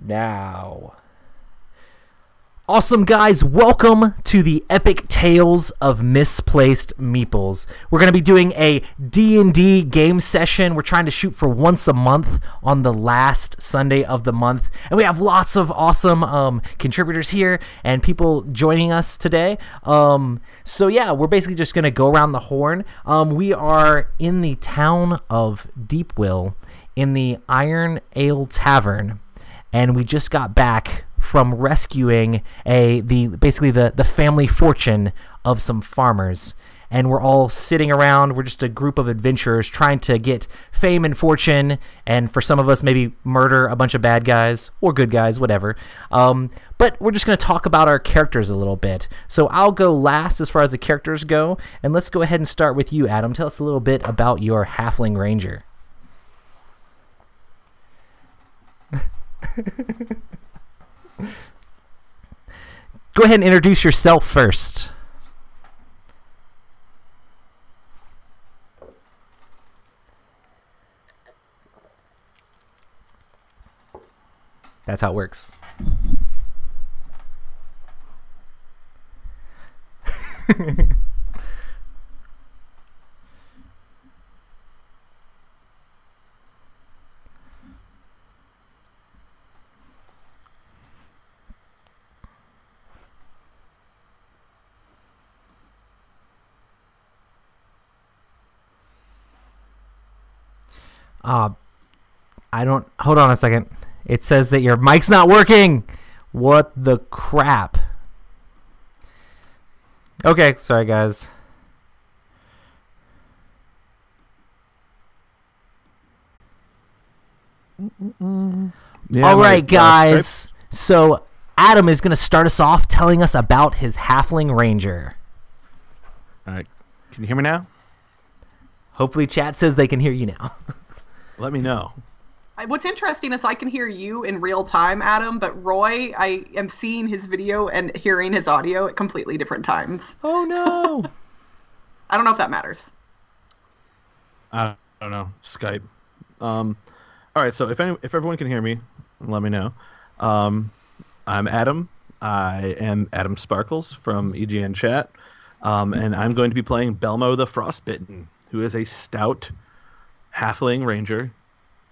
now. Awesome, guys. Welcome to the Epic Tales of Misplaced Meeples. We're going to be doing a D&D game session. We're trying to shoot for once a month on the last Sunday of the month. And we have lots of awesome contributors here and people joining us today. So, yeah, we're basically just going to go around the horn. We are in the town of Deepwill in the Iron Ale Tavern. And we just got back from rescuing basically the family fortune of some farmers. And we're all sitting around. We're just a group of adventurers trying to get fame and fortune, and for some of us, maybe murder a bunch of bad guys or good guys, whatever. But we're just going to talk about our characters a little bit. So I'll go last as far as the characters go, and let's go ahead and start with you, Adam. Tell us a little bit about your Halfling Ranger. Go ahead and introduce yourself first. That's how it works. Hold on a second. It says that your mic's not working. What the crap? Okay, sorry guys. Yeah, all right, guys. So Adam is going to start us off telling us about his Halfling Ranger. All right. Can you hear me now? Hopefully chat says they can hear you now. Let me know. What's interesting is I can hear you in real time, Adam, but Roy, I am seeing his video and hearing his audio at completely different times. Oh, no. I don't know if that matters. I don't know. Skype. All right, so if everyone can hear me, let me know. I'm Adam. I am Adam Sparkles from EGN Chat, and I'm going to be playing Belmo the Frostbitten, who is a stout Halfling Ranger.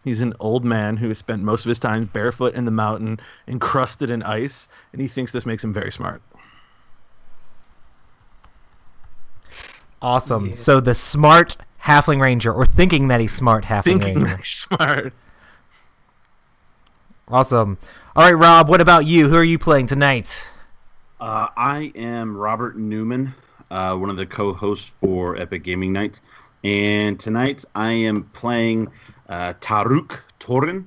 He's an old man who has spent most of his time barefoot in the mountain, encrusted in ice, and he thinks this makes him very smart. Awesome. Yeah. So the smart Halfling Ranger, or thinking that he's smart Halfling Ranger. That he's smart. Awesome. All right, Rob, what about you? Who are you playing tonight? I am Robert Newman, one of the co-hosts for Epic Gaming Night. And tonight I am playing Taruk Torin,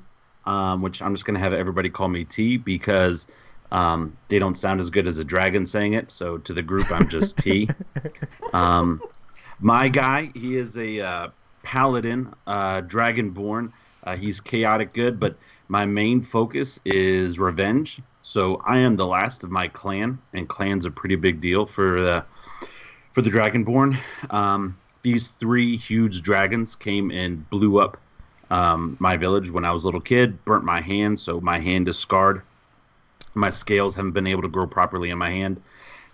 which I'm just going to have everybody call me T because they don't sound as good as a dragon saying it. So to the group, I'm just T. My guy, he is a paladin, dragonborn. He's chaotic good, but my main focus is revenge. So I am the last of my clan, and clan's a pretty big deal for the dragonborn. These 3 huge dragons came and blew up my village when I was a little kid, burnt my hand, so my hand is scarred. My scales haven't been able to grow properly in my hand.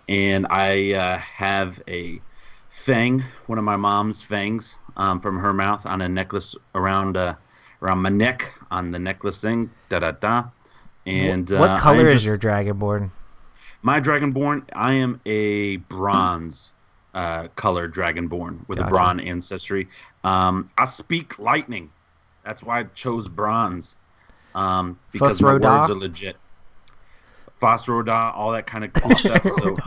And I have a fang, one of my mom's fangs from her mouth on a necklace around my neck, on the necklace thing, da-da-da. And what color is your dragonborn? My dragonborn, I am a bronze color dragonborn with a bronze ancestry. I speak lightning. That's why I chose bronze. Because my words are legit. Phosroda, all that kind of cool stuff. So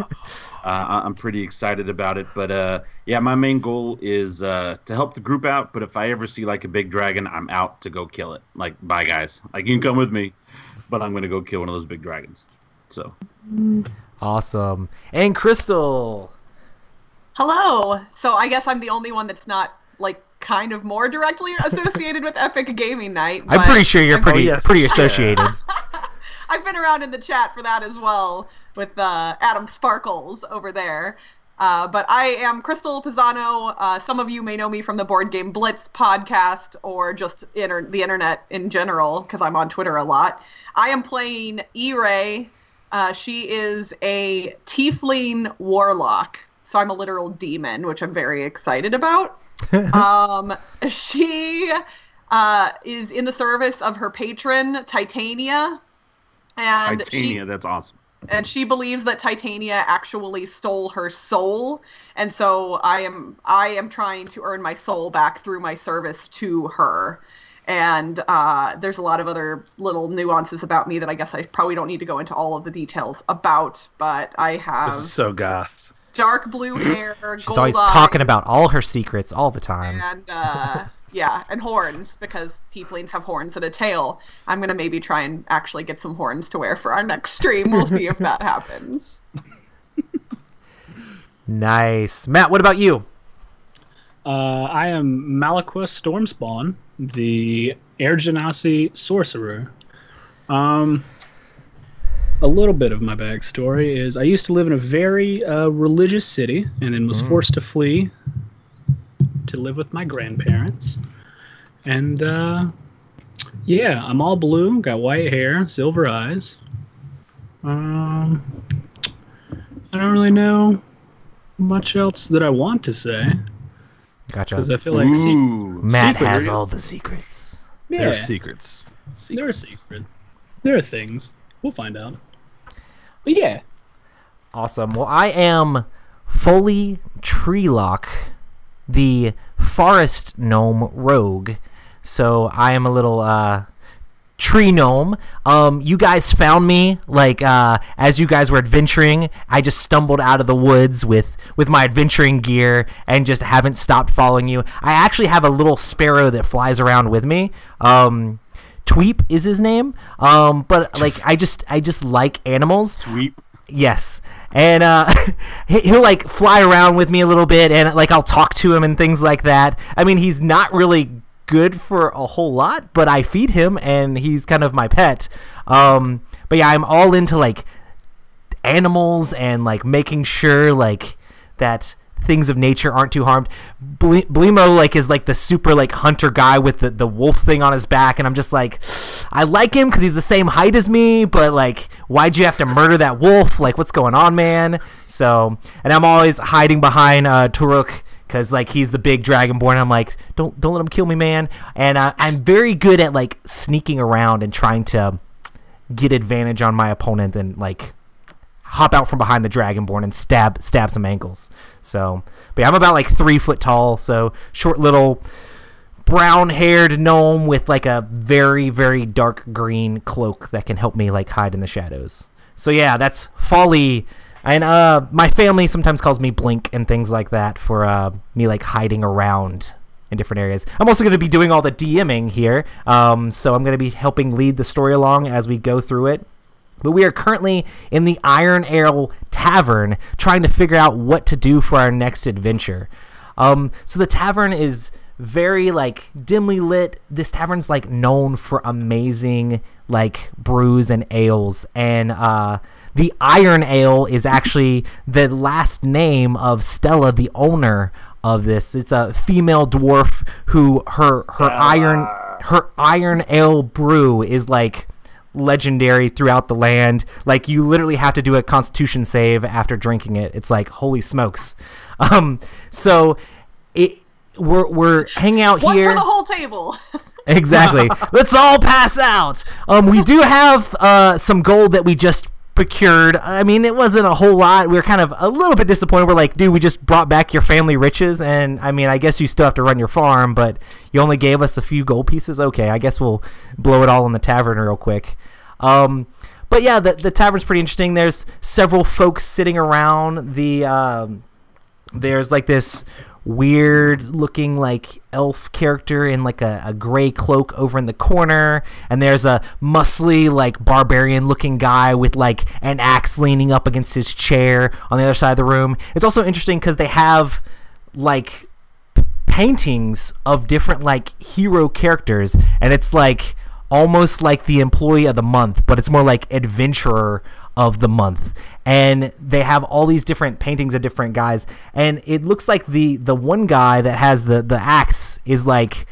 I'm pretty excited about it. But yeah, my main goal is to help the group out. But if I ever see like a big dragon, I'm out to go kill it. Like, bye guys. Like, you can come with me, but I'm going to go kill one of those big dragons. So awesome. And Crystal. Hello. So I guess I'm the only one that's not like kind of more directly associated with Epic Gaming Night. I'm pretty sure you're pretty associated. I've been around in the chat for that as well with Adam Sparkles over there. But I am Crystal Pisano. Some of you may know me from the Board Game Blitz podcast or just the internet in general because I'm on Twitter a lot. I am playing E-Ray. She is a tiefling warlock, so I'm a literal demon, which I'm very excited about. She is in the service of her patron, Titania. And Titania, that's awesome. And she believes that Titania actually stole her soul, and so I am trying to earn my soul back through my service to her. And there's a lot of other little nuances about me that I guess I probably don't need to go into all of the details about, but I have This is so goth. Dark blue hair, She's gold always eyes, talking about all her secrets all the time. and yeah, and horns, because tieflings have horns and a tail. I'm going to maybe try and actually get some horns to wear for our next stream. We'll see if that happens. Nice. Matt, what about you? I am Malaqua Stormspawn, the Air Genasi sorcerer. A little bit of my backstory is I used to live in a very religious city and then was forced to flee to live with my grandparents. And yeah, I'm all blue, got white hair, silver eyes. I don't really know much else that I want to say. Gotcha. Because I feel like Matt secrets has are- all the secrets. yeah, They're secrets. there are secrets. There are things. We'll find out. But yeah. Awesome. Well, I am Foley Treelock, the forest gnome rogue. So I am a little tree gnome. You guys found me like as you guys were adventuring. I just stumbled out of the woods with my adventuring gear and just haven't stopped following you. I actually have a little sparrow that flies around with me. Tweep is his name. But like I just like animals. Sweep. Yes, and he'll like fly around with me a little bit, and like I'll talk to him and things like that. I mean, he's not really good for a whole lot, but I feed him, and he's kind of my pet. But yeah, I'm all into like animals and like making sure like that things of nature aren't too harmed. Blimo like is like the super like hunter guy with the wolf thing on his back, and I'm just like, I like him because he's the same height as me, but like, why'd you have to murder that wolf? Like, what's going on, man? So, and I'm always hiding behind Turuk because like he's the big dragonborn. I'm like, don't let him kill me, man. And I'm very good at like sneaking around and trying to get advantage on my opponent and like hop out from behind the dragonborn and stab some ankles. So, but yeah, I'm about like 3 foot tall, so short little brown-haired gnome with like a very, very dark green cloak that can help me like hide in the shadows. So yeah, that's Folly. And my family sometimes calls me Blink and things like that for me like hiding around in different areas. I'm also going to be doing all the DMing here, so I'm going to be helping lead the story along as we go through it. But we are currently in the Iron Ale Tavern trying to figure out what to do for our next adventure. So the tavern is very like dimly lit. This tavern's like known for amazing like brews and ales, and the Iron Ale is actually the last name of Stella, the owner of this. It's a female dwarf who her iron ale brew is like legendary throughout the land. Like you literally have to do a constitution save after drinking it. It's like holy smokes. So we're hanging out One here for the whole table. Exactly. Let's all pass out. We do have some gold that we just procured. I mean, it wasn't a whole lot. We were kind of a little bit disappointed. We're like, dude, we just brought back your family riches, and I mean, I guess you still have to run your farm, but you only gave us a few gold pieces. Okay, I guess we'll blow it all in the tavern real quick. But yeah, the tavern's pretty interesting. There's several folks sitting around. There's like this weird looking like elf character in like a gray cloak over in the corner, and there's a muscly like barbarian looking guy with like an axe leaning up against his chair on the other side of the room. It's also interesting because they have like paintings of different like hero characters, and it's like almost like the employee of the month, but it's more like adventurer of the month, and they have all these different paintings of different guys, and it looks like the one guy that has the axe is like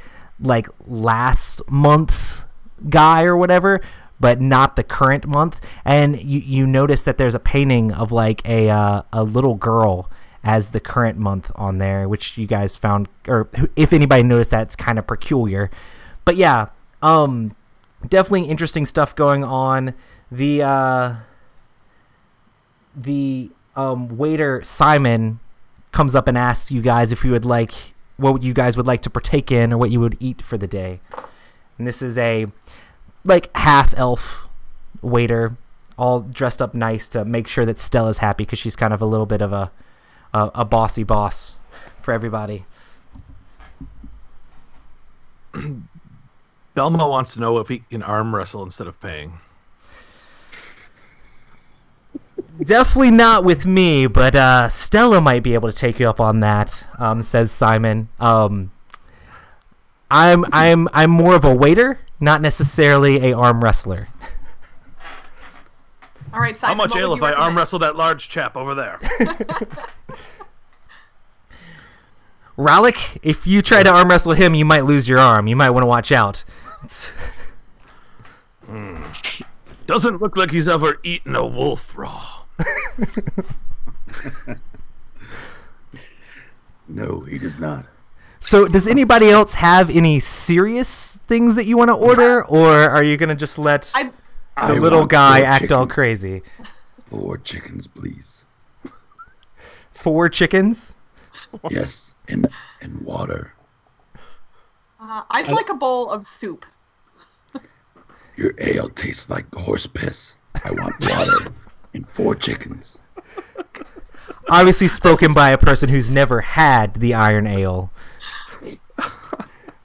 last month's guy or whatever, but not the current month. And you notice that there's a painting of like a little girl as the current month on there, which you guys found, or if anybody noticed, that's kind of peculiar. But yeah, definitely interesting stuff going on. The waiter Simon comes up and asks you guys if you would like, what you guys would like to partake in, or what you would eat for the day. And this is a like half elf waiter, all dressed up nice to make sure that Stella's happy, because she's kind of a little bit of a bossy boss for everybody. Belmo wants to know if he can arm wrestle instead of paying. Definitely not with me, but Stella might be able to take you up on that, says Simon. I'm more of a waiter, not necessarily a arm wrestler. All right, Simon, how much what ale would if you I arm recommend? wrestle that large chap over there? Rallick, if you try to arm wrestle him, you might lose your arm. You might want to watch out. Doesn't look like he's ever eaten a wolf raw. No, he does not. So, does anybody else have any serious things that you want to order, or are you gonna just let the little guy act all crazy? 4 chickens, please. 4 chickens? Yes, and water. I'd like a bowl of soup. Your ale tastes like horse piss. I want water and 4 chickens. Obviously spoken by a person who's never had the Iron Ale.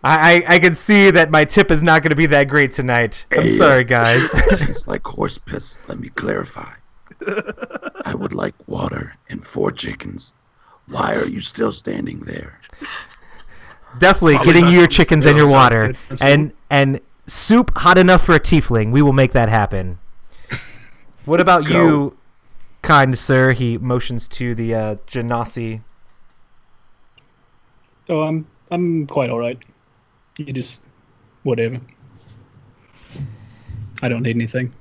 I can see that my tip is not going to be that great tonight. I'm sorry, guys. Tastes like horse piss. Let me clarify. I would like water and 4 chickens. Why are you still standing there? Definitely Probably getting not you your something chickens that and your sounds water. good. And soup hot enough for a tiefling. We will make that happen. What about you, kind sir? He motions to the Genasi. Oh, I'm quite all right. You just whatever. I don't need anything.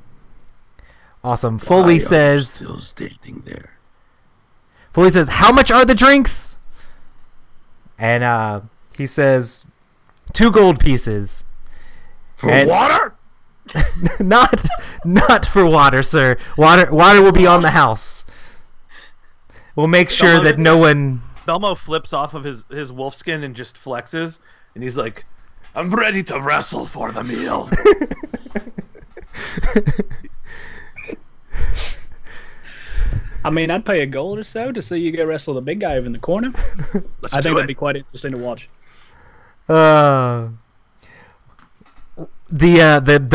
Awesome. Why Foley are you says, still standing there. how much are the drinks? And he says, 2 gold pieces. For And- water? Not for water, sir. Water will be on the house. We'll make sure that no one... Belmo flips off of his wolf skin and just flexes, and he's like, I'm ready to wrestle for the meal. I mean, I'd pay a gold or so to see you go wrestle the big guy over in the corner. Let's I think do that'd it. be quite interesting to watch. The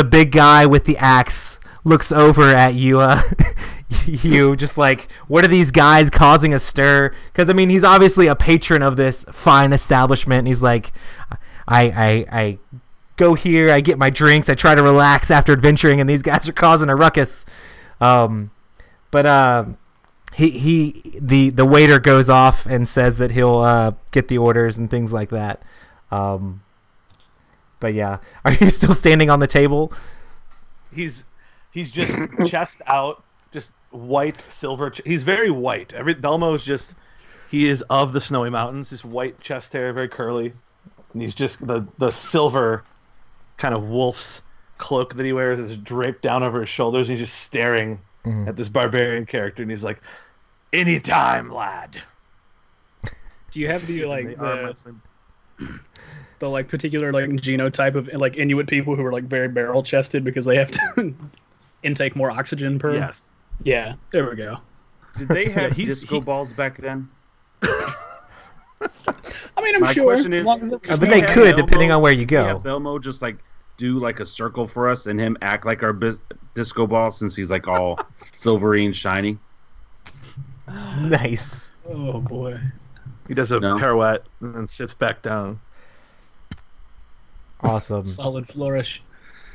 big guy with the axe looks over at you, you just like, what are these guys causing a stir? Because I mean, he's obviously a patron of this fine establishment. And he's like, I go here, I get my drinks, I try to relax after adventuring, and these guys are causing a ruckus. The waiter goes off and says that he'll get the orders and things like that. But yeah, are you still standing on the table? He's just chest out, just white, silver. He's very white. Belmo's just, he is of the Snowy Mountains. This white chest hair, very curly, and he's just the silver kind of wolf's cloak that he wears is draped down over his shoulders. And he's just staring at this barbarian character, and he's like, "Anytime, lad." Do you have the And they arm wrestling. the like particular like genotype of like Inuit people who are like very barrel chested because they have to intake more oxygen per? Yes. Yeah, there we go. Did they have he's- disco balls back then? I mean, I'm My sure. question as is- long as it was But they small. could, depending on where you Yeah, go. Belmo just like do like a circle for us and him act like our disco ball since he's like all silvery and shiny. Nice. Oh boy. He does a No. pirouette and then sits back down. Awesome. Solid flourish.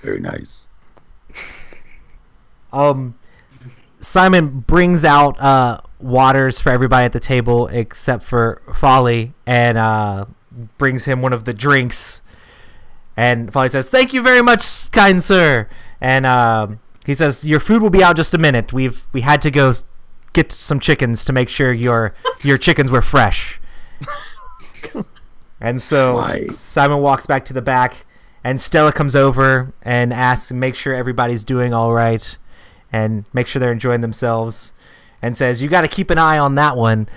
Very nice. Simon brings out waters for everybody at the table except for Folly, and brings him one of the drinks. And Folly says, "Thank you very much, kind sir." And he says, "Your food will be out just a minute. We had to go get some chickens to make sure your chickens were fresh." And so Simon walks back to the back, and Stella comes over and asks and make sure everybody's doing all right and make sure they're enjoying themselves, and says, "You got to keep an eye on that one,"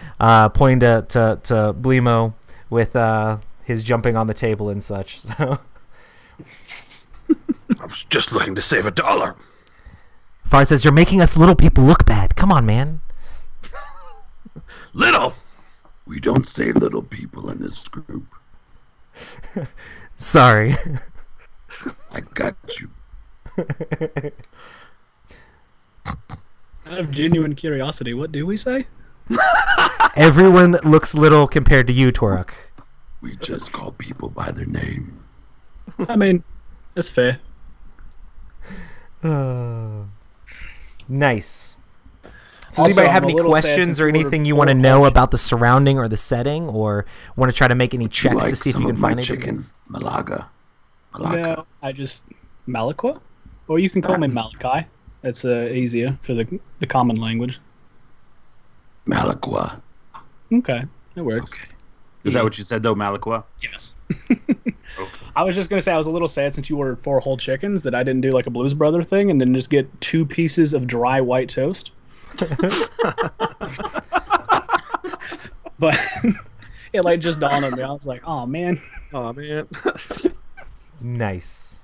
pointing to Blemo with his jumping on the table and such. So I was just looking to save $1. Folly says, "You're making us little people look bad. Come on, man." Little? We don't say little people in this group. Sorry. I got you. Out of genuine curiosity, what do we say? Everyone looks little compared to you, Toruk. We just call people by their name. I mean, that's fair. Nice. So Also, does anybody have I'm a any little sad questions since or we ordered anything you 4 want to whole know chickens. about the surrounding or the setting, or want to try to make any checks like to see if some you of can my find chicken, anything? Malaka. No, I just Malaqua, or you can call me Malachi. It's easier for the common language. Malaqua. Okay, it works. Okay. Is that what you said, though, Malaqua? Yes. I was just gonna say I was a little sad since you ordered 4 whole chickens that I didn't do like a Blues Brother thing and then just get 2 pieces of dry white toast. But it like just dawned on me. I was like, oh man. Oh, man. Nice.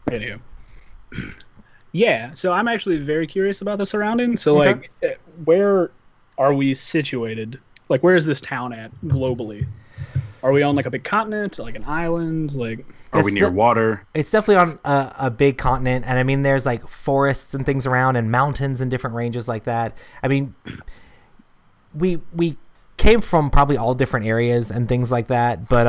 Anywho. Yeah, so I'm actually very curious about the surroundings. So Okay. like, where are we situated? Like, where is this town at globally? Are we on like a big continent, like an island? Like, Are we It's near the- water? It's definitely on a big continent, and I mean, there's like forests and things around, and mountains and different ranges like that. I mean, we came from probably all different areas and things like that, but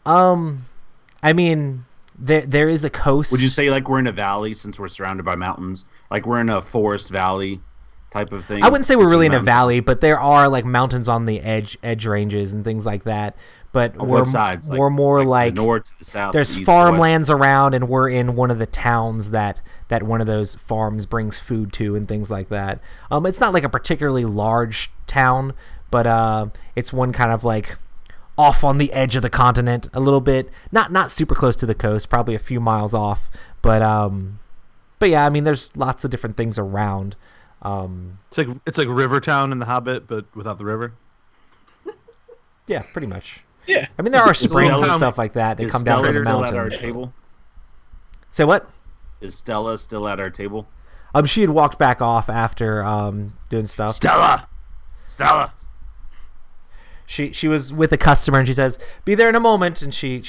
I mean, there is a coast. Would you say like we're in a valley since we're surrounded by mountains? Like we're in a forest valley type of thing? I wouldn't say we're Since really in a mountains- valley, but there are like mountains on the edge ranges and things like that. But On we're both sides? we're more like the north, the south, there's the east, the west? farmlands around, and we're in one of the towns that one of those farms brings food to and things like that. It's not like a particularly large town, but it's one kind of like off on the edge of the continent a little bit, not super close to the coast, probably a few miles off, but yeah, I mean, there's lots of different things around. It's like Rivertown in The Hobbit, but without the river. Yeah, pretty much. yeah. I mean, there are springs and Stella- stuff like that that Is come down Stella from the still at our mountains. table? Say what? Is Stella still at our table? She had walked back off after doing stuff. Stella! Stella! She was with a customer, and she says, "Be there in a moment." And she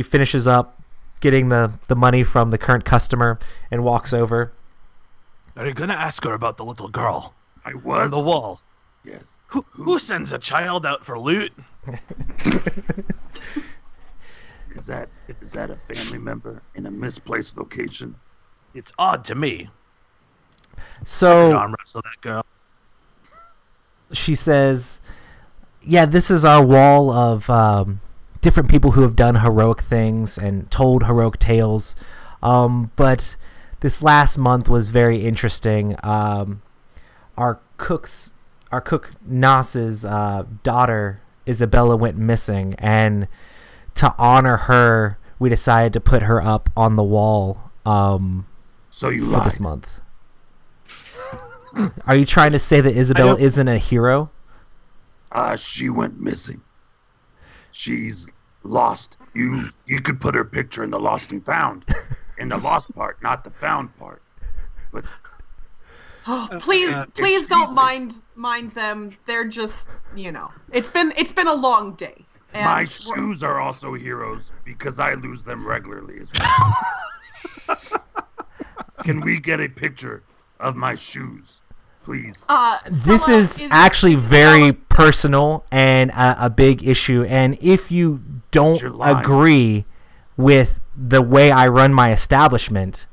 finishes up getting the money from the current customer and walks over. Are you gonna ask her about the little girl I on was. the wall? Yes. Who sends a child out for loot? Is that a family member in a misplaced location? It's odd to me. So Arm wrestle that girl. she says, "Yeah, this is our wall of different people who have done heroic things and told heroic tales. But this last month was very interesting. Our cook Nas's daughter Isabella went missing, and to honor her, we decided to put her up on the wall So you for lied. this month." Are you trying to say that Isabella don't- isn't a hero? She went missing. She's lost. You could put her picture in the lost and found. In the lost part, not the found part. But Please excuse don't me. mind them. They're just, it's been a long day. And my we're- shoes are also heroes because I lose them regularly as well. Can we get a picture of my shoes, please? This Stella is actually very personal and a big issue. And if you don't You're lying. agree with the way I run my establishment,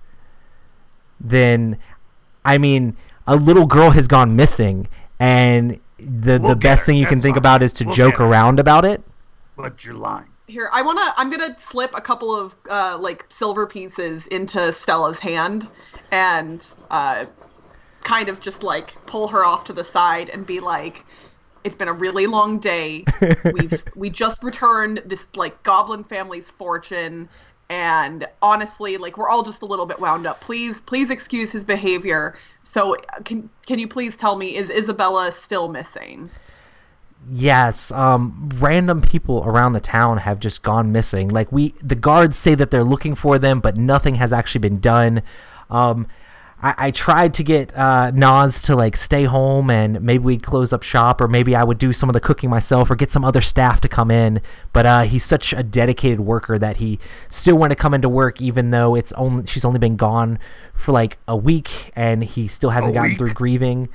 then I mean, a little girl has gone missing, and the best thing you can think about is to joke around about it. But you're lying. Here, I'm gonna slip a couple of like silver pieces into Stella's hand, and kind of just like pull her off to the side and be like, "It's been a really long day. We just returned this like goblin family's fortune, and honestly, like we're all just a little bit wound up. Please excuse his behavior. So can you please tell me, is Isabella still missing?" Yes, random people around the town have just gone missing. Like the guards say that they're looking for them, but nothing has actually been done. I tried to get Nas to like stay home and maybe we'd close up shop, or maybe I would do some of the cooking myself or get some other staff to come in. But he's such a dedicated worker that he still wanted to come into work, even though she's only been gone for like a week and he still hasn't gotten through grieving.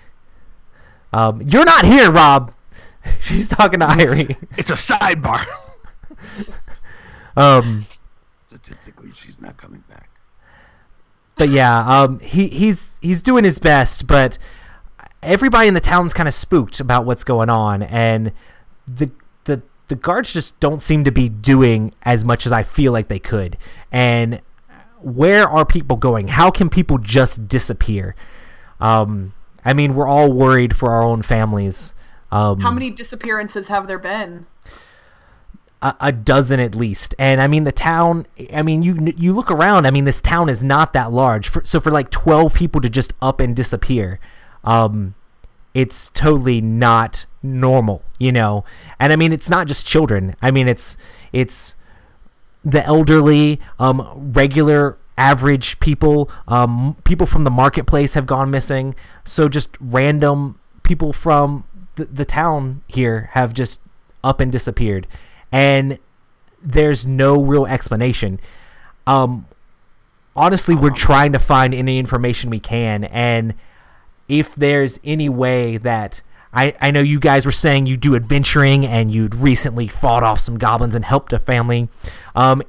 You're not here, Rob. She's talking to Irie. It's a sidebar. Statistically, she's not coming back. But yeah, he's doing his best, but everybody in the town's kind of spooked about what's going on, and the guards just don't seem to be doing as much as I feel like they could. And where are people going? How can people just disappear? I mean, we're all worried for our own families. How many disappearances have there been? A dozen at least. And I mean, the town, I mean, you look around, I mean, this town is not that large. So for like 12 people to just up and disappear, it's totally not normal, you know? And I mean, it's not just children. I mean, it's the elderly, regular average people, people from the marketplace have gone missing. So just random people from the town here have just up and disappeared, and there's no real explanation. Honestly, we're trying to find any information we can, and if there's any way that I know you guys were saying you do adventuring and you'd recently fought off some goblins and helped a family.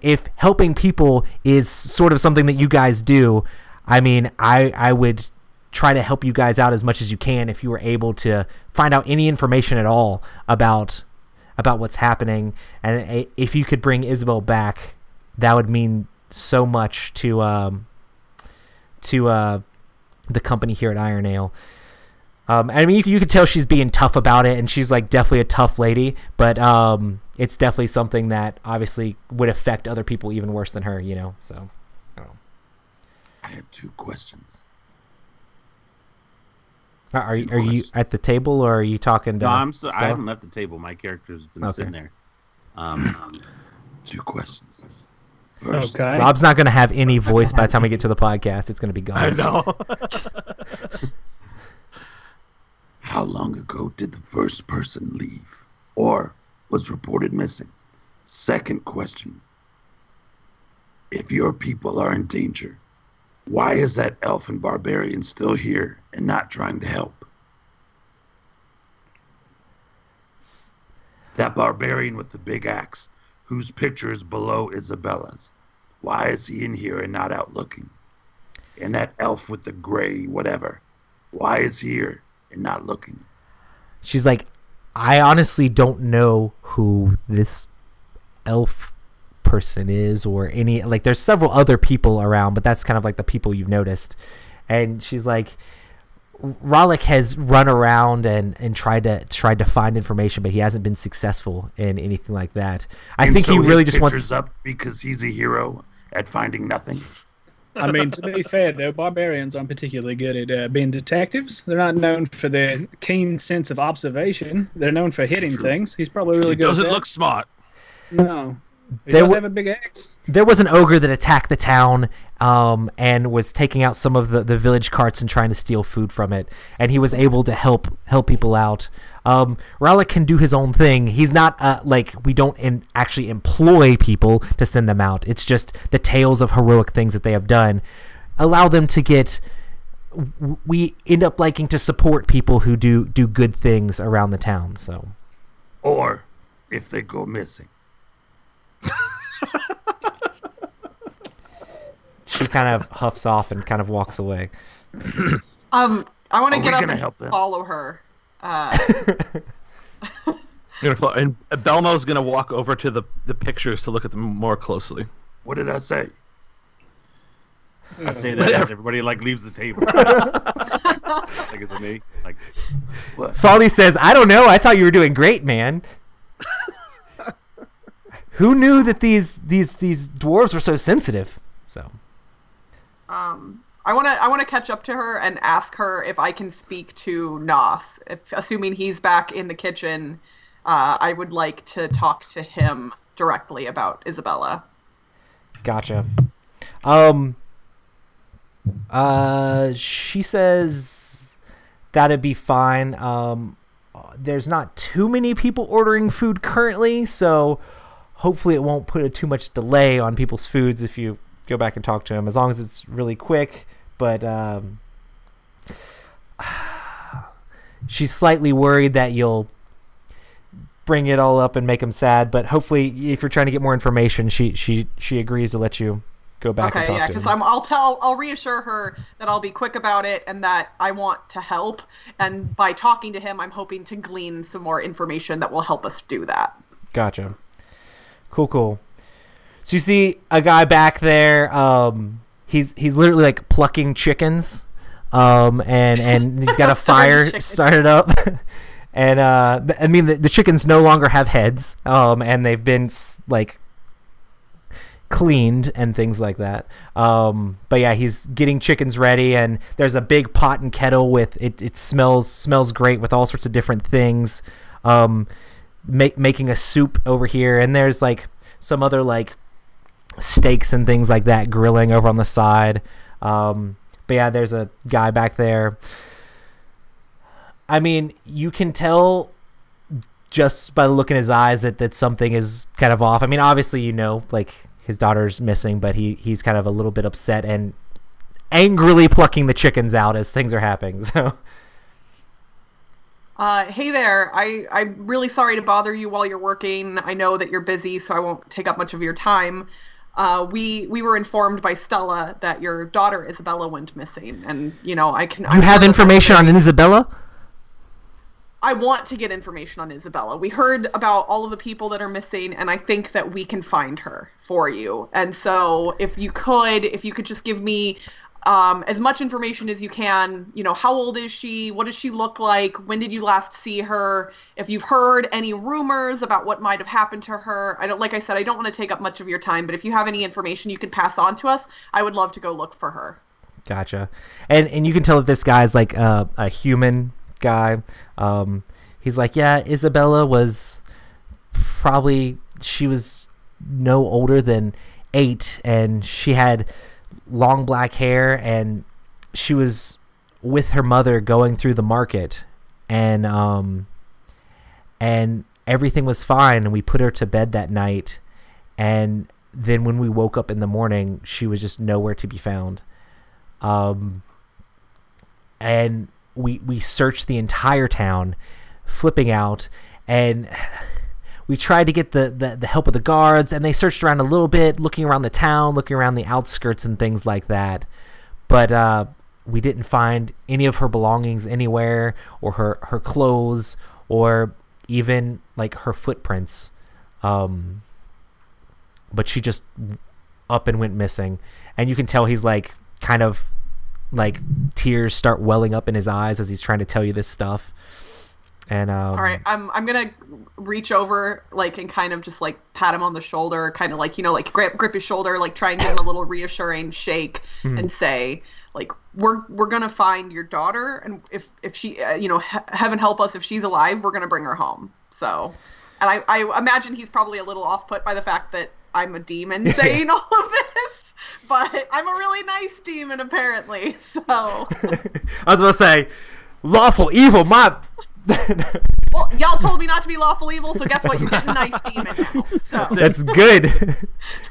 If helping people is sort of something that you guys do, I mean, I would try to help you guys out as much as you can if you were able to find out any information at all about what's happening. And if you could bring Isabel back, that would mean so much to the company here at Iron Ale. I mean, you could tell she's being tough about it, and she's like definitely a tough lady, but it's definitely something that obviously would affect other people even worse than her, you know. So I don't know. I have two questions. Are you at the table, or are you talking to? No, I haven't left the table. My character's been sitting there. Two questions. First, Okay. Rob's not going to have any voice by the time we get to the podcast. It's going to be gone. I know. how long ago did the first person leave or was reported missing? Second question. If your people are in danger, why is that elfin barbarian still here and not trying to help? That barbarian with the big axe, whose picture is below Isabella's. Why is he in here and not out looking? And that elf with the gray whatever, why is he here and not looking? She's like, I honestly don't know who this elf person is, or any, like, there's several other people around, but that's kind of like the people you've noticed. And she's like, Rollick has run around and tried to find information, but he hasn't been successful in anything like that. I think he really just wants up because he's a hero at finding nothing. I mean, to be fair, though, barbarians aren't particularly good at being detectives. They're not known for their keen sense of observation. They're known for hitting things. He's probably really good at that. Doesn't look smart. No. He does have a big axe. There was an ogre that attacked the town and was taking out some of the village carts and trying to steal food from it, and he was able to help people out. Rallick can do his own thing. He's not like, we don't actually employ people to send them out. It's just the tales of heroic things that they have done allow them to get. We end up liking to support people who do good things around the town. So, or if they go missing. She kind of huffs off and kind of walks away. I want to Are get we up gonna and help them? follow her. And Belmo's gonna walk over to the pictures to look at them more closely. What did I say? I say that as everybody like leaves the table. Like, is it me? Like, Faldy says, "I don't know. I thought you were doing great, man." Who knew that these dwarves were so sensitive? So, I want to catch up to her and ask her if I can speak to Noth. Assuming he's back in the kitchen, I would like to talk to him directly about Isabella. gotcha. She says that'd be fine. There's not too many people ordering food currently, so hopefully it won't put too much delay on people's foods if you go back and talk to him, as long as it's really quick. But she's slightly worried that you'll bring it all up and make him sad, but hopefully if you're trying to get more information, she agrees to let you go back and talk to him. Because I'll reassure her that I'll be quick about it and that I want to help, and by talking to him I'm hoping to glean some more information that will help us do that. Gotcha. Cool. So you see a guy back there, he's literally like plucking chickens, and he's got a fire started up. And I mean the chickens no longer have heads, and they've been like cleaned and things like that. But yeah, he's getting chickens ready, and there's a big pot and kettle with it smells great with all sorts of different things. Making a soup over here, and there's like some other like steaks and things like that grilling over on the side. But yeah, there's a guy back there. I mean, you can tell just by looking in his eyes that something is kind of off. I mean, obviously, you know, like his daughter's missing, but he's kind of a little bit upset and angrily plucking the chickens out as things are happening. So, hey there. I'm really sorry to bother you while you're working. I know that you're busy, so I won't take up much of your time. We were informed by Stella that your daughter Isabella went missing, and you know You have information on Isabella? I want to get information on Isabella. We heard about all of the people that are missing, and I think that we can find her for you. And so if you could just give me as much information as you can, you know, how old is she? What does she look like? When did you last see her? If you've heard any rumors about what might have happened to her. Like I said, I don't want to take up much of your time, but if you have any information you could pass on to us, I would love to go look for her. Gotcha. And you can tell that this guy's like a human guy. He's like, yeah, Isabella was she was no older than 8, and she had long black hair, and she was with her mother going through the market, and everything was fine, and we put her to bed that night, and then when we woke up in the morning, she was just nowhere to be found. And we searched the entire town, flipping out, and we tried to get the help of the guards, and they searched around a little bit, looking around the town, looking around the outskirts and things like that. But we didn't find any of her belongings anywhere, or her clothes, or even like her footprints. But she just up and went missing. And you can tell he's like kind of like tears start welling up in his eyes as he's trying to tell you this stuff. And all right, I'm gonna reach over like and kind of just like pat him on the shoulder, kind of like, you know, like grip his shoulder, like try and give him a little reassuring shake, and say like we're gonna find your daughter, and if she you know, heaven help us, if she's alive, we're gonna bring her home. So, and I imagine he's probably a little off put by the fact that I'm a demon saying all of this. But I'm a really nice demon, apparently. So I was about to say, lawful evil, my. Well, y'all told me not to be lawful evil, so guess what? You're getting a nice demon now. So that's good.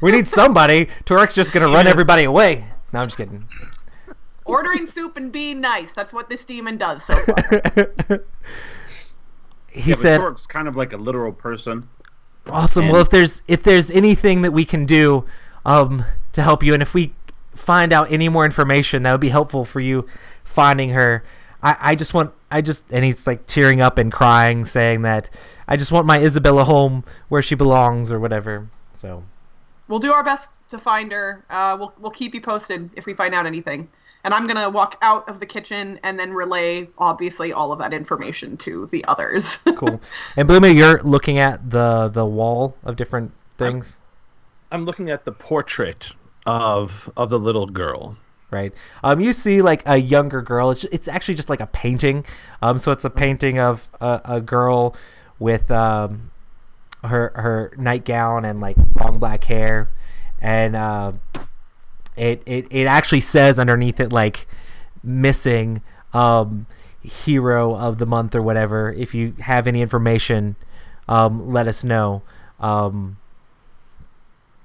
We need somebody. Torek's just gonna run everybody away. No, I'm just kidding. Ordering soup and being nice. That's what this demon does so far. He said, Torek's kind of like a literal person. Awesome. And well, if there's anything that we can do to help you, and if we find out any more information that would be helpful for you finding her. And he's like tearing up and crying, saying that I just want my Isabella home where she belongs or whatever. So we'll do our best to find her. We'll keep you posted if we find out anything. And I'm going to walk out of the kitchen and then relay, obviously, all of that information to the others. Cool. And Bloomy, you're looking at the wall of different things? I'm looking at the portrait of the little girl. Right. You see like a younger girl. It's actually just like a painting. So it's a painting of a girl with her nightgown and like long black hair, and it actually says underneath it like missing hero of the month or whatever. If you have any information, let us know.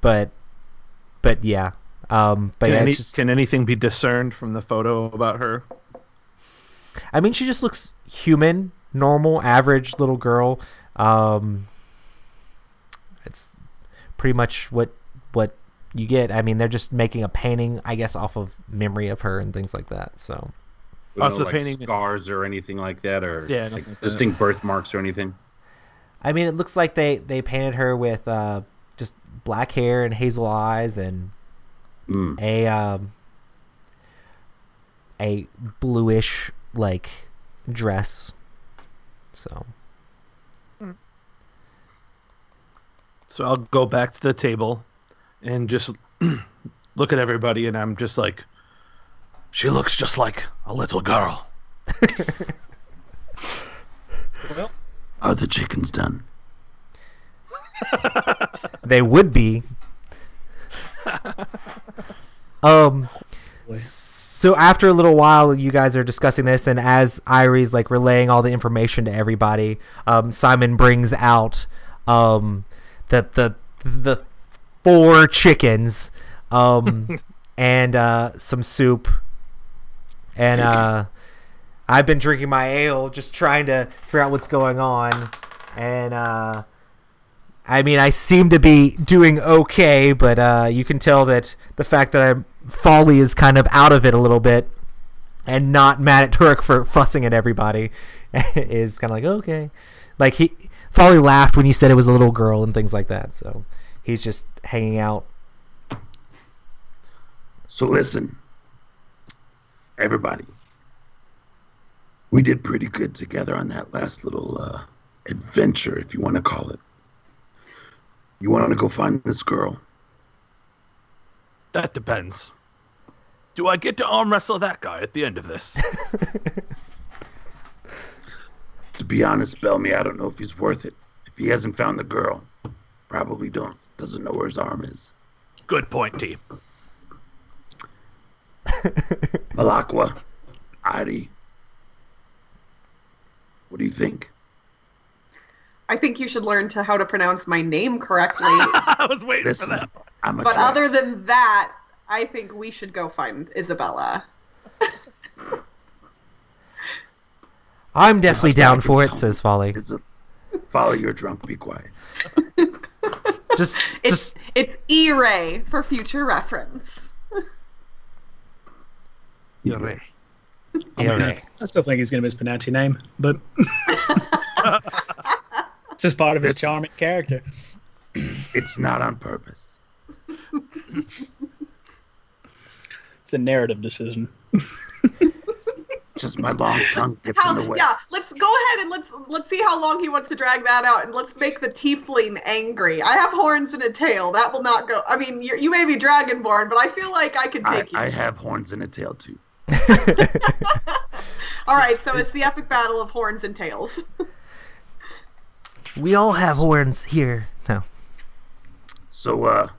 But yeah. Can anything be discerned from the photo about her? I mean, she just looks human, normal, average little girl. It's pretty much what you get. I mean, they're just making a painting, I guess, off of memory of her and things like that. So, also like painting scars or anything like that, or like distinct birthmarks or anything. I mean, it looks like they painted her with just black hair and hazel eyes and a bluish like dress. So I'll go back to the table and just look at everybody, and I'm just like, she looks just like a little girl. Well, are the chickens done? They would be. So after a little while, you guys are discussing this, and as Irie's like relaying all the information to everybody, Simon brings out the 4 chickens, and some soup, and I've been drinking my ale, just trying to figure out what's going on, and I mean, I seem to be doing okay, but you can tell that the fact that Folly is kind of out of it a little bit and not mad at Turk for fussing at everybody is kind of like, okay. Like, Folly laughed when you said it was a little girl and things like that, so he's just hanging out. So listen, everybody. We did pretty good together on that last little adventure, if you want to call it. You want to go find this girl? That depends. Do I get to arm wrestle that guy at the end of this? To be honest, Bellamy, I don't know if he's worth it. If he hasn't found the girl, probably doesn't know where his arm is. Good point, T. Malakwa, Adi, what do you think? I think you should learn how to pronounce my name correctly. I was waiting for that. But other than that, I think we should go find Isabella. I'm definitely down for it, says Folly. Folly, you're drunk. Be quiet. It's E-Ray for future reference. E-Ray. I still think he's going to mispronounce your name, but it's just part of his charming character. It's not on purpose. It's a narrative decision. Just my long tongue gets in the way. Yeah, let's go ahead and let's see how long he wants to drag that out, and let's make the tiefling angry. I have horns and a tail. That will not go. I mean, you may be dragonborn, but I feel like I can take you. I have horns and a tail too. All right, so it's the epic battle of horns and tails. We all have horns here. No. So,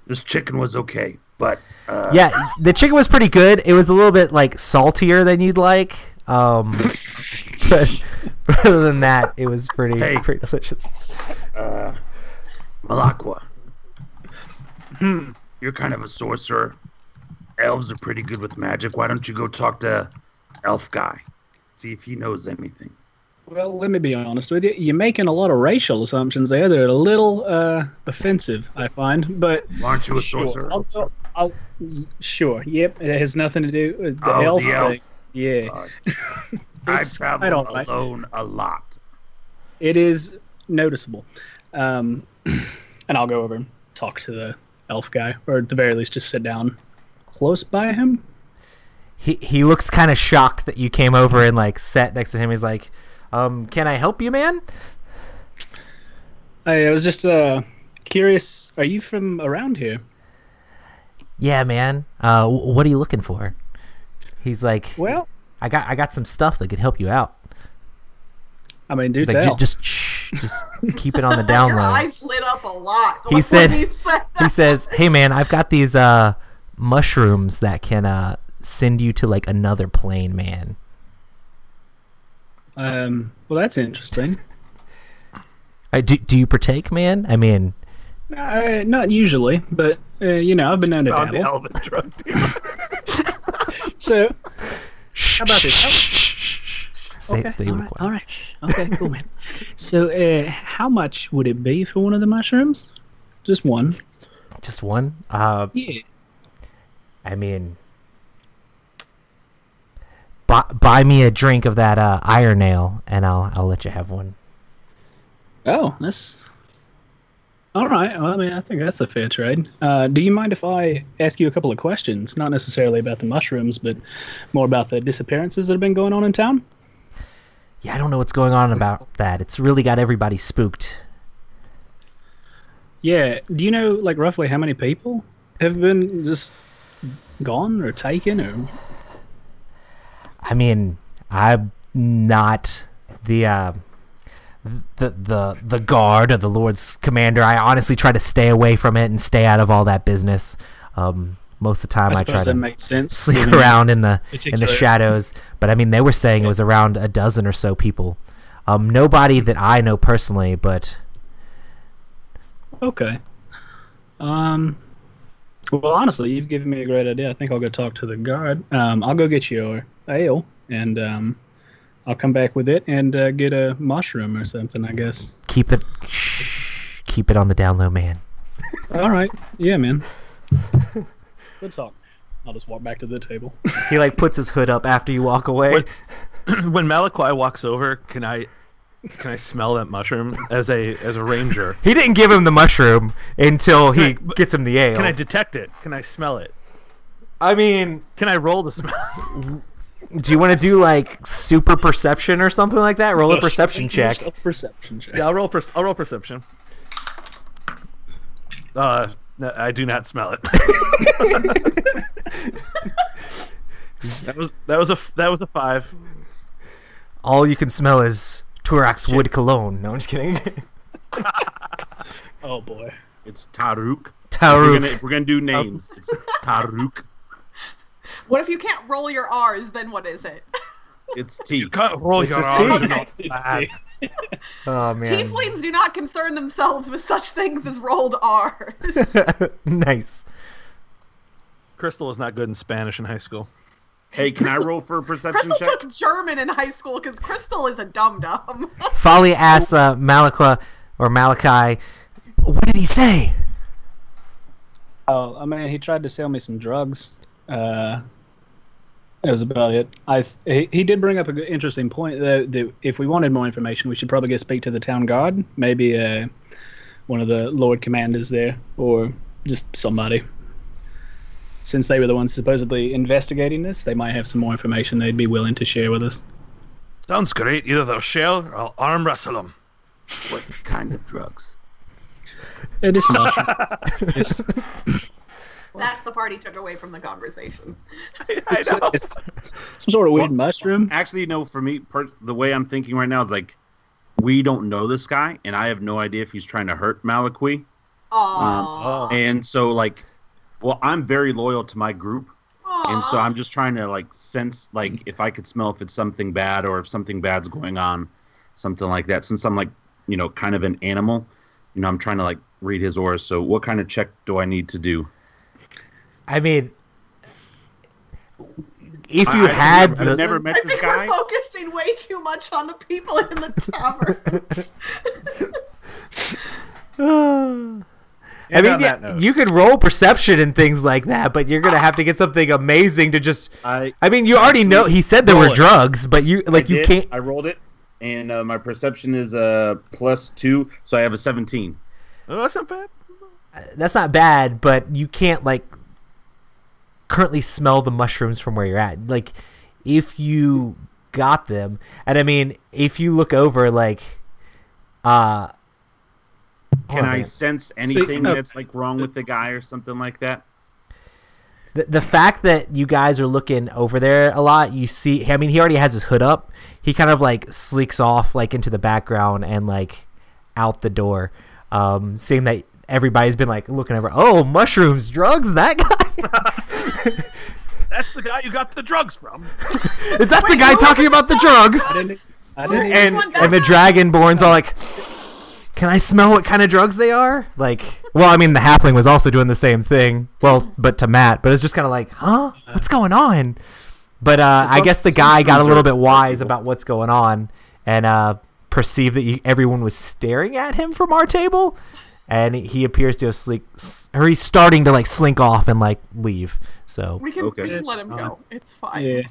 this chicken was okay, but yeah, the chicken was pretty good. It was a little bit like saltier than you'd like. But other than that, it was pretty delicious. Malakwa, you're kind of a sorcerer. Elves are pretty good with magic. Why don't you go talk to Elf Guy? See if he knows anything. Well, let me be honest with you. You're making a lot of racial assumptions there. They're a little offensive, I find. But aren't you a sorcerer? Sure. Yep. It has nothing to do with the elf thing. Yeah. I It's travel right. alone a lot. It is noticeable. And I'll go over and talk to the elf guy, or at the very least, just sit down close by him. He looks kind of shocked that you came over and like sat next to him. He's like, "Can I help you, man?" I was just curious. Are you from around here? Yeah, man. What are you looking for? He's like, Well, I got some stuff that could help you out. I mean, do He's like, tell. just keep it on the down Your low. eyes lit up a lot. He when said, he said he that. says, "Hey, man, I've got these mushrooms that can send you to like another plane, man." Well, that's interesting. Do you partake, man? I mean, Not usually, but I've been known to Found the dabble. element drug dealer. So, how about this? stay all with right, quiet. all right. Okay, cool, man. So, how much would it be for one of the mushrooms? Just one. Just one? Yeah. I mean, buy me a drink of that iron ale, and I'll let you have one. Oh, that's all right. Well, I mean, I think that's a fair trade. Do you mind if I ask you a couple of questions? Not necessarily about the mushrooms, but more about the disappearances that have been going on in town? Yeah, I don't know what's going on about that. It's really got everybody spooked. Yeah. Do you know, like, roughly how many people have been just gone or taken or? I mean, I'm not the guard of the Lord's commander. I honestly try to stay away from it and stay out of all that business. Most of the time, I try suppose that to makes sense. sleep given around in the particular- shadows. But I mean, they were saying it was around a dozen or so people. Nobody that I know personally, but Okay. Well, honestly, you've given me a great idea. I think I'll go talk to the guard. I'll go get your ale, and I'll come back with it and get a mushroom or something, I guess. keep it on the down low, man. All right. Yeah, man. Good talk. I'll just walk back to the table. He like puts his hood up after you walk away. When Malakoi walks over, can I smell that mushroom as a ranger? He didn't give him the mushroom until he gets him the ale. Can I detect it? Can I smell it? I mean, Can I roll the smell? do you want to do like super perception or something like that? Roll a perception check. Perception check. Yeah, I'll roll perception. No, I do not smell it. that was a 5. All you can smell is Turak's wood cologne. No, I'm just kidding. Oh boy. It's Taruk. Taruk. If we're gonna do names, it's Taruk. What if you can't roll your R's? Then what is it? It's T. You can't roll It's your just R's. tea. Not bad. Oh man. Tieflings do not concern themselves with such things as rolled R's. Nice. Crystal was not good in Spanish in high school. Hey, can I roll for a perception Crystal check? took German in high school because Crystal is a dum-dum. Folly asks Malakwa or Malachi, what did he say? Oh, I mean, he tried to sell me some drugs. That was about it. He did bring up an interesting point, though, that if we wanted more information, we should probably go speak to the town guard. Maybe one of the Lord Commanders there, or just somebody. Since they were the ones supposedly investigating this, they might have some more information they'd be willing to share with us. Sounds great. Either they'll shell or I'll arm wrestle them. What kind of drugs? It is mushrooms. It's- That's the part he took away from the conversation. I know. it's some sort of weird mushroom. Actually, no. For me, the way I'm thinking right now is like, we don't know this guy, and I have no idea if he's trying to hurt Malakwi. Aww. And so, like, well, I'm very loyal to my group, and so I'm just trying to like sense, like, if I could smell if it's something bad or if something bad's going on, something like that. Since I'm like, kind of an animal, I'm trying to like read his aura. So, what kind of check do I need to do? I mean, if you had I've never met I this think guy. we're focusing way too much on the people in the tavern. I mean, you could roll perception and things like that, but you're gonna have to get something amazing to just. I mean, you already know. He said there were drugs, but you can't. I rolled it, and my perception is +2, so I have a 17. Oh, that's not bad. That's not bad, but you can't currently smell the mushrooms from where you're at. Like, if you got them, and I mean, if you look over, can I sense anything that's wrong with the guy or something like that? The fact that you guys are looking over there a lot, you see. I mean, he already has his hood up. He kind of sleeks off into the background and out the door, seeing that everybody's been looking over. Oh, mushrooms, drugs, that guy. That's the guy you got the drugs from. Is that the guy talking about the drugs? And the Dragonborn's all like, can I smell what kind of drugs they are? Well, I mean, the halfling was also doing the same thing. Well, but to Matt. But it's just kind of huh? What's going on? But I guess the guy got a little bit wise about what's going on and perceived that everyone was staring at him from our table. And he appears to have or he's starting to slink off and leave. So we can let him go. It's fine. Yeah.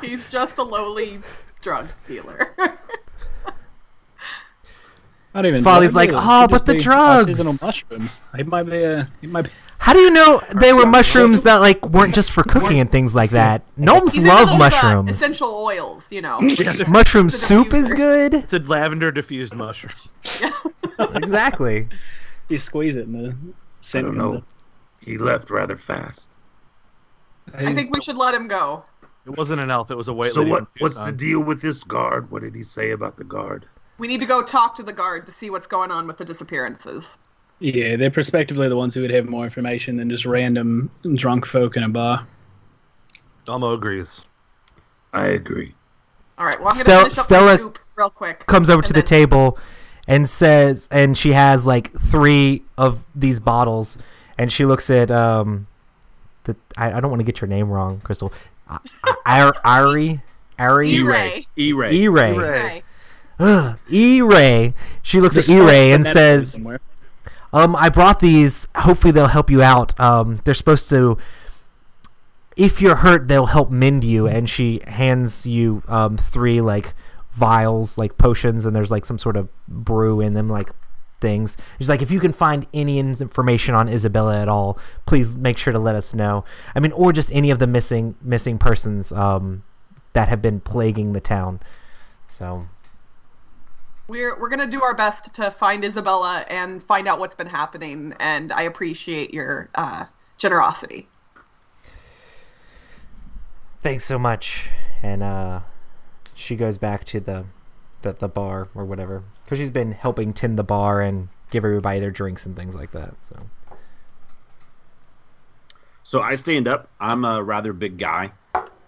he's just a lowly drug dealer. I don't even. Folly's but the drugs. Artisanal mushrooms. He might be. How do you know they were mushrooms that weren't just for cooking and things like that? Gnomes love mushrooms. Essential oils, Mushroom soup is good. It's a lavender diffused mushroom. Exactly. You squeeze it and the scent comes up. He left rather fast. I think we should let him go. It wasn't an elf. It was a white So lady. what's the deal with this guard? What did he say about the guard? We need to go talk to the guard to see what's going on with the disappearances. Yeah, they're prospectively the ones who would have more information than just random drunk folk in a bar. Domo agrees. I agree. All right, well, I'm going to finish up my soup real quick. Comes over to the table and says, and she has 3 of these bottles, and she looks at I don't want to get your name wrong, Crystal. Ari? E-Ray. E-Ray. She looks at E-Ray and says, I brought these. Hopefully they'll help you out. They're supposed to, if you're hurt, they'll help mend you. And she hands you 3 vials, potions, and there's some sort of brew in them, things. She's if you can find any information on Isabella at all, please make sure to let us know. I mean, or just any of the missing persons that have been plaguing the town. So we're gonna do our best to find Isabella and find out what's been happening, and I appreciate your generosity. Thanks so much. And she goes back to the bar or whatever, because she's been helping tend the bar and give everybody their drinks and things like that. So I stand up. I'm a rather big guy.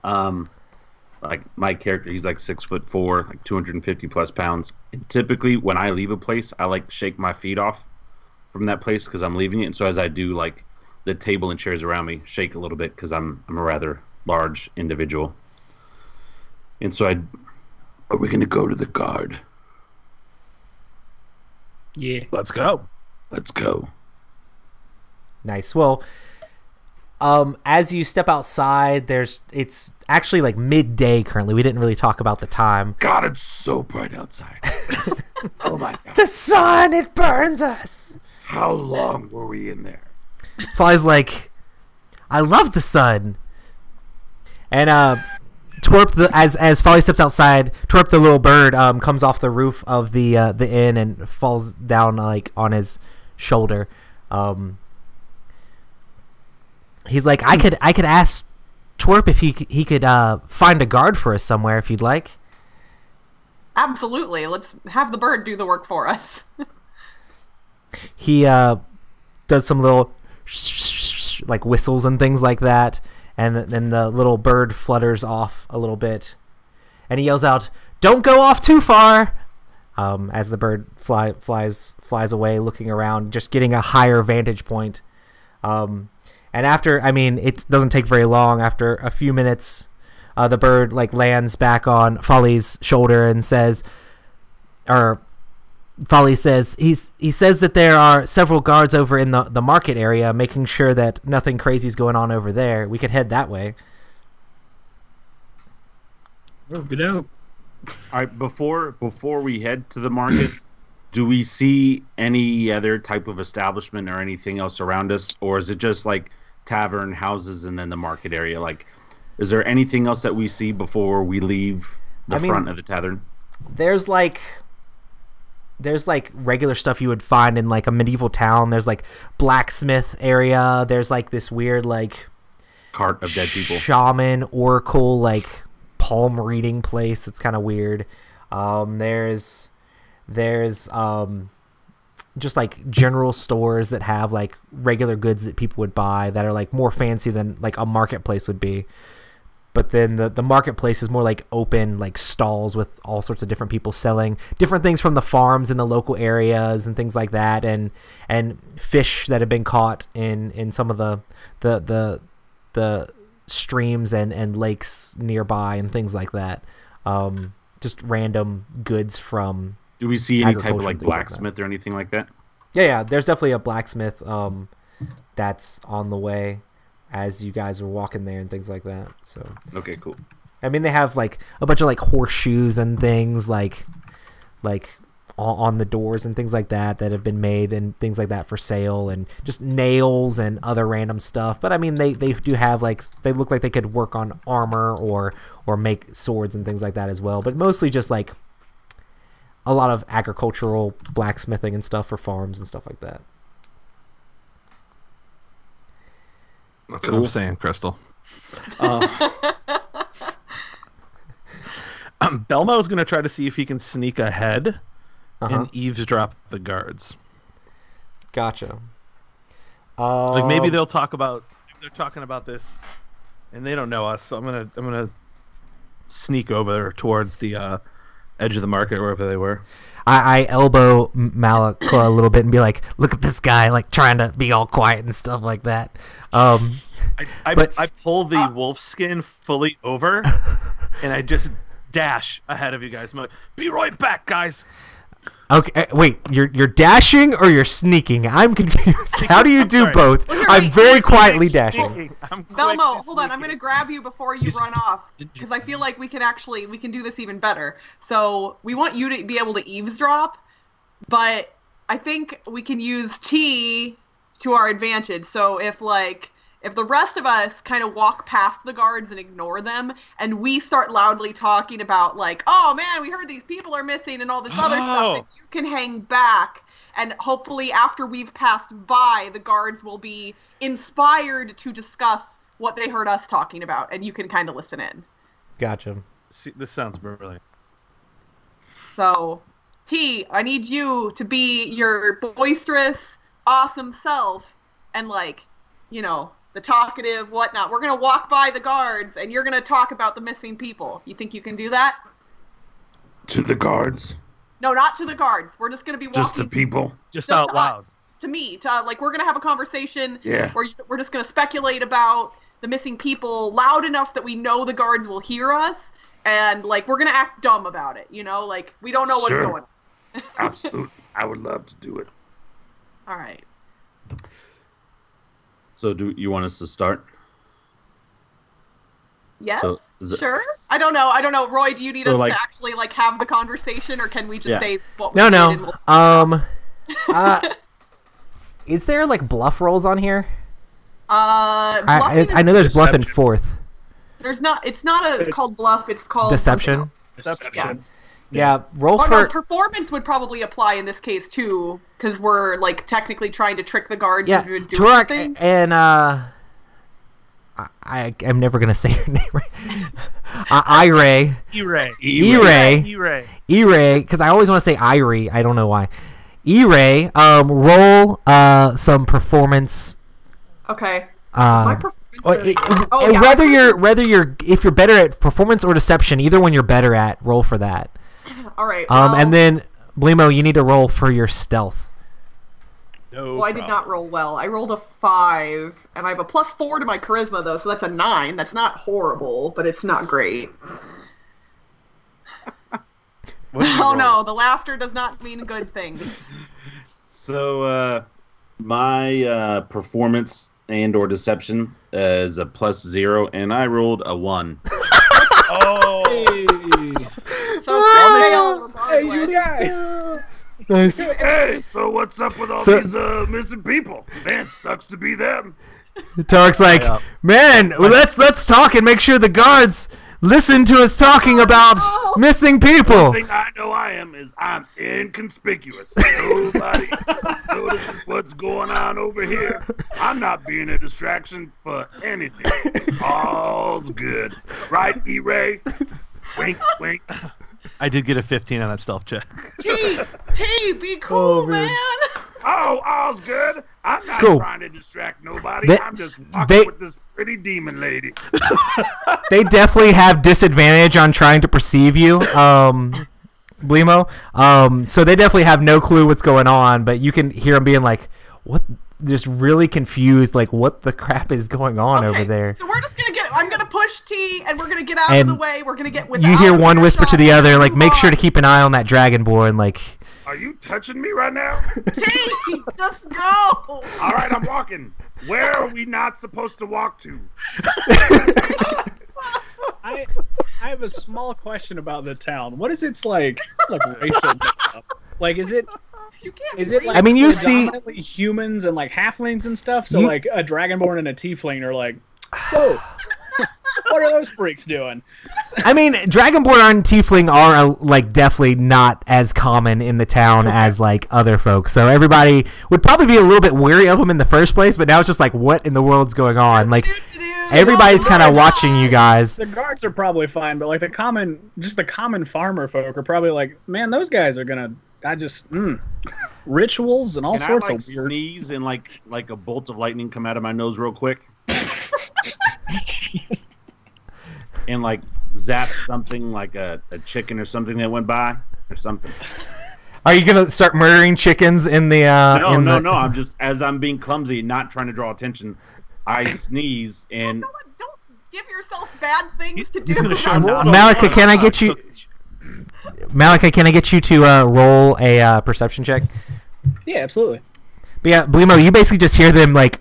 My character, he's 6'4", 250 plus pounds. And typically, when I leave a place, I shake my feet off from that place because I'm leaving it. And so as I do, the table and chairs around me shake a little bit because I'm a rather large individual. And so Are we going to go to the guard? Yeah. Let's go. Let's go. Nice. Well, as you step outside, it's actually midday currently. We didn't really talk about the time. God, it's so bright outside. Oh my God. The sun, it burns us. How long were we in there? Fly's I love the sun. And Twerp, as Folly steps outside, Twerp the little bird comes off the roof of the inn and falls down on his shoulder. He's I could ask Twerp if he could find a guard for us somewhere if you'd like. Absolutely. Let's have the bird do the work for us. He does some little whistles and things like that, and then the little bird flutters off a little bit, and he yells out, "Don't go off too far!" As the bird flies away, looking around, just getting a higher vantage point. And after, it doesn't take very long. After a few minutes, the bird lands back on Folly's shoulder and says, or Folly says he says that there are several guards over in the market area, making sure that nothing crazy is going on over there. We could head that way. Good out. All right, before we head to the market, do we see any other type of establishment or anything else around us, or is it just like tavern, houses, and then the market area? Like, is there anything else that we see before we leave the front of the tavern? There's like regular stuff you would find in like a medieval town. There's like blacksmith area. There's like this weird like Cart of dead people. Shaman oracle like palm reading place that's kind of weird. There's just like general stores that have like regular goods that people would buy that are like more fancy than like a marketplace would be. But then the marketplace is more like open, like stalls with all sorts of different people selling different things from the farms in the local areas and things like that, and fish that have been caught in some of the streams and lakes nearby and things like that. Just random goods from. Do we see any type of like blacksmith or anything like that? Yeah. There's definitely a blacksmith that's on the way as you guys are walking there and things like that. So okay, cool. I mean, they have like a bunch of like horseshoes and things like on the doors and things like that have been made and things like that for sale, and just nails and other random stuff. But I mean, they do have like, they look like they could work on armor or make swords and things like that as well. But mostly just like a lot of agricultural blacksmithing and stuff for farms and stuff like that. That's what I'm saying, Crystal. Belmo's going to try to see if he can sneak ahead and eavesdrop the guards. Gotcha. Like maybe they're talking about this, and they don't know us. So I'm gonna sneak over there towards the edge of the market, wherever they were. I elbow Malakwa a little bit and be like, "Look at this guy, like trying to be all quiet and stuff like that." I pull the wolf skin fully over, and I just dash ahead of you guys. I'm like, "Be right back, guys." Okay, wait, you're dashing or you're sneaking? I'm confused. How do you do both? Well, I'm very quietly dashing. Velmo, hold on. I'm going to grab you before you run off, because I feel like we can do this even better. So we want you to be able to eavesdrop, but I think we can use T to our advantage. So if the rest of us kind of walk past the guards and ignore them, and we start loudly talking about like, oh man, we heard these people are missing and all this other stuff, and you can hang back, and hopefully after we've passed by, the guards will be inspired to discuss what they heard us talking about, and you can kind of listen in. Gotcha. See, this sounds brilliant. So, T, I need you to be your boisterous, awesome self, and like, you know, the talkative, whatnot. We're going to walk by the guards, and you're going to talk about the missing people. You think you can do that? To the guards? No, not to the guards. We're just going to be walking. Just to people? Just out loud. Us, to me. Like, we're going to have a conversation where we're just going to speculate about the missing people loud enough that we know the guards will hear us, and, like, we're going to act dumb about it, you know? Like, we don't know what's going on. Absolutely. I would love to do it. All right. So do you want us to start? Yes, so sure. I don't know. Roy, do you need us to actually like have the conversation, or can we just say what we No. Is there like bluff rolls on here? I know there's bluff in fourth. There's not. It's not called bluff. It's called deception. Deception. Yeah, roll for... No, performance would probably apply in this case, too, because we're, like, technically trying to trick the guards into doing Turok something. And, I'm never going to say her name right. E-Ray, because I always want to say Irie. I don't know why. E-Ray, roll some performance. Okay. My performance if you're better at performance or deception, either one you're better at, roll for that. All right. And then Blimo, you need to roll for your stealth. Well, I did not roll well. I rolled a 5, and I have a +4 to my charisma though, so that's a 9. That's not horrible, but it's not great. Oh no, the laughter does not mean good things. So my performance and/or deception is a +0, and I rolled a 1. Oh. So Hey, you guys! Nice. Hey, so what's up with all these missing people? Man, sucks to be them. Tark's like, man, let's talk and make sure the guards listen to us talking about missing people. The thing I know I am is I'm inconspicuous. Nobody notices what's going on over here. I'm not being a distraction for anything. All's good. Right, E-Ray? Wink, wink. I did get a 15 on that stealth check. T, be cool, man. Oh, all's good. I'm not Cool. trying to distract nobody. I'm just walking with this pretty demon lady. They definitely have disadvantage on trying to perceive you, Blimo. So they definitely have no clue what's going on, but you can hear them being like, what? Just really confused, like, what the crap is going on over there? So we're just gonna I'm gonna push T, and we're gonna get out And of the way. We're gonna get with. You hear one whisper to the other, like, make sure to keep an eye on that dragonborn, like. Are you touching me right now? T, just go. All right, I'm walking. Where are we not supposed to walk to? I have a small question about the town. What is its like racial makeup? Like, is it like, I mean, you see predominantly humans and like halflings and stuff? So like a dragonborn and a tiefling are like, whoa, what are those freaks doing? I mean, dragonborn and tiefling are like definitely not as common in the town as like other folks. So everybody would probably be a little bit wary of them in the first place, but now it's just like, what in the world's going on? Like, everybody's kind of watching you guys. The guards are probably fine, but like the common farmer folk are probably like, man, those guys are gonna. Rituals and all sorts of weird. Sneeze and like a bolt of lightning come out of my nose real quick, and like zap something like a chicken or something that went by or something. Are you gonna start murdering chickens in the? No. I'm just, as I'm being clumsy, not trying to draw attention. I sneeze and. Don't give yourself bad things to do. He's gonna show him. Malika, can I get you? Malika, can I get you to roll a perception check? Yeah, absolutely. But yeah, Blimo, you basically just hear them like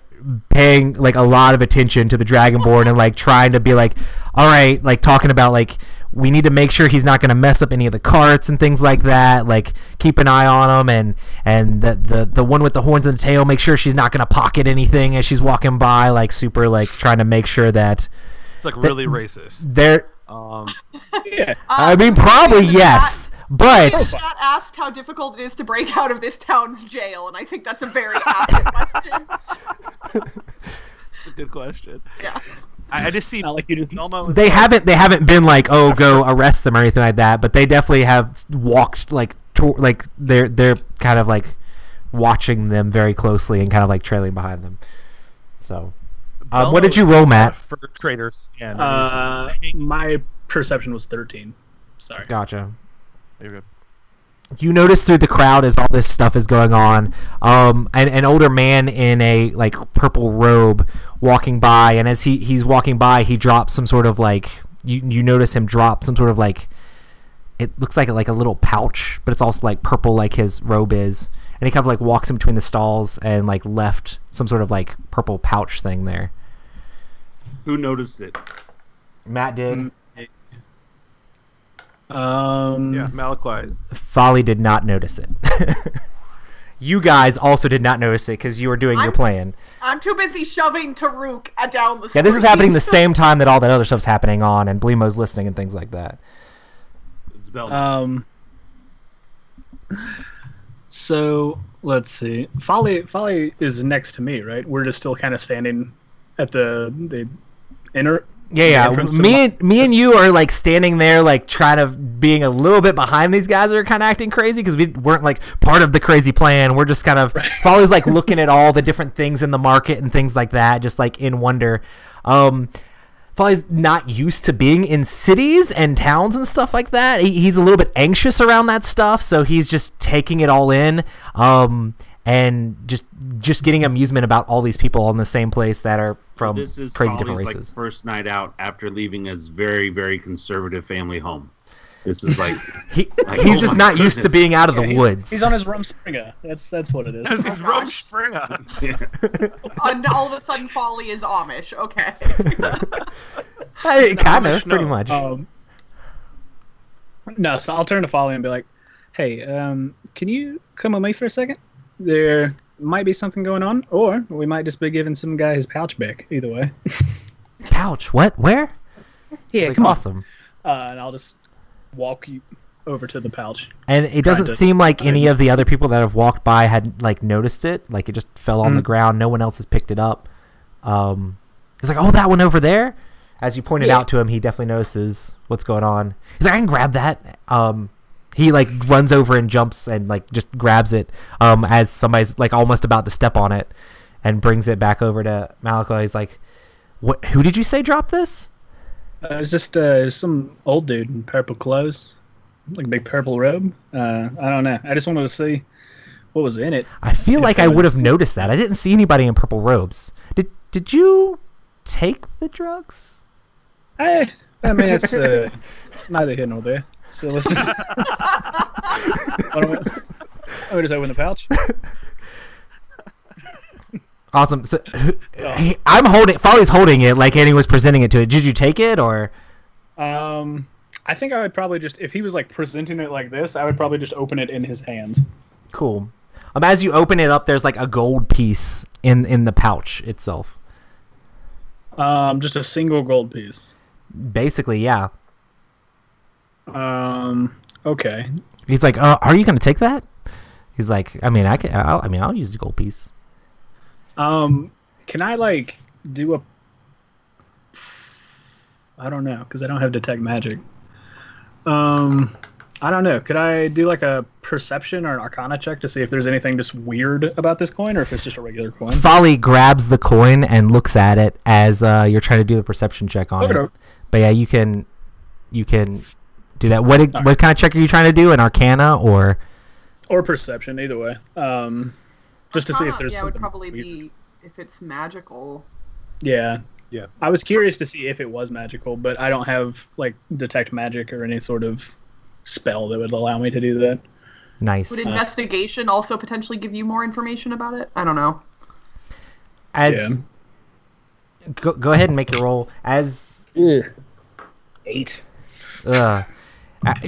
paying like a lot of attention to the dragonborn and like trying to be like, all right, like talking about like we need to make sure he's not going to mess up any of the carts and things like that. Like keep an eye on him and the one with the horns and the tail, make sure she's not going to pocket anything as she's walking by. Like super like trying to make sure that It's like really racist. they're. Yeah. I mean, probably yes, but Chat asked how difficult it is to break out of this town's jail, and I think that's a very apt question. It's a good question. Yeah. I just see. Not like you just. they haven't been like, oh, go arrest them or anything like that. But they definitely have walked like they're kind of like watching them very closely and kind of like trailing behind them. So, what did you roll, Matt? For traders. Yeah. My perception was 13. Sorry. Gotcha. There you go. You notice through the crowd as all this stuff is going on, an older man in a like purple robe walking by, and as he's walking by, he drops some sort of like you notice him drop some sort of like it looks like a little pouch, but it's also like purple like his robe is, and he kind of like walks in between the stalls and like left some sort of like purple pouch thing there. Who noticed it? Matt did. Yeah, Malachite. Folly did not notice it. You guys also did not notice it because you were doing your plan. I'm too busy shoving Taruk down the street. Yeah, this is happening the same time that all that other stuff's happening on, and Blimo's listening and things like that. It's Belgium. So let's see. Folly is next to me, right? We're just still kind of standing at the inner. Yeah. Me and you are like standing there, like trying to being a little bit behind these guys that are kind of acting crazy because we weren't like part of the crazy plan. We're just kind of Folly's like looking at all the different things in the market and things like that, just like in wonder. Folly's not used to being in cities and towns and stuff like that. He's a little bit anxious around that stuff, so he's just taking it all in. And just getting amusement about all these people in the same place that are from crazy different races. Like first night out after leaving his very, very conservative family home. This is like He's oh just my not used to goodness. being out of the woods. He's on his Rumspringa. That's what it is. This is Rum Springer. And all of a sudden, Folly is Amish. Okay. Kind of, no. pretty much. No, so I'll turn to Folly and be like, "Hey, can you come with me for a second? There might be something going on, or we might just be giving some guy his pouch back. Either way." Pouch? What? Where? Yeah, It's like, come on. awesome. And I'll just walk you over to the pouch. And it doesn't Trying to seem like find any it. of the other people that have walked by had like noticed it. Like it just fell on the ground. No one else has picked it up. He's like, "Oh, that one over there." As you pointed out to him, he definitely notices what's going on. He's like, "I can grab that." He like runs over and jumps and like just grabs it as somebody's like almost about to step on it, and brings it back over to Malika. He's like, "What? Who did you say dropped this?" It's just some old dude in purple clothes, like a big purple robe. I don't know. I just wanted to see what was in it. I feel If like it I would have was- noticed that. I didn't see anybody in purple robes. Did you take the drugs? I mean, it's neither here nor there. So let's just. Why don't we just open the pouch? Awesome. So I'm holding. Folly's holding it like Annie was presenting it to it. Did you take it or? I think I would probably just, if he was like presenting it like this, I would probably just open it in his hands. Cool. As you open it up, there's like a gold piece in the pouch itself. Just a single gold piece. Basically, yeah. Okay. He's like, "Are you gonna take that?" He's like, "I mean, I'll use the gold piece." Can I like do a? I don't know, because I don't have detect magic. I don't know. Could I do like a perception or an arcana check to see if there's anything just weird about this coin, or if it's just a regular coin? Folly grabs the coin and looks at it as you're trying to do the perception check on Okay. it. But yeah, you can do that. What kind of check are you trying to do? An arcana or? Or perception, either way. Just to see if there's yeah, it would something probably weird. be if it's magical. Yeah. Yeah. I was curious to see if it was magical, but I don't have like detect magic or any sort of spell that would allow me to do that. Nice. Would investigation also potentially give you more information about it? I don't know. As go ahead and make your roll. As 8.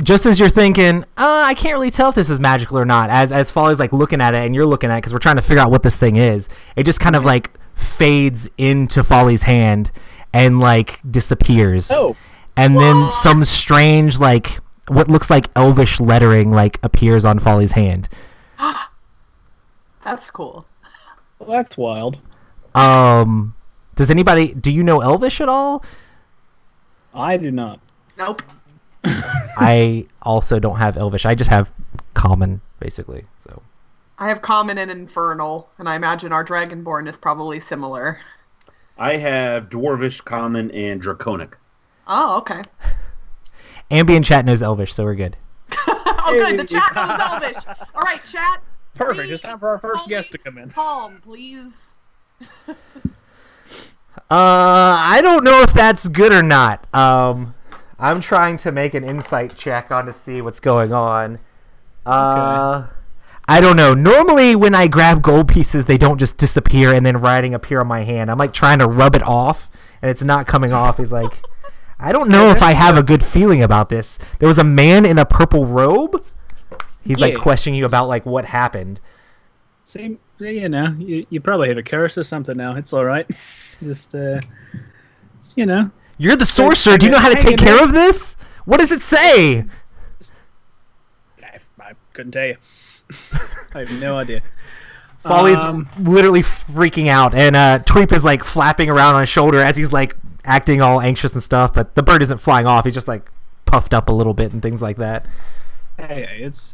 just as you're thinking, I can't really tell if this is magical or not. As Folly's like looking at it and you're looking at it because we're trying to figure out what this thing is. It just kind of like fades into Folly's hand and like disappears. Oh. And then some strange like what looks like elvish lettering like appears on Folly's hand. That's cool. Well, that's wild. Do you know elvish at all? I do not. Nope. I also don't have elvish. I just have common basically. So I have common and infernal, and I imagine our dragonborn is probably similar. I have dwarvish, common, and draconic. Oh, okay. Ambient chat knows elvish, so we're good. Oh, good. The chat knows Elvish. All right, chat. Perfect. please, It's time for our first always guest to come in. Calm, please. I don't know if that's good or not. I'm trying to make an insight check on to see what's going on. I don't know. Normally, when I grab gold pieces, they don't just disappear and then writing appear on my hand. I'm like trying to rub it off, and it's not coming off. He's like, I don't know if I have a good feeling about this. There was a man in a purple robe. He's like Yeah. questioning you about like what happened. See, you know, you probably have a curse or something now. It's all right. Just, you know. You're the sorcerer. Do you know how to take care of this? What does it say? I couldn't tell you. I have no idea. Folly's literally freaking out, and Tweep is like flapping around on his shoulder as he's like acting all anxious and stuff. But the bird isn't flying off; he's just like puffed up a little bit and things like that. Hey, it's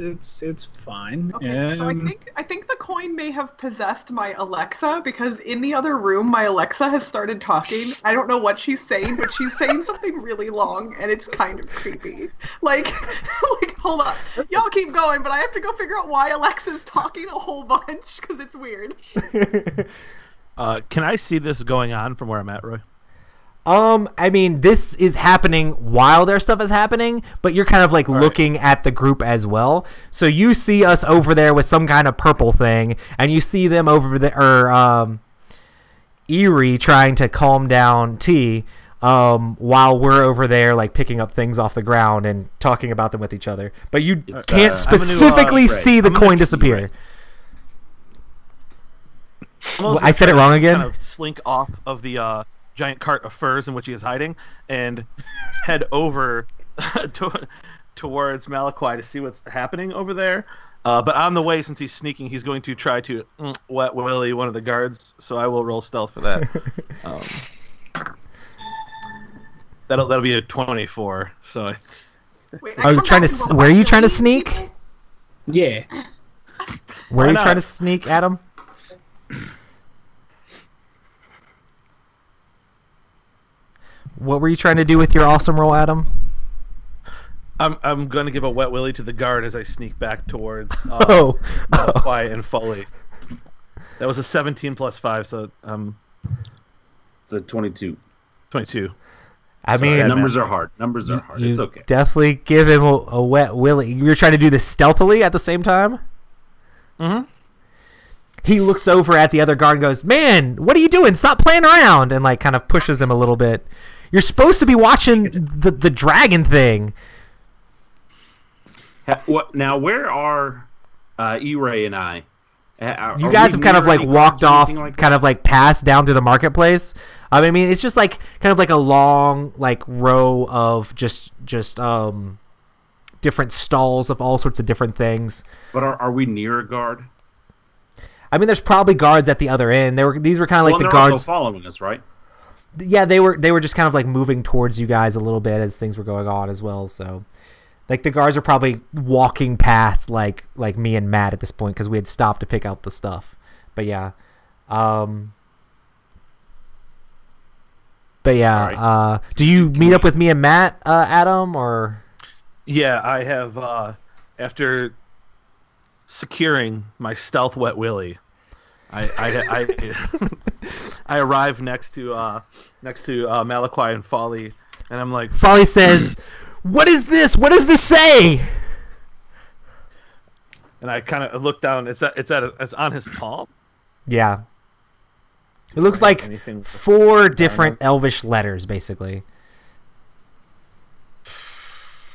fine. Okay, so I think the coin may have possessed my Alexa, because in the other room my Alexa has started talking. I don't know what she's saying, but she's saying something really long and it's kind of creepy. Like hold on. Y'all keep going, but I have to go figure out why Alexa's talking a whole bunch because it's weird. Can I see this going on from where I'm at, Roy? I mean, this is happening while their stuff is happening, but you're kind of like looking at the group as well. So you see us over there with some kind of purple thing, and you see them over there, or Erie trying to calm down T, while we're over there like picking up things off the ground and talking about them with each other. But you can't specifically see the coin disappear. I said it wrong again. Kind of slink off of the giant cart of furs in which he is hiding and head over towards Malakoi to see what's happening over there. But on the way, since he's sneaking, he's going to try to wet Willie one of the guards. So I will roll stealth for that. That'll be a 24. So. Wait, Are you trying to? Where are you trying to sneak? Yeah. Where are you trying to sneak, Adam? What were you trying to do with your awesome roll, Adam? I'm going to give a wet willy to the guard as I sneak back towards Malakoi and Foley. That was a 17 plus 5, so It's a 22. 22. I mean, numbers are hard. Numbers are hard. It's okay. Definitely give him a wet willy. You were trying to do this stealthily at the same time? Mm-hmm. He looks over at the other guard and goes, "Man, what are you doing? Stop playing around!" And like kind of pushes him a little bit. You're supposed to be watching the dragon thing. What now? Where are E-Ray and I? You guys have kind of like walked off, kind of like passed down through the marketplace. I mean, it's just like kind of like a long like row of just different stalls of all sorts of different things. But are we near a guard? I mean, there's probably guards at the other end. These were kind of like the they're guards also following us, right? Yeah, they were just kind of like moving towards you guys a little bit as things were going on as well. So, like the guards are probably walking past like me and Matt at this point because we had stopped to pick out the stuff. But yeah, right. Do you meet up with me and Matt, Adam, or? Yeah, I have after securing my stealth wet willy. I arrive next to Malakoi and Folly, and I'm like, Folly says, "What is this? What does this say?" And I kind of look down. It's on his palm. Yeah, it looks like 4 different Elvish letters, basically.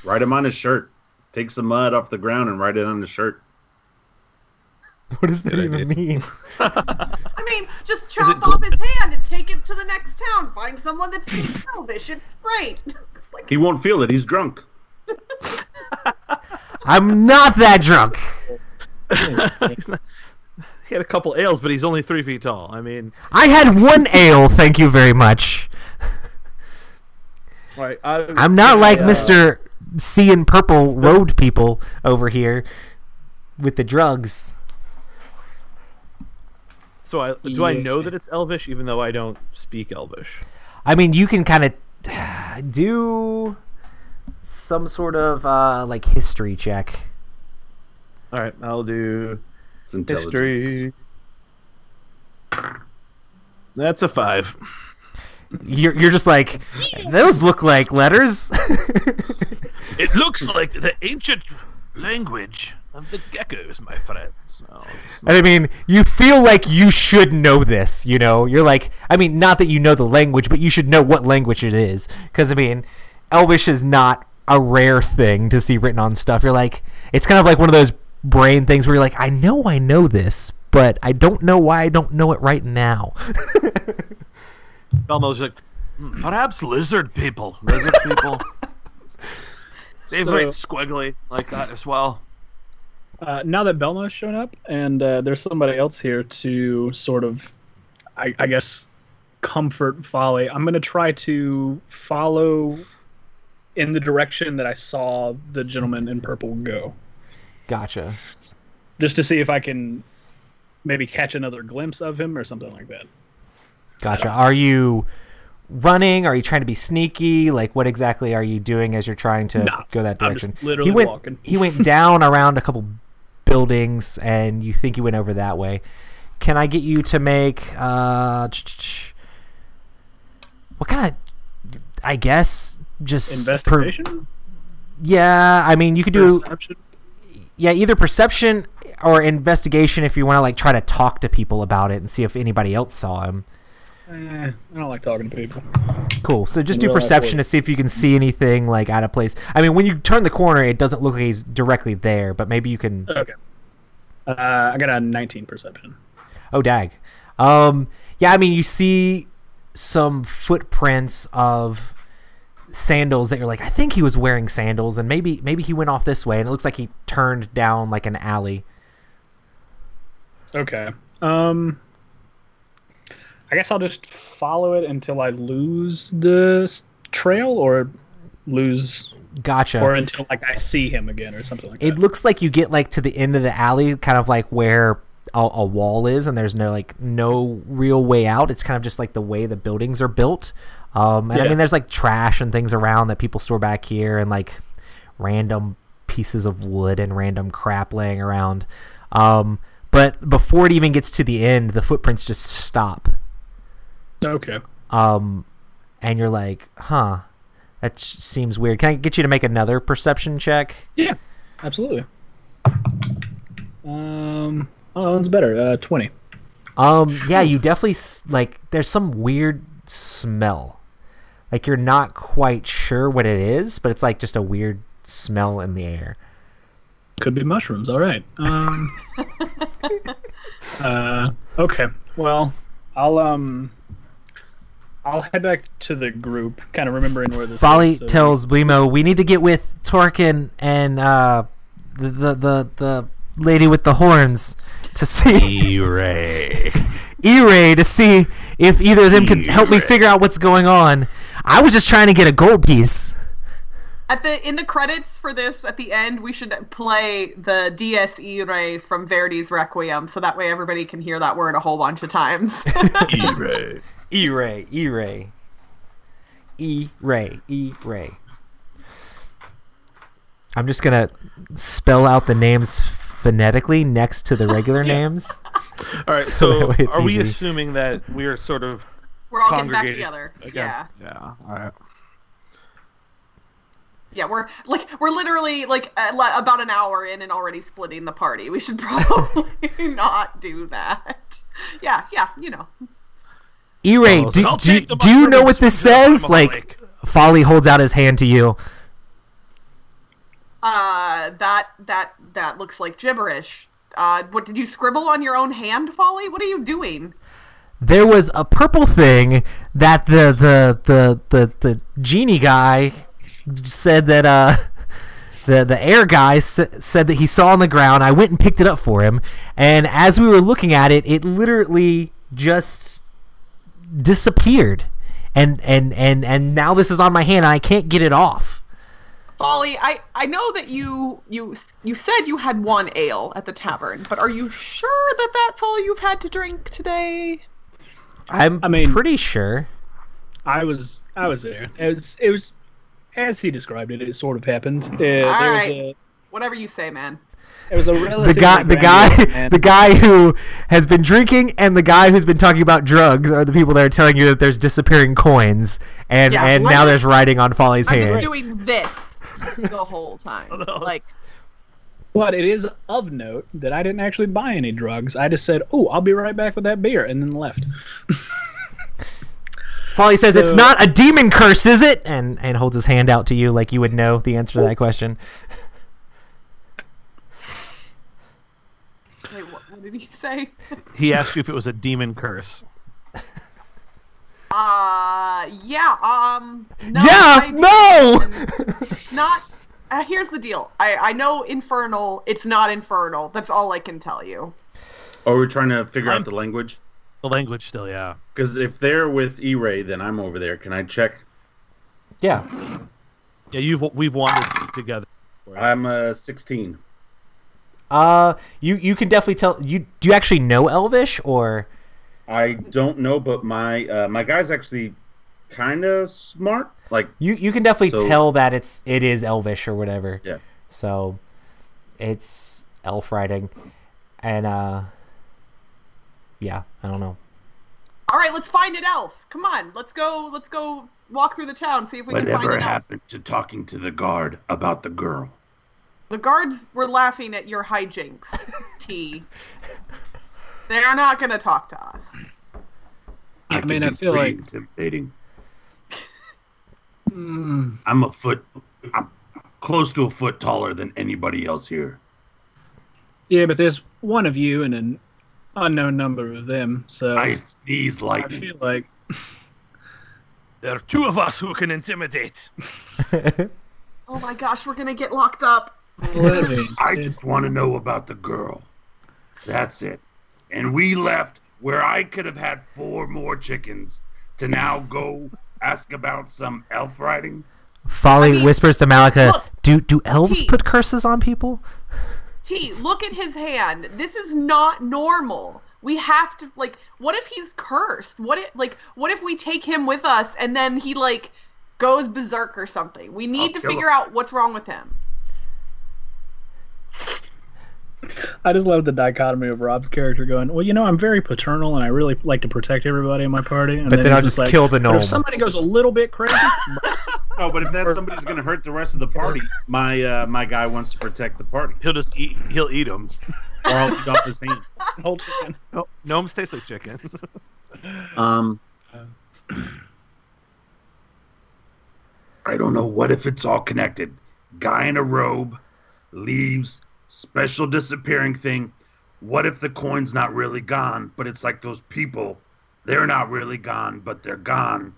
Write him on his shirt. Take some mud off the ground and write it on the shirt. What does that even mean? I mean, just chop off his hand and take it to the next town. Find someone that speaks Elvish. It's great. He won't feel it. He's drunk. I'm not that drunk. He had a couple ales, but he's only 3 feet tall. I mean, I had 1 ale. Thank you very much. Right, I'm not like Mr. Seeing Purple Road people over here with the drugs. So do I know that it's Elvish, even though I don't speak Elvish? I mean, you can kind of do some sort of like history check. All right, I'll do history. That's a 5. You're just like, those look like letters. It looks like the ancient language of the geckos, my friends. No, and I mean, you feel like you should know this, you know? You're like, I mean, not that you know the language, but you should know what language it is. Because, I mean, Elvish is not a rare thing to see written on stuff. You're like, it's kind of like one of those brain things where you're like, I know this, but I don't know why I don't know it right now. Belmo's like, perhaps lizard people. Lizard people. They write squiggly like that as well. Now that Belmo's shown up and there's somebody else here to sort of, I guess, comfort Folly, I'm going to try to follow in the direction that I saw the gentleman in purple go. Gotcha. Just to see if I can maybe catch another glimpse of him or something like that. Gotcha. Are you running? Are you trying to be sneaky? Like, what exactly are you doing as you're trying to go that direction? I'm just literally walking. He went down around a couple buildings, and you think he went over that way. Can I get you to make what kind of I guess just Investigation? yeah, I mean, you could do Perception? either perception or investigation if you want to like try to talk to people about it and see if anybody else saw him. I don't like talking to people. Cool. So just In do real life perception to words. see if you can see anything like out of place. I mean, when you turn the corner, it doesn't look like he's directly there, but maybe you can. Okay. I got a 19 perception. Oh, dag. Yeah, I mean, you see some footprints of sandals that you're like, I think he was wearing sandals, and maybe he went off this way, and it looks like he turned down like an alley. Okay. I guess I'll just follow it until I lose the trail, or lose, Gotcha. or until like I see him again, or something like It that. looks like you get like to the end of the alley, kind of like where a wall is, and there's no real way out. It's kind of just like the way the buildings are built. And I Yeah. mean, there's like trash and things around that people store back here, and like random pieces of wood and random crap laying around. But before it even gets to the end, the footprints just stop. Okay. And you're like, huh, that seems weird. Can I get you to make another perception check? Yeah, absolutely. Oh, that one's better. 20. Yeah, you definitely like. There's some weird smell. Like you're not quite sure what it is, but it's like just a weird smell in the air. Could be mushrooms. All right. Okay. Well, I'll head back to the group, kind of remembering where this Folly is. So tells Blimo, we need to get with Torkin and the lady with the horns to see E-Ray. E-Ray to see if either of them can help me figure out what's going on. I was just trying to get a gold piece. In the credits for this, at the end, we should play the Dies Irae from Verdi's Requiem, so that way everybody can hear that word a whole bunch of times. E-Ray. E-Ray, E-Ray. E-Ray, E-Ray. I'm just going to spell out the names phonetically next to the regular names. All right, So that so way it's are we easy. assuming that we are sort of We're all getting back congregated together. again? Yeah. Yeah. All right. Yeah, we're literally about an hour in and already splitting the party. We should probably not do that. Yeah, you know. E-Ray, Oh, so I'll take the do you know mushroom what this and put 'em on says? my Like, lake. Folly holds out his hand to you. That looks like gibberish. What did you scribble on your own hand, Folly? What are you doing? There was a purple thing that the genie guy said that the air guy said that he saw on the ground. I went and picked it up for him, and as we were looking at it, it literally just disappeared. And now this is on my hand, and I can't get it off. Folly, I know that you said you had one ale at the tavern, but are you sure that that's all you've had to drink today? I mean, pretty sure. I was there. It was as he described it. It sort of happened. All There right. Whatever you say, man. was a relatively The guy who has been drinking and the guy who's been talking about drugs are the people that are telling you that there's disappearing coins, and Yeah, and let now me- there's writing on Folly's I'm hand. just doing this the whole time. Like, But it is of note that I didn't actually buy any drugs. I just said, "Oh, I'll be right back with that beer," and then left. Folly says, "It's So- not a demon curse, is it?" And holds his hand out to you like you would know the answer to that question. wait, what did he say? He asked you if it was a demon curse. Yeah, no. Yeah, no! Not, here's the deal. I know infernal, it's not infernal. That's all I can tell you. Oh, we're trying to figure out the language? The language still, yeah. Because if they're with E-Ray, then I'm over there. Can I check? Yeah. Yeah, we've wandered together. I'm 16. You can definitely tell. Do you actually know Elvish, or? I don't know, but my guy's actually kind of smart. Like, You can definitely So- tell that it is Elvish or whatever. yeah. So it's elf writing, and yeah, I don't know. All right, let's find an elf. Come on, let's go walk through the town, see if we can find Whatever an elf. happened to talking to the guard about the girl? The guards were laughing at your hijinks, T. They're not going to talk to us. I mean, I can be feel pretty like- intimidating. Mm, I'm close to a foot taller than anybody else here. yeah, but there's one of you and an unknown number of them, so I sneeze I lightning. feel like There are two of us who can intimidate. Oh my gosh, we're going to get locked up. well, I mean, I it's- just want to know about the girl. That's it. And we left where I could have had 4 more chickens to now go ask about some elf riding. Folly I mean, whispers to Malika, look, do elves Pete. put curses on people? T, look at his hand. This is not normal. We have to, like, what if he's cursed? What if we take him with us and then he, like, goes berserk or something? We need to kill figure out what's wrong with him. I just love the dichotomy of Rob's character going, well, I'm very paternal and I really like to protect everybody in my party. And But then he's I'll just kill the "But gnome." if somebody goes a little bit crazy, Oh, but if that somebody's going to hurt the rest of the party, my guy wants to protect the party. He'll eat them. Or I'll eat off his hand. whole chicken. No, gnomes taste like chicken. I don't know. What if it's all connected? Guy in a robe, leaves, special disappearing thing. What if the coin's not really gone, but it's like those people, they're not really gone, but they're gone.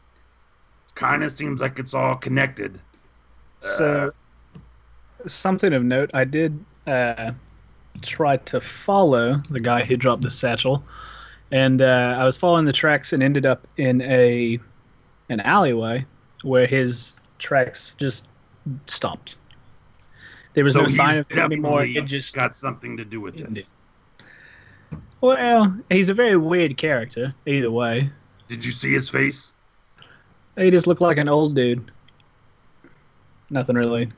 It kind of seems like it's all connected. So, something of note, I did try to follow the guy who dropped the satchel, and I was following the tracks and ended up in an alleyway where his tracks just stopped. There was So no sign he's of it anymore. definitely It just got something to do with this. ended. Well, he's a very weird character. Either way, Did you see his face? he just looked like an old dude. Nothing really.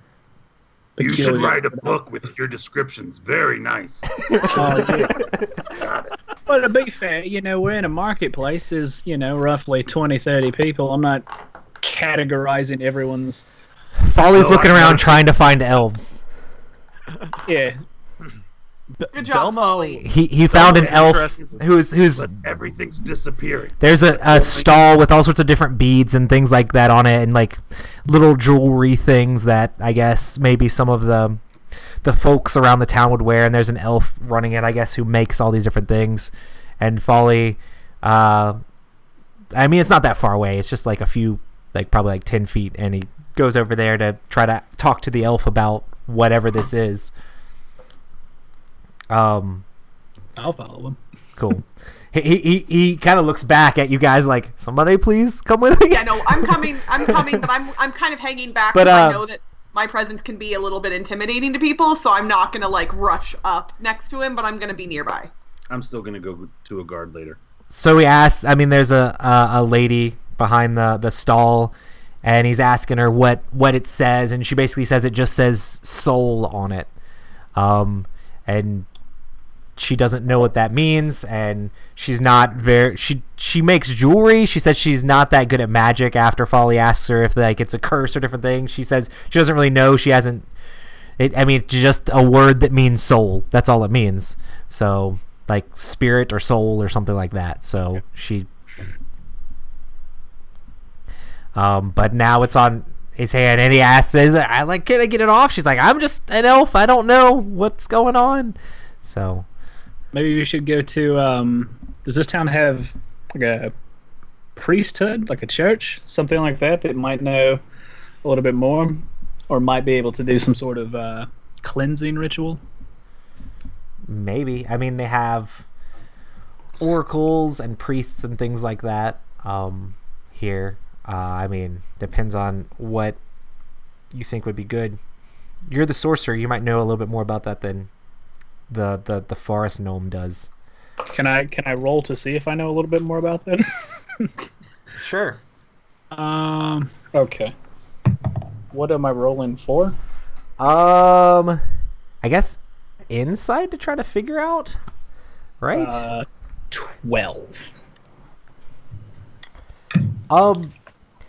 You should peculiar. write a book with your descriptions. Very nice. Oh, yeah. Got it. Well, to be fair, we're in a marketplace. There's, roughly 20, 30 people. I'm not categorizing everyone's. Folly's No, looking I around know. trying to find elves. Yeah. Good job, Belmo. Folly. He found an elf who's But everything's disappearing. there's a stall with all sorts of different beads and things like that on it, and like little jewelry things that I guess maybe some of the folks around the town would wear. And there's an elf running it, I guess, who makes all these different things. And Folly, I mean, it's not that far away. It's just like a few, like probably like 10 feet, and he goes over there to try to talk to the elf about whatever this is. I'll follow him. Cool. He kind of looks back at you guys like, somebody please come with me. Yeah, no, I'm coming, but I'm kind of hanging back But, because I know that my presence can be a little bit intimidating to people, so I'm not gonna like rush up next to him, but I'm gonna be nearby. I'm still going to go to a guard later. So he asks, I mean, there's a lady behind the stall, and he's asking her what it says, and she basically says it just says soul on it. And she doesn't know what that means, and she's not very, she makes jewelry. She says she's not that good at magic. After Folly asks her if like it's a curse or different things, she says she doesn't really know. She hasn't, it's just a word that means soul. That's all it means. So like spirit or soul or something like that. So she but now it's on his hand, and he asks, can I get it off? She's like, I'm just an elf, I don't know what's going on. So Maybe we should go to. Does this town have like a priesthood, like a church, something like that, that might know a little bit more, or might be able to do some sort of cleansing ritual? maybe, I mean, they have oracles and priests and things like that here. I mean, depends on what you think would be good. You're the sorcerer, you might know a little bit more about that than the forest gnome does. Can I roll to see if I know a little bit more about that? Sure. Okay. What am I rolling for? I guess insight to try to figure out, right? 12.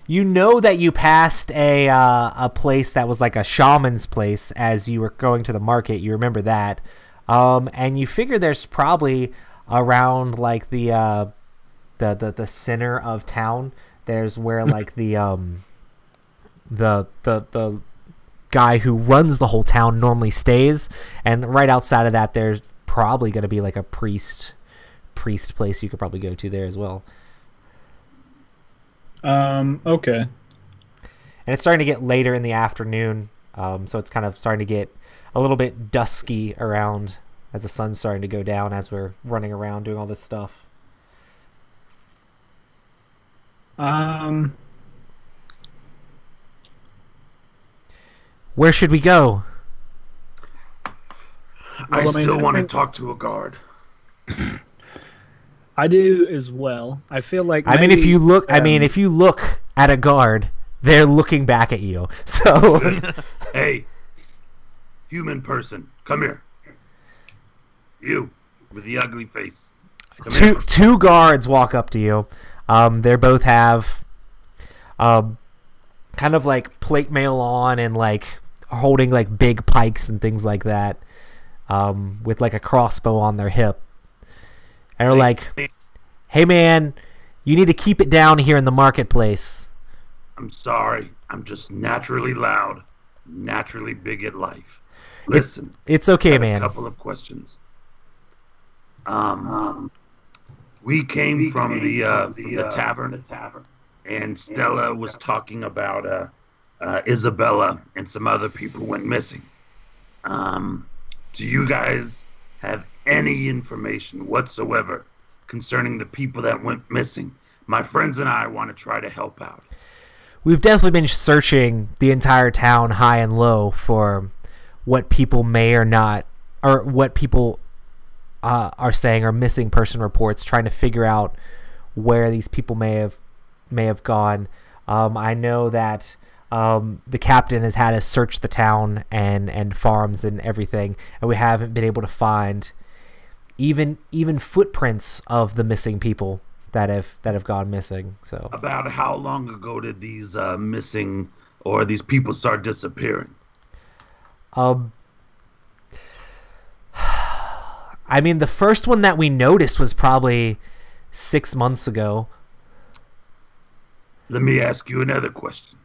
You know that you passed a place that was like a shaman's place as you were going to the market. You remember that, and you figure there's probably around like the center of town. There's where like the guy who runs the whole town normally stays, and right outside of that, there's probably going to be like a priest place you could probably go to there as well. Okay. And it's starting to get later in the afternoon, so it's kind of starting to get a little bit dusky around as the sun's starting to go down as we're running around doing all this stuff. Where should we go? I still want to talk to a guard. I do as well. I feel like I mean, if you look at a guard, they're looking back at you. So, hey, human person, come here. You with the ugly face. Two guards walk up to you. They both have kind of like plate mail on and like holding like big pikes and things like that, with like a crossbow on their hip. And they're like, "Hey man, you need to keep it down here in the marketplace." I'm sorry. I'm just naturally loud, naturally big at life. Listen, it's okay, I have man. A couple of questions. We came from the tavern, and Stella was talking about Isabella and some other people went missing. Do you guys have any information whatsoever concerning the people that went missing? My friends and I want to try to help out. We've definitely been searching the entire town high and low for what people may or not, or what people are saying are missing person reports, trying to figure out where these people may have gone. I know that the captain has had us search the town and farms and everything, and we haven't been able to find even footprints of the missing people that have gone missing. So about how long ago did these missing or these people start disappearing? I mean, the first one that we noticed was probably 6 months ago. Let me ask you another question.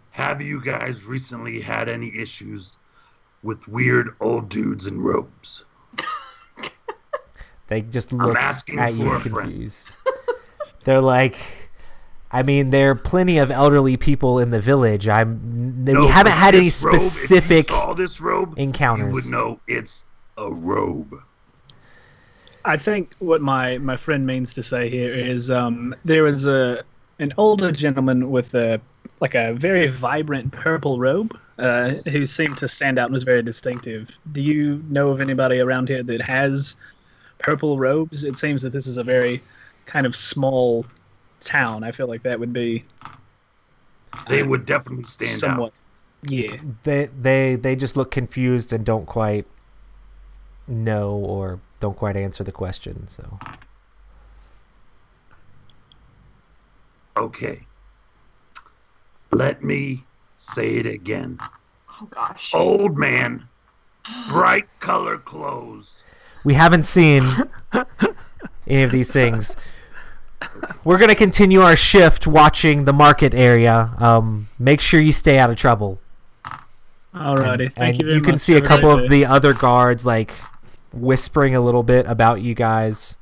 Have you guys recently had any issues with weird old dudes in robes? They just look at you confused. They're like, I mean, there are plenty of elderly people in the village. We haven't had any specific encounters. You would know it's a robe. I think what my friend means to say here is there was an older gentleman with a very vibrant purple robe who seemed to stand out and was very distinctive. Do you know of anybody around here that has purple robes? It seems that this is a very kind of small town. I feel like that would be. They would definitely stand somewhat, out. Yeah. They just look confused and don't quite know or don't quite answer the question. So. Okay. Let me say it again. Oh gosh. Old man, bright color clothes. We haven't seen any of these things. We're going to continue our shift watching the market area. Make sure you stay out of trouble. Alrighty, thank you very much. You can see a couple of the other guards like whispering a little bit about you guys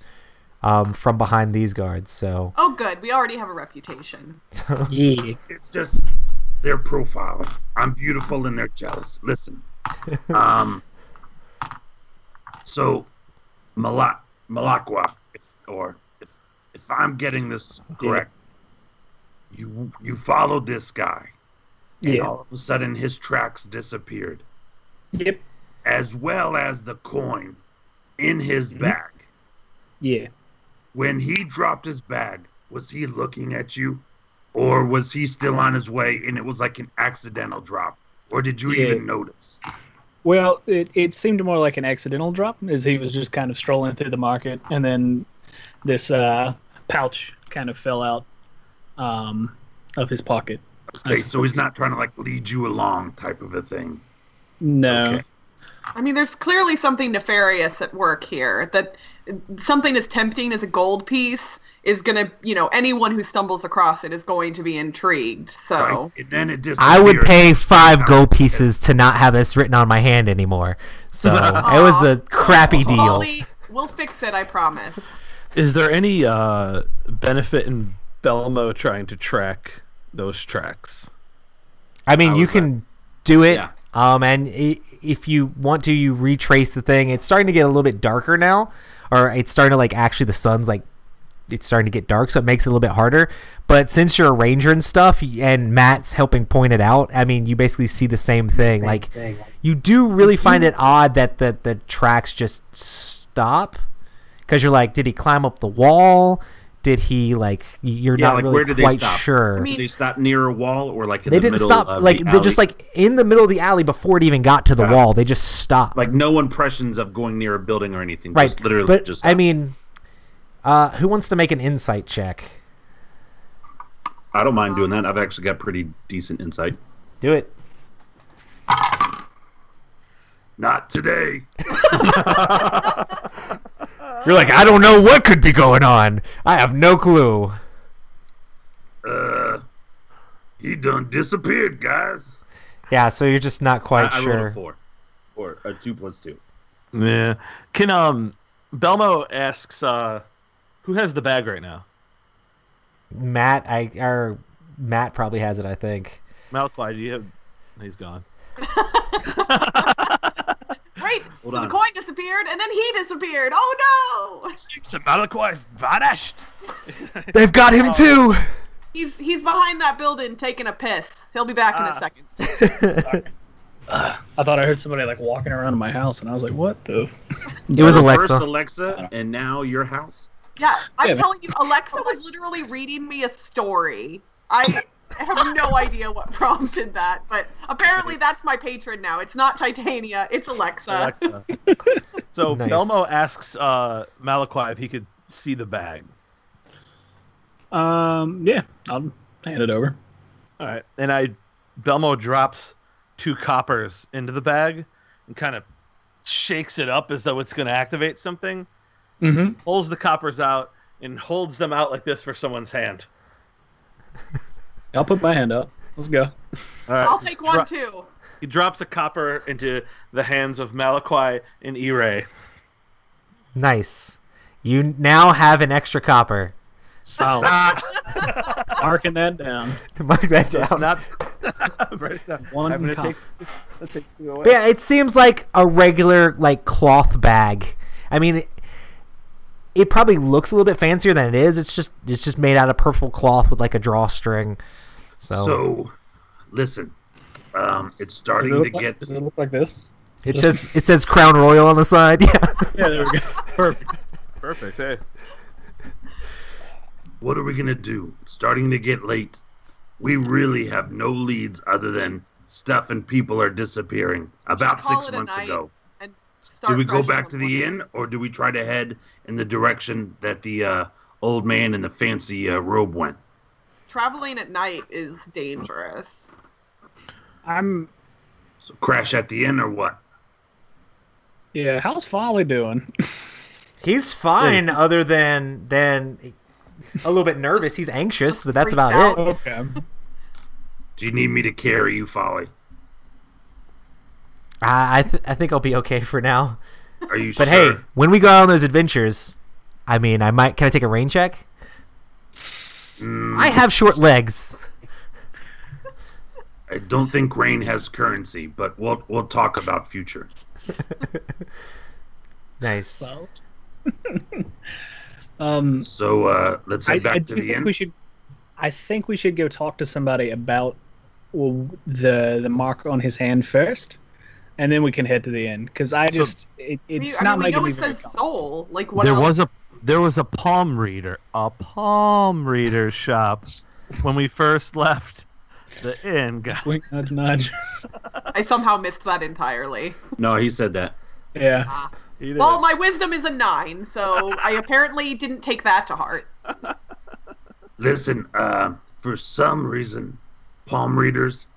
from behind these guards. So. Oh, good. We already have a reputation. Yeah. It's just their profile. I'm beautiful and they're jealous. Listen. So, Malakwa, if I'm getting this correct, you followed this guy. And all of a sudden his tracks disappeared. Yep. As well as the coin in his bag. Yeah. When he dropped his bag, was he looking at you? Or was he still on his way and it was like an accidental drop? Or did you even notice? Well, it seemed more like an accidental drop, as he was just kind of strolling through the market, and then this pouch kind of fell out of his pocket. Okay, so he's not trying to like lead you along, type of a thing. No. Okay. I mean, there's clearly something nefarious at work here. That something as tempting as a gold piece is going to, anyone who stumbles across it is going to be intrigued. So Right. And then it I would disappears. pay 5 gold pieces to not have this written on my hand anymore. So it was a crappy deal. Ollie, we'll fix it, I promise. Is there any benefit in Belmo trying to track those tracks? I mean, you can do it, Yeah. and if you want to, you retrace the thing. It's starting to get a little bit darker now, or it's starting to actually the sun's it's starting to get dark, so it makes it a little bit harder. But since you're a ranger and stuff, and Matt's helping point it out, I mean, you basically see the same thing. You do really find it odd that the tracks just stop, because you're like, did he climb up the wall? Did he you're not really where did they quite stop? sure. Did they stop near a wall or in They the didn't middle stop of they're the just alley? in the middle of the alley before it even got to the wall. They just stopped. No impressions of going near a building or anything. Right, Just literally but just I stop. mean, who wants to make an insight check? I don't mind doing that. I've actually got pretty decent insight. Do it. Not today. You're like, I don't know what could be going on. I have no clue. He done disappeared, guys. Yeah, so you're just not quite I rolled sure. a 4. Or a 2 plus 2. Yeah. Can Belmo asks who has the bag right now? Matt probably has it, I think. Malcolm, do you have? He's gone. Wait, Hold so the on. coin disappeared, and then he disappeared. Oh no! Malcolm is vanished. They've got him too. He's behind that building taking a piss. He'll be back in a second. I thought I heard somebody walking around in my house, and I was like, "What the?" It was First Alexa. Alexa, and now your house. Yeah, I'm Yeah, telling you, Alexa was literally reading me a story. I have no idea what prompted that, but apparently that's my patron now. It's not Titania, it's Alexa. So Nice. Belmo asks Malakoi if he could see the bag. Yeah, I'll hand it over. All right, and Belmo drops 2 coppers into the bag and kind of shakes it up as though it's going to activate something. Mm-hmm. Pulls the coppers out and holds them out like this for someone's hand. I'll put my hand up. Let's go. All right. I'll take one too. He drops a copper into the hands of Malakoi and E-Ray. Nice. You now have an extra copper. Solid. Marking that down. Mark that So it's down. not. Write it down. One I'm gonna copper. take 2 away. But yeah, it seems like a regular cloth bag. I mean, it probably looks a little bit fancier than it is. It's just made out of purple cloth with a drawstring. So, listen. It's starting to get. Does it look like this? It says Crown Royal on the side. Yeah. Yeah, there we go. Perfect. Perfect. Hey. What are we gonna do? It's starting to get late. We really have no leads other than stuff and people are disappearing. About Call 6 it a months night ago. and Do start we go fresh back in to morning. the inn, or do we try to head in the direction that the old man in the fancy robe went? Traveling at night is dangerous. So crash at the inn, or what? Yeah, how's Folly doing? He's fine, other than a little bit nervous. He's anxious, but that's freaked about out. it. Okay. Do you need me to carry you, Folly? I think I'll be okay for now. Are you But sure? hey, when we go out on those adventures, I mean, can I take a rain check? I have short legs. I don't think rain has currency, but we'll talk about future. Nice. Well, So let's head back to do the think inn. we should. I think we should go talk to somebody about the mark on his hand first, and then we can head to the inn. Because it's not we making know me it very says comfortable. soul. Like what There else? was a palm reader shop when we first left the inn, guys. Wink, nudge, nudge. I somehow missed that entirely. No, he said that. Yeah. He did. Well, my wisdom is a 9, so I apparently didn't take that to heart. Listen, for some reason, palm readers,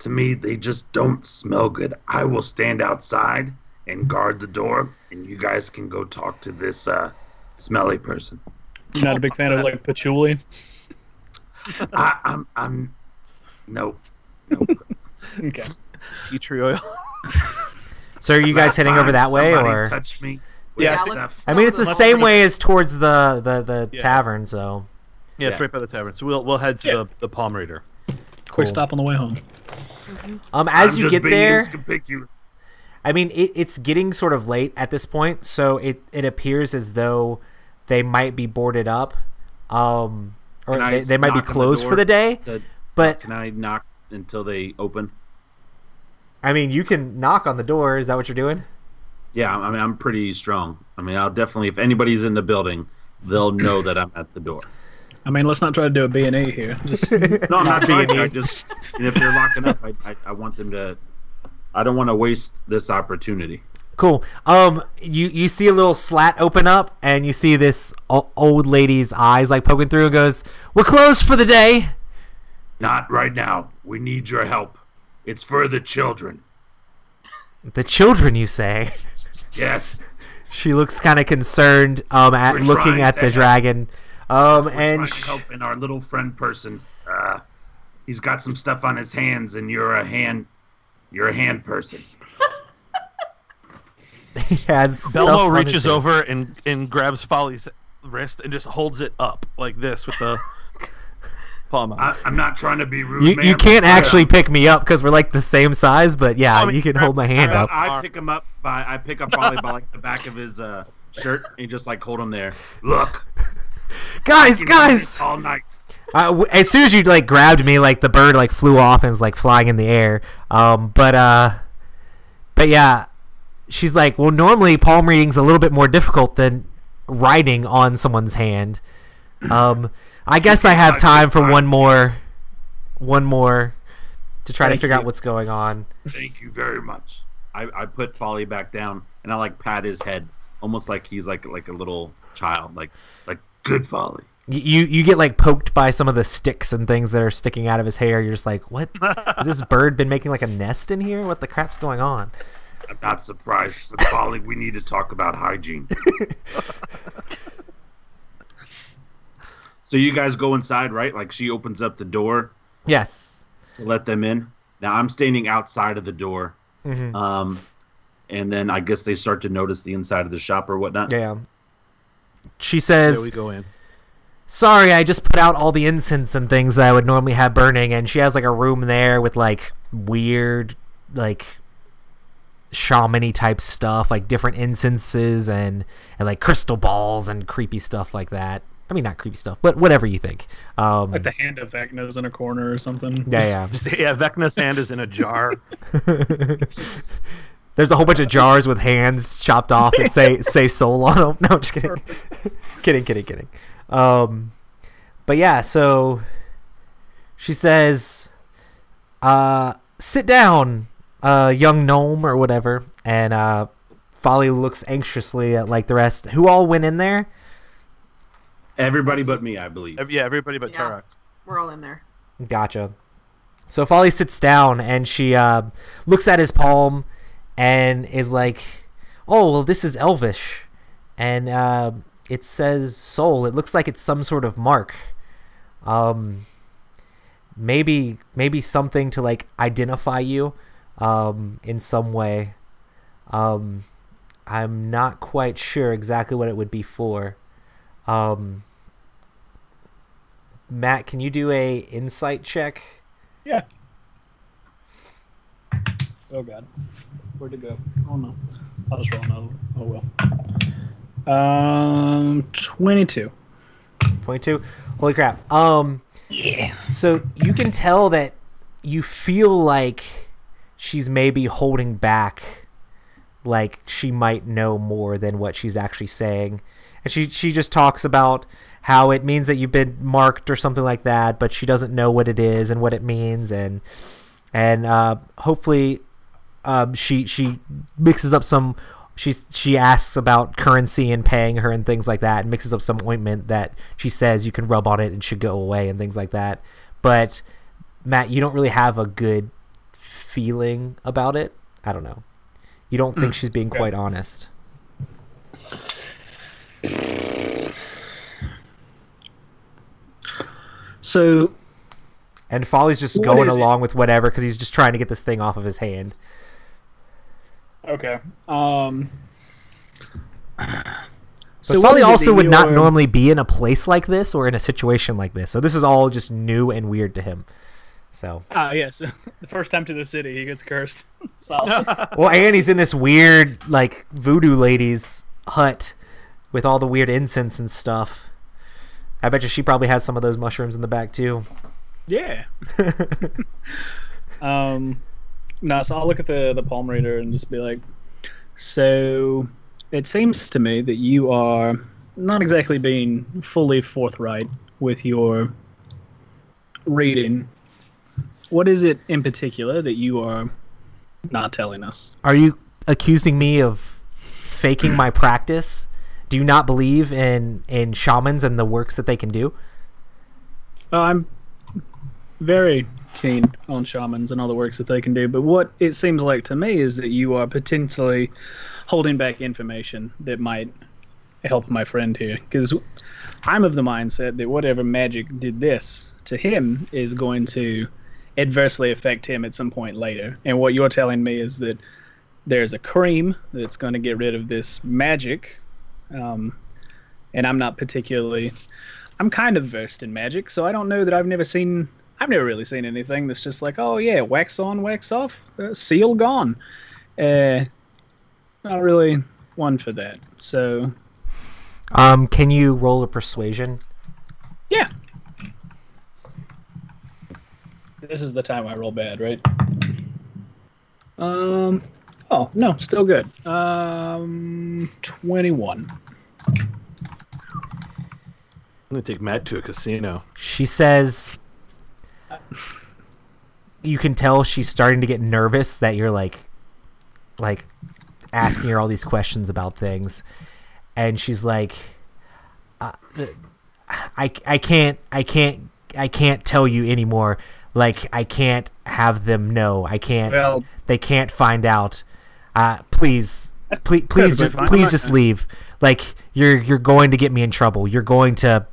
to me, they just don't smell good. I will stand outside and guard the door, and you guys can go talk to this smelly person. You're not a big fan of like patchouli? I'm nope. Okay. Tea tree oil. So are you guys heading over that way, or? Touch me with Yeah, stuff. I mean, it's the same way as towards the tavern, so. Yeah, it's right by the tavern. So we'll head to the palm reader. Quick stop on the way home. As you get there, inconspicuous. I mean, it's getting sort of late at this point, so it appears as though they might be boarded up, or they might be closed for the day. But can I knock until they open? I mean, you can knock on the door. Is that what you're doing? Yeah, I mean, I'm pretty strong. I mean, I'll definitely, if anybody's in the building, they'll know that I'm at the door. I mean, let's not try to do a B&E here. Just... No, I'm not trying to. I just, and if they're locking up, I want them to. I don't want to waste this opportunity. Cool. You see a little slat open up, and you see this old lady's eyes like poking through, and goes, "We're closed for the day." Not right now. We need your help. It's for the children. The children, you say? Yes. She looks kind of concerned at looking at the dragon. We're And trying to help in our little friend person. He's got some stuff on his hands, and you're a hand person. he has stuff Belmo on his reaches hand. over and grabs Folly's wrist and just holds it up like this with the palm out. I'm not trying to be rude, man. You can't actually pick me up because we're like the same size, but yeah, I mean, you can hold my hand up. I pick him up I pick up Polly by like the back of his shirt and just like hold him there. Look, Guys! all night. As soon as you like grabbed me, like the bird like flew off and was like flying in the air. But yeah, she's like, well, normally palm reading's a little bit more difficult than writing on someone's hand. I guess I have time for one more to try to figure out what's going on. Thank you very much. I put Folly back down and I like pat his head almost like he's like a little child, like Good Folly. You get like poked by some of the sticks and things that are sticking out of his hair. You're just like, what? Has this bird been making like a nest in here? What the crap's going on? I'm not surprised. With Folly, we need to talk about hygiene. So you guys go inside, right? Like she opens up the door Yes. to let them in. Now I'm standing outside of the door. Mm-hmm. And then I guess they start to notice the inside of the shop or whatnot. Yeah. She There says, we go in. sorry, I just put out all the incense and things that I would normally have burning, and she has like a room there with like weird like shaman-y type stuff, like different incenses and like crystal balls and creepy stuff like that. I mean, not creepy stuff, but whatever you think. Like the hand of Vecna's in a corner or something. Yeah. Yeah, Vecna's hand is in a jar. There's a whole bunch of jars with hands chopped off that say soul on them. No, I'm just kidding. kidding. But yeah, so she says, sit down, young gnome or whatever. And Folly looks anxiously at like the rest. Who all went in there? Everybody but me, I believe. Yeah, everybody but Yeah. Tarak. We're all in there. Gotcha. So Folly sits down and she looks at his palm and is like, oh, well, this is Elvish. And it says soul. It looks like it's some sort of mark. Maybe something to like identify you in some way. I'm not quite sure exactly what it would be for. Matt, can you do a insight check? Yeah. Oh god. Where'd it go? Oh no. I'll just roll another. Oh well. 22. 22? Holy crap. Yeah. So you can tell that you feel like she's maybe holding back, like she might know more than what she's actually saying. And she just talks about how it means that you've been marked or something like that, but she doesn't know what it is and what it means, and hopefully she mixes up some. she asks about currency and paying her and things like that, and mixes up some ointment that she says you can rub on it and should go away and things like that. But Matt, you don't really have a good feeling about it. I don't know. You don't think she's being quite honest. So, and Folly's just going along with whatever because he's just trying to get this thing off of his hand. Okay. So Folly also would not normally be in a place like this or in a situation like this. So this is all just new and weird to him. So. Yes. The first time to the city, he gets cursed. So. Well, and he's in this weird, like, voodoo lady's hut with all the weird incense and stuff. I bet you she probably has some of those mushrooms in the back too. Yeah. No, so I'll look at the palm reader and just be like, so it seems to me that you are not exactly being fully forthright with your reading. What is it in particular that you are not telling us? Are you accusing me of faking my practice? Do you not believe in shamans and the works that they can do? I'm very keen on shamans and all the works that they can do, but what it seems like to me is that you are potentially holding back information that might help my friend here, because I'm of the mindset that whatever magic did this to him is going to adversely affect him at some point later, and what you're telling me is that there's a cream that's going to get rid of this magic, and I'm kind of versed in magic, so I don't know that I've never really seen anything that's just like, oh yeah, wax on, wax off, seal gone. Not really one for that. So, can you roll a persuasion? Yeah. This is the time I roll bad, right? Oh no, still good. 21. I'm gonna take Matt to a casino. She says, you can tell she's starting to get nervous that you're like asking her all these questions about things, and she's like, I can't tell you anymore. Like, I can't have them know. I can't. Well, they can't find out. Please just leave. Like, you're going to get me in trouble. They're going to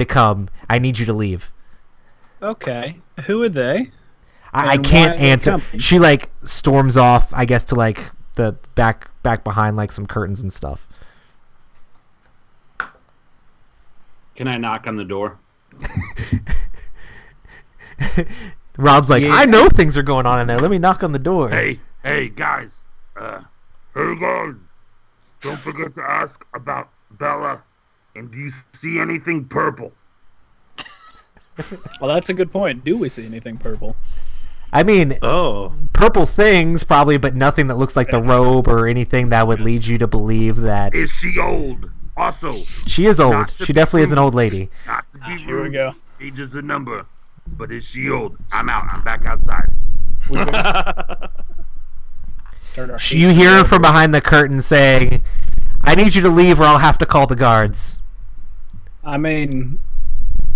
come. I need you to leave. Okay. Who are they? I can't answer. She like storms off, I guess, to like the back behind like some curtains and stuff. Can I knock on the door? Rob's like, yeah. I know things are going on in there. Let me knock on the door. Hey guys. Hey guys. Don't forget to ask about Bella. And do you see anything purple? Well, that's a good point. Do we see anything purple? I mean, purple things probably, but nothing that looks like the robe or anything that would lead you to believe that. Is she old? Also, she is old. She definitely is an old lady. Not to be here we go. Age is a number, but is she old? I'm out. I'm back outside. You hear her from behind the curtain saying, I need you to leave or I'll have to call the guards. I mean,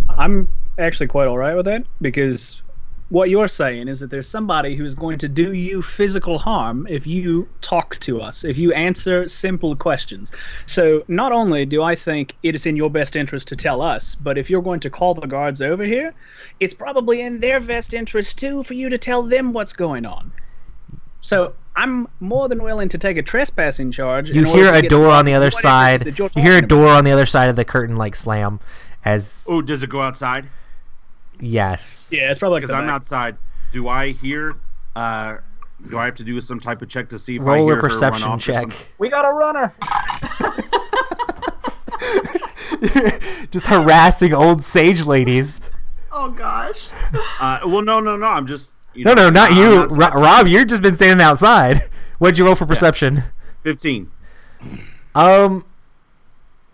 I'm actually quite alright with that, because what you're saying is that there's somebody who's going to do you physical harm if you talk to us, if you answer simple questions. So not only do I think it is in your best interest to tell us, but if you're going to call the guards over here, it's probably in their best interest too for you to tell them what's going on. So I'm more than willing to take a trespassing charge. You hear a door on the other side. You hear a door on the other side of the curtain like slam. As does it go outside? Yes. Yeah, it's probably because I'm outside. Do I hear? Do I have to do some type of check to see if roll I hear a perception her run off check? We got a runner. Just harassing old sage ladies. Oh gosh. Well, no. I'm just. No, not you, Rob. You've just been standing outside. What'd you roll for perception? 15.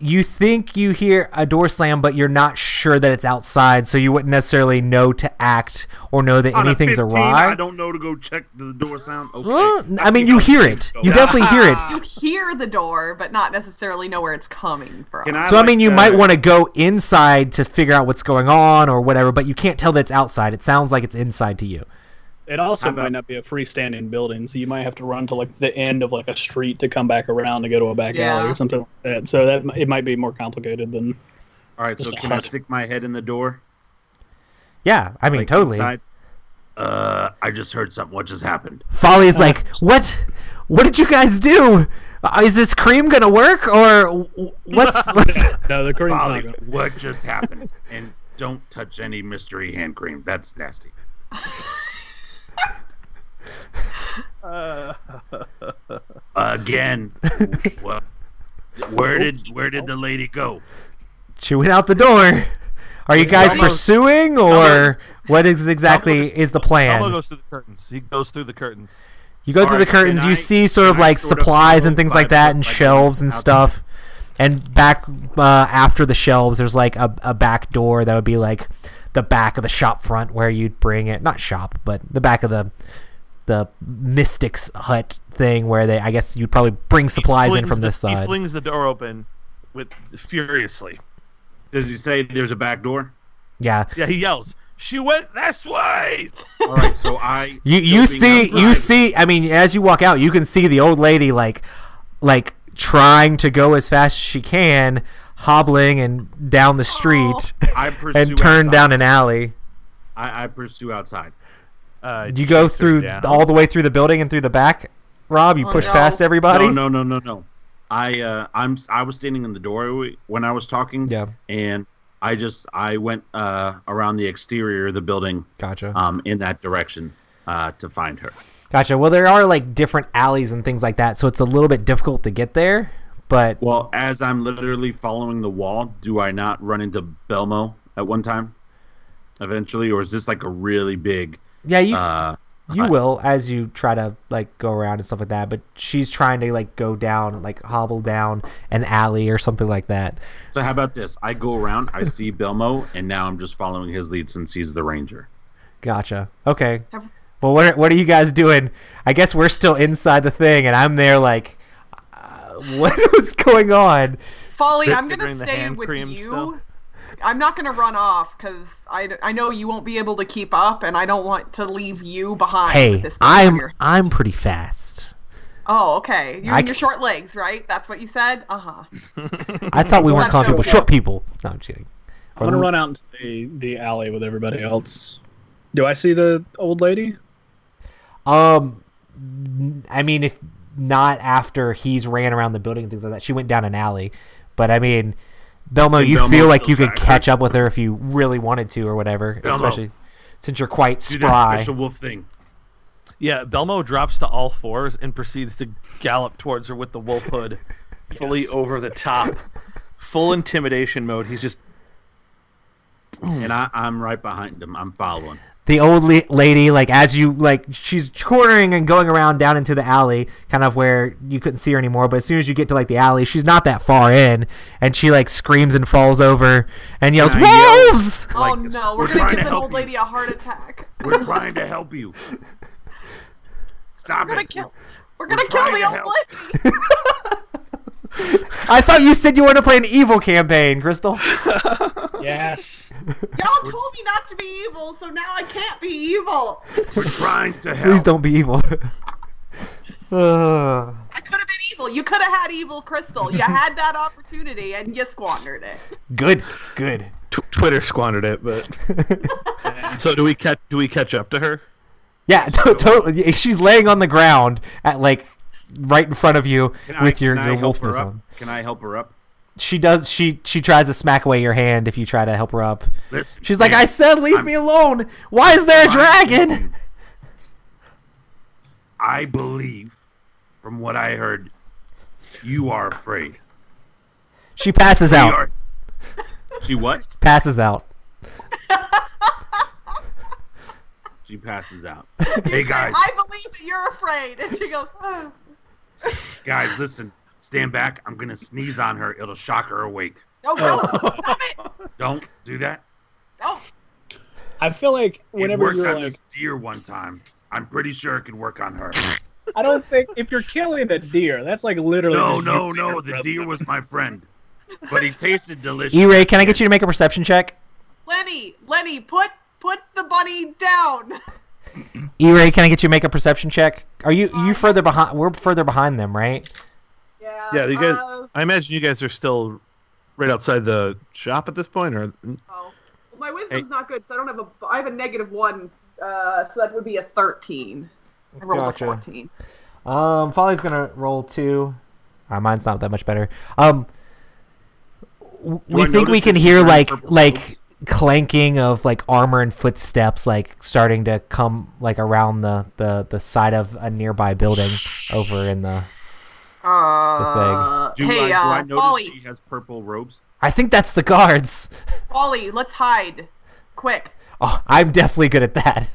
you think you hear a door slam, but you're not sure that it's outside, so you wouldn't necessarily know to act or know that On a anything's 15, awry. I don't know to go check the door sound. Okay. Well, I mean, you hear it. You definitely hear it. You hear the door, but not necessarily know where it's coming from. Can So, I mean, you might want to go inside to figure out what's going on or whatever, but you can't tell that it's outside. It sounds like it's inside to you. It also might not be a freestanding building, so you might have to run to like the end of like a street to come back around to go to a back alley or something like that. So that it might be more complicated than. All right, so can I stick my head in the door? Yeah, I mean, Like, totally. inside? I just heard something. What just happened? Folly's like, what? What did you guys do? Is this cream gonna work or what's? No, the cream's not Folly, gonna. what just happened? And don't touch any mystery hand cream. That's nasty. Again. Well, where did the lady go? She went out the door. Are you guys Elmo- pursuing or what is exactly is the Elmo plan? goes through the curtains. He goes through the curtains. You go through the Alright, curtains, can you I- see sort of can I like sort of supplies feel and things like vibes that of, and like, shelves and out stuff. And back after the shelves, there's like a back door that would be like the back of the shop front where you'd bring it. Not shop, but the back of the Mystics hut thing where they, I guess you'd probably bring supplies in from this He side. flings the door open furiously. Does he say there's a back door? Yeah. Yeah, he yells, "She went this way!" All right, so I. You still being outside- see I mean as you walk out you can see the old lady like trying to go as fast as she can, hobbling and down the street I pursue and turn outside. down an alley. I pursue outside. You go chase her through down. all the way through the building and through the back, Rob. You Oh, push no. past everybody. No. I was standing in the doorway when I was talking. Yeah. And I went around the exterior of the building Gotcha. in that direction to find her. Gotcha. Well, there are like different alleys and things like that, so it's a little bit difficult to get there. But Well, as I'm literally following the wall, do I not run into Belmo at one time? Eventually, or is this like a really big? yeah, you hut? will as you try to like go around and stuff like that. But she's trying to like go down, like hobble down an alley or something like that. So how about this? I go around, I see Belmo, and now I'm just following his lead since he's the ranger. Gotcha. Okay. Well, what are you guys doing? I guess we're still inside the thing, and I'm there like, what's going on? Folly, I'm Considering gonna the stay hand with cream you. stuff. I'm not gonna run off because I know you won't be able to keep up, and I don't want to leave you behind. with Hey, this thing on your- I'm pretty fast. Oh, okay. You I and your c- short legs, right? That's what you said. I thought we weren't That's calling so people cool. short people. No, I'm kidding. I'm gonna run out into the alley with everybody else. Do I see the old lady? I mean, if not after he's ran around the building and things like that, she went down an alley. But I mean, Belmo, And you Belmo's feel like still you could tracking. catch up with her if you really wanted to or whatever, Belmo. especially since you're quite Do that spry. special wolf thing. Yeah, Belmo drops to all fours and proceeds to gallop towards her with the wolf hood fully over the top. Full intimidation mode. He's just And I'm right behind him. I'm following. The old lady, like as you like, she's cornering and going around down into the alley, kind of where you couldn't see her anymore. But as soon as you get to like the alley, she's not that far in, and she like screams and falls over and yells, Can I yell? "Wolves!" Oh Like, no, we're we're gonna trying give to the help old you. lady a heart attack. We're trying to help you. Stop We're gonna it. kill. We're We're gonna kill trying the to old help. lady. I thought you said you wanted to play an evil campaign, Crystal. Yes. Y'all told me not to be evil, so now I can't be evil. We're trying to help. Please don't be evil. I could have been evil. You could have had evil Crystal. You had that opportunity and you squandered it. Good. Twitter squandered it, but so do we catch up to her? Yeah, totally. She's laying on the ground at like right in front of you with your help her wolfness up? on. Can I help her up? She does. She tries to smack away your hand if you try to help her up. Listen. She's like, man, "I said, leave me alone. Why is there a dragon?" I believe, from what I heard, you are afraid. She passes We out. are- She what? Passes out. She passes out. Hey guys, I believe that you're afraid. And she goes, oh. guys, listen. Stand back. I'm gonna sneeze on her. It'll shock her awake. No, stop it! Don't do that. No. I feel like It whenever worked you're on like, this deer one time. I'm pretty sure it could work on her. I don't think if you're killing a deer, that's like literally. No, just no, using no. your The breath. deer was my friend, but he tasted delicious. E-Ray, can I get you to make a perception check? Lenny, put the bunny down. E-Ray, can I get you to make a perception check? Are you further behind? We're further behind them, right? Yeah. Yeah, you guys. I imagine you guys are still right outside the shop at this point, or Oh. Well, my wisdom's not good, so I have a -1, so that would be a 13. I rolled Gotcha. a 14. Folly's gonna roll 2. Mine's not that much better. We I think we notice can it's hear wearing purple like clanking of like armor and footsteps like starting to come like around the side of a nearby building over in the. Do I notice Polly, she has purple robes? I think that's the guards. Polly, let's hide, quick. Oh, I'm definitely good at that.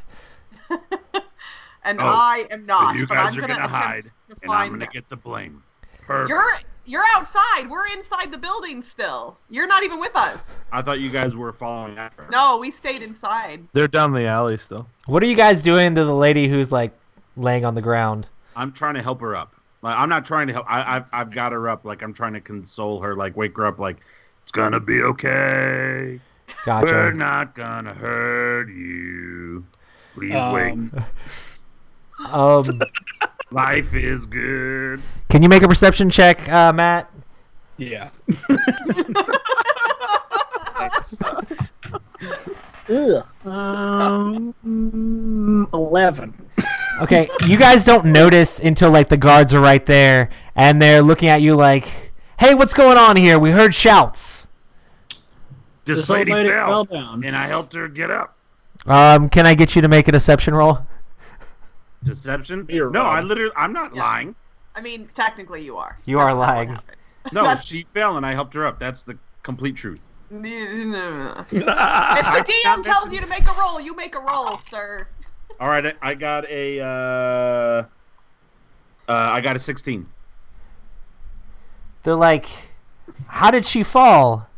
And Oh, I am not. you but guys I'm are gonna attempt hide, to and I'm find gonna them. get the blame. Perfect. You're outside. We're inside the building still. You're not even with us. I thought you guys were following after her. No, we stayed inside. they're down the alley still. What are you guys doing to the lady who's like laying on the ground? I'm trying to help her up. Like, I'm not trying to help. I've got her up. Like, I'm trying to console her. Like, wake her up. Like, it's gonna be okay. Gotcha. We're not gonna hurt you. Please wait. Life is good. Can you make a perception check, Matt? Yeah. 11. Okay, you guys don't notice until like the guards are right there and they're looking at you like, "Hey, what's going on here? We heard shouts." This old lady lady fell, fell down. and I helped her get up. Can I get you to make a deception roll? Deception? You're No, wrong. I'm not lying. I mean, technically you are. You are That's not what lying. happened. No, she fell, and I helped her up. That's the complete truth. No. If the DM tells you to make a roll, you make a roll, sir. All right, I got a 16. They're like, "How did she fall?"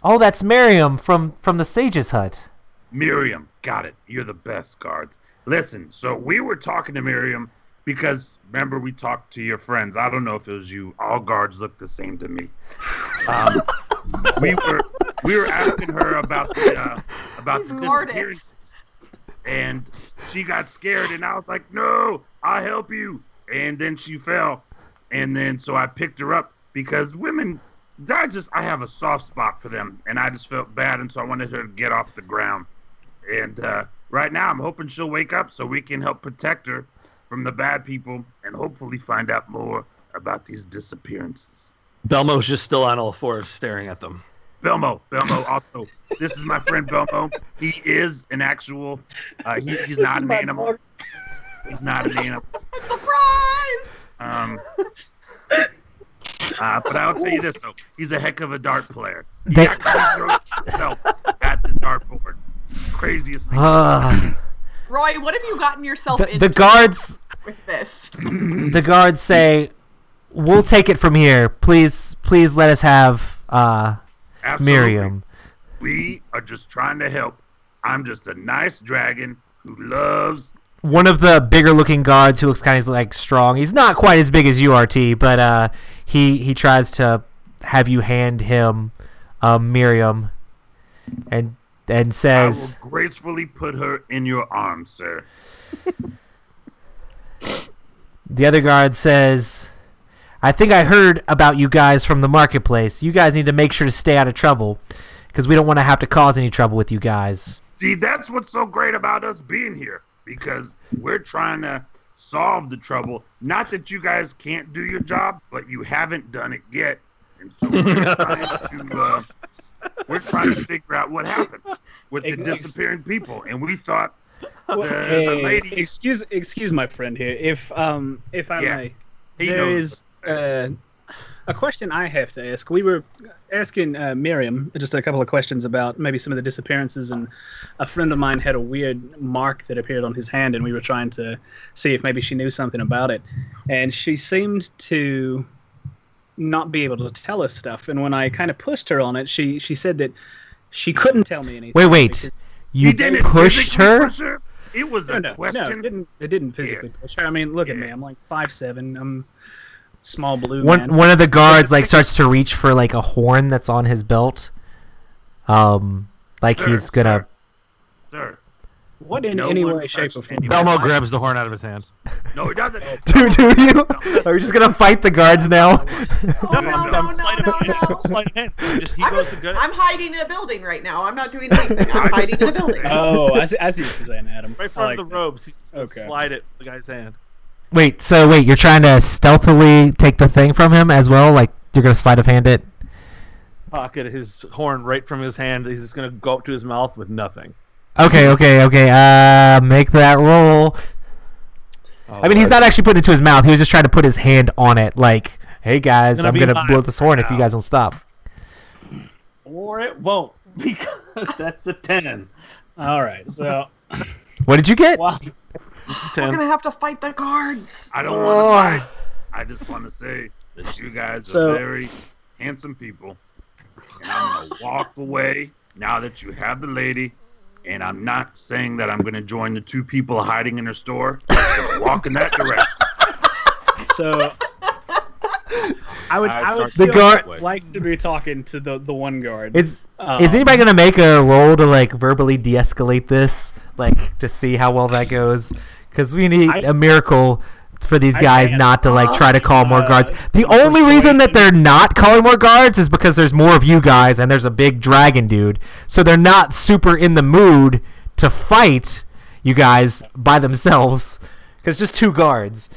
"Oh, that's Miriam from the Sage's Hut." Miriam, got it. You're the best, guards. Listen, so we were talking to Miriam because remember we talked to your friends. I don't know if it was you. All guards look the same to me. We were asking her about the disappearances, and she got scared, and I was like, "No, I'll help you." And then she fell, and then so I picked her up because women. I have a soft spot for them, and I just felt bad, and so I wanted her to get off the ground. And right now, I'm hoping she'll wake up so we can help protect her from the bad people and hopefully find out more about these disappearances. Belmo's just still on all fours staring at them. Belmo also. This is my friend Belmo. He is an actual. He's not an animal. He's not an animal. Surprise! But I'll tell you this though, he's a heck of a dart player. He They- actually wrote himself at the dartboard. Craziest thing. Roy, what have you gotten yourself The into guards with this? the guards say, "We'll take it from here. Please let us have Absolutely. Miriam." We are just trying to help. I'm just a nice dragon who loves. One of the bigger looking guards who looks kind of like strong. He's not quite as big as you are, T, but he tries to have you hand him Miriam and says, I will gracefully put her in your arms, sir. the other guard says, "I think I heard about you guys from the marketplace. You guys need to make sure to stay out of trouble because we don't want to have to cause any trouble with you guys." See, that's what's so great about us being here, because we're trying to solve the trouble. Not that you guys can't do your job, but you haven't done it yet. And so we're trying to figure out what happened with the disappearing people. And we thought the lady... Excuse my friend here. If I may, he there knows. is a question I have to ask. We were asking Miriam just a couple of questions about maybe some of the disappearances, and a friend of mine had a weird mark that appeared on his hand, and we were trying to see if maybe she knew something about it. And she seemed to not be able to tell us stuff. And when I kind of pushed her on it, she said that she couldn't tell me anything. Wait. You didn't pushed physically her? push her? It was a question. No, it didn't physically Yes. push her. I mean, look at me. I'm like 5'7". I'm small blue One man. one of the guards like starts to reach for like a horn that's on his belt. Like Sir, he's gonna. Sir. What in No any one way, shape, or touched form? anyone. Belmo grabs the horn out of his hand. No, he doesn't. Dude, you? Are we just gonna fight the guards now? Oh, no. Sleight of hand. Just he goes to gut. I'm hiding in a building right now. I'm not doing anything. I'm hiding in a building. Oh, I see what you're saying, Adam. Right in I front like of the that. robes. He's just gonna Okay. slide it to the guy's hand. Wait, you're trying to stealthily take the thing from him as well? Like you're gonna sleight of hand it? Pocket his horn right from his hand. He's just gonna go up to his mouth with nothing. Okay. Make that roll. I mean, he's not actually putting it to his mouth. He was just trying to put his hand on it. Like, hey guys, Gonna I'm be gonna live blow this horn if now. you guys don't stop. Or it won't, because that's a 10. All right, so What did you get? well, We're gonna have to fight the guards. I don't want to fight. I just want to say that you guys So- are very handsome people. And I'm going to walk away now that you have the lady. And I'm not saying that I'm going to join the two people hiding in her store. I'm going to walk in that direction. so I would The still guard- like to be talking to the one guard. Is anybody gonna make a roll to like verbally de-escalate this, like to see how well that goes? Because we need a miracle for these guys can. not to like try to call more guards. The only reason that they're not calling more guards is because there's more of you guys and there's a big dragon dude, so they're not super in the mood to fight you guys by themselves. Because just 2 guards.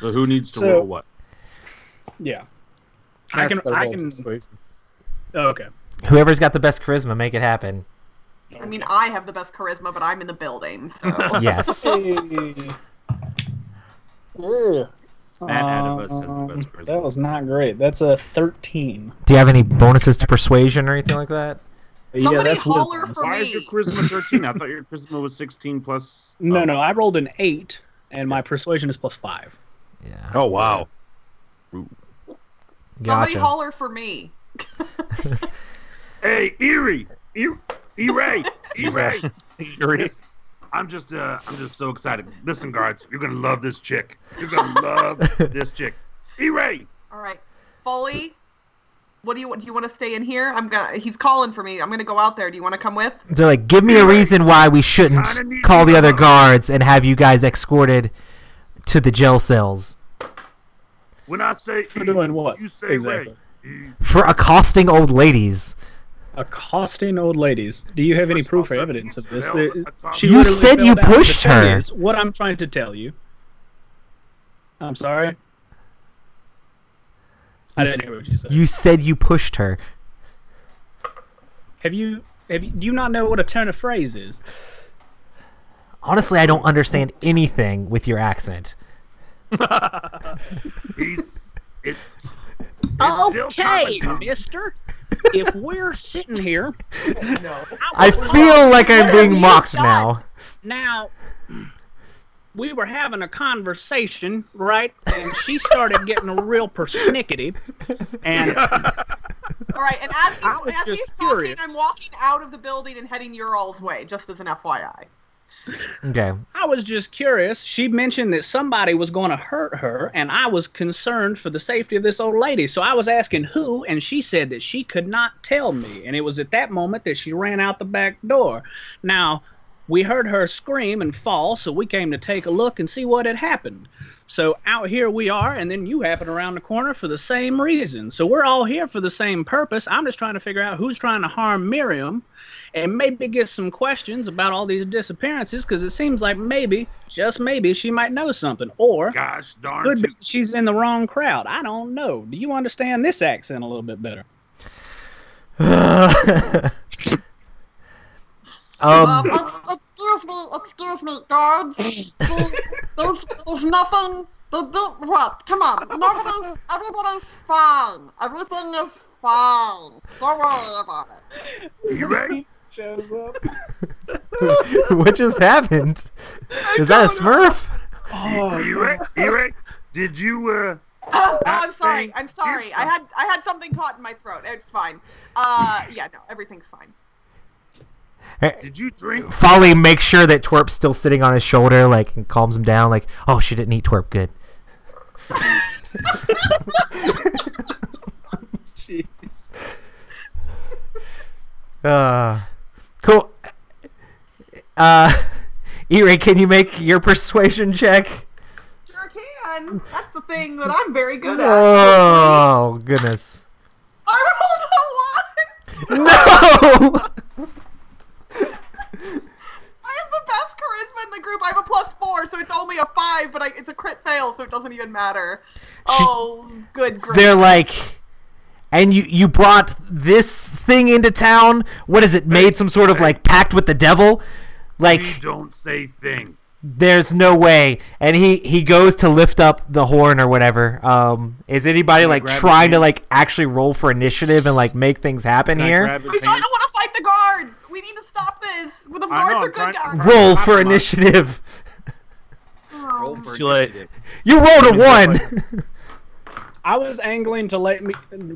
So who needs to So- roll what? Yeah, I can. Oh, okay. Whoever's got the best charisma, make it happen. I mean, I have the best charisma, but I'm in the building, so. Yes. Matt out of us has the best charisma. That was not great. That's a 13. Do you have any bonuses to persuasion or anything like that? Somebody that's holler wisdom. for Why me. is your charisma 13? I thought your charisma was 16 plus. No, I rolled an 8, and my persuasion is +5. Yeah. Oh wow. Somebody Gotcha. holler for me. Hey, Erie! E-Ray! I'm just so excited. Listen, guards, you're gonna love this chick. You're gonna love this chick. E-Ray! All right, Foley. What do you want to stay in here? He's calling for me. I'm gonna go out there. Do you want to come with? They're like, give me a reason why we shouldn't Kinda need call you the other to- guards and have you guys escorted to the jail cells When I say For doing what? you say Exactly. Ray. E. for accosting old ladies. Accosting old ladies. Do you have any First of all, proof or sir, evidence of you this? smell a top- She You literally said you fell down. pushed The thing her. is, what I'm trying to tell you. I'm sorry. I didn't hear what you said. You said you pushed her. Do you not know what a turn of phrase is? Honestly, I don't understand anything with your accent. It's Okay, mister. If we're sitting here, I feel like I'm being mocked now. now, we were having a conversation, right? And she started getting a real persnickety. And All right, and I was as he's just talking, curious. I'm walking out of the building and heading your all's way, just as an FYI. Okay. I was just curious. She mentioned that somebody was going to hurt her, and I was concerned for the safety of this old lady. So I was asking who, and she said that she could not tell me. And it was at that moment that she ran out the back door. Now, we heard her scream and fall, so we came to take a look and see what had happened. So out here we are, and then you happen around the corner for the same reason. So we're all here for the same purpose. I'm just trying to figure out who's trying to harm Miriam, and maybe get some questions about all these disappearances, because it seems like maybe, just maybe, she might know something. Or Gosh darn could be tootin'. she's in the wrong crowd. I don't know. Do you understand this accent a little bit better? Excuse me, guards. There's nothing. What? Come on. Everybody's fine. Everything is fine. Don't worry about it. You ready? Shows up. What just happened? Is that a Smurf? Oh, You ready? You ready? Did you Oh, I'm sorry. thing- I'm sorry. I had something caught in my throat. It's fine. Yeah, no, everything's fine. did you drink? Folly makes sure that Twerp's still sitting on his shoulder, like, and calms him down, like, oh, she didn't eat Twerp. Good. Jeez. Cool. E-Ray, can you make your persuasion check? Sure can. That's the thing that I'm very good at. Oh, goodness. I rolled a 1. No! I have the best charisma in the group. I have a +4, so it's only a 5, but it's a crit fail, so it doesn't even matter. Oh, good gracious. They're like, and you brought this thing into town? What is it, made some sort of, like, pact with the devil? Like, We don't say thing. there's no way. And he goes to lift up the horn or whatever. Is anybody, Can I like, grab his trying to, hand? like, actually roll for initiative and, like, make things happen Can I here? grab his I don't hand? want to fight the guards. We need to stop this. Well, the I know, guards I'm are good trying- guys. Roll Stop for him. initiative. Roll Oh. for Too late. initiative. You rolled a 1. I was angling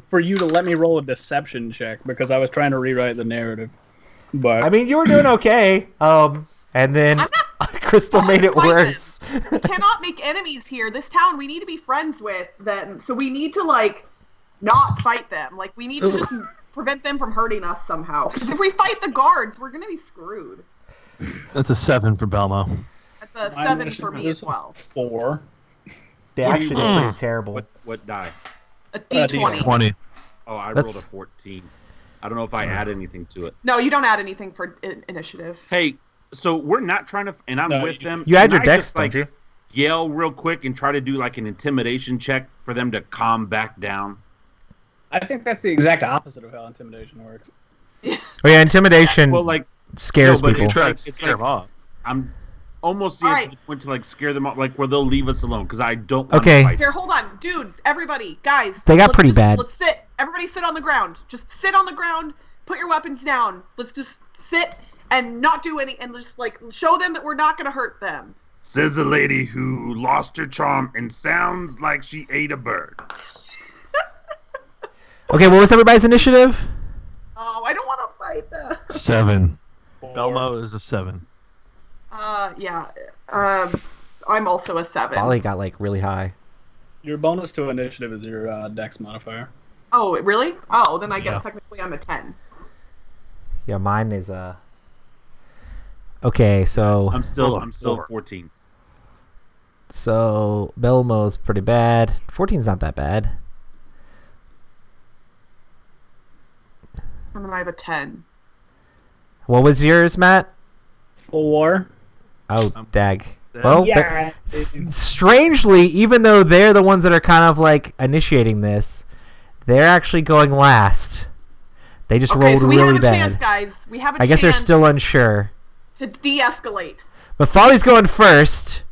for you to let me roll a deception check because I was trying to rewrite the narrative. But I mean, you were doing okay. And then I'm Crystal made it fighting. worse. We cannot make enemies here. This town we need to be friends with them. So we need to, like, not fight them. Like, we need to just prevent them from hurting us somehow. Because if we fight the guards, we're going to be screwed. That's a 7 for Belmo. That's a my 7 initiative for me is as well. 4. They What do you actually roll? did pretty terrible. What die? A D20. 20. Oh, I That's- rolled a 14. I don't know if I add anything to it. No, you don't add anything for initiative. Hey, so we're not trying to, and I'm No, with them. You add Can your I dex, just, like, don't you? yell real quick and try to do like an intimidation check for them to calm back down? I think that's the exact opposite of how intimidation works. Oh yeah, intimidation Well, like scares no, but people. it's Try like- to it's scare like- them off. I'm almost All to right. the point to like scare them off, like where they'll leave us alone because I don't want Okay. to fight. Here, hold on. Dudes, everybody, guys. They got let's pretty just- bad. Let's sit. Everybody sit on the ground. Just sit on the ground. Put your weapons down. Let's just sit and not do any, and just, like, show them that we're not going to hurt them. Says a lady who lost her charm and sounds like she ate a bird. Okay, what was everybody's initiative? Oh, I don't want to fight them. 7. 4. Belmo is a 7. Yeah. I'm also a 7. Folly got like really high. Your bonus to initiative is your dex modifier. Oh, really? Oh, then I guess Yeah. technically I'm a 10. Yeah, mine is Okay, so I'm still Roll a 4. 14. Belmo's pretty bad. 14's not that bad. And then I have a 10. What was yours, Matt? 4. Oh, dag. Well, Yeah. strangely, even though they're the ones that are kind of like initiating this, they're actually going last. They just Okay, rolled so we really have a bad. chance, guys. We have a I guess they're chance still unsure. to de-escalate. But Folly's going first,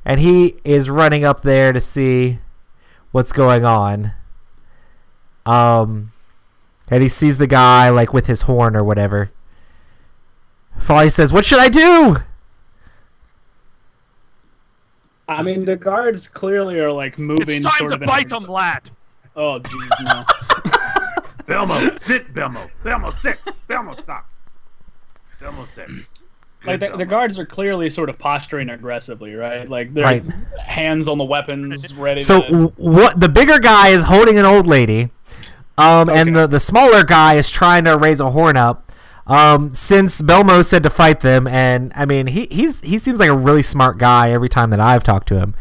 and he is running up there to see what's going on. And he sees the guy like with his horn or whatever. Folly says, "What should I do?" I mean, the guards clearly are like moving. It's time sort to of in bite a- them, lad. Oh, jeez, no. Belmo, sit, Belmo. Belmo, sit. Belmo, stop. Belmo, sit. Like Good, the Belmo. guards are clearly sort of posturing aggressively, right? Like they're Right. hands on the weapons, ready. So to... what? The bigger guy is holding an old lady, and the smaller guy is trying to raise a horn up. Since Belmo said to fight them, and I mean he seems like a really smart guy every time that I've talked to him.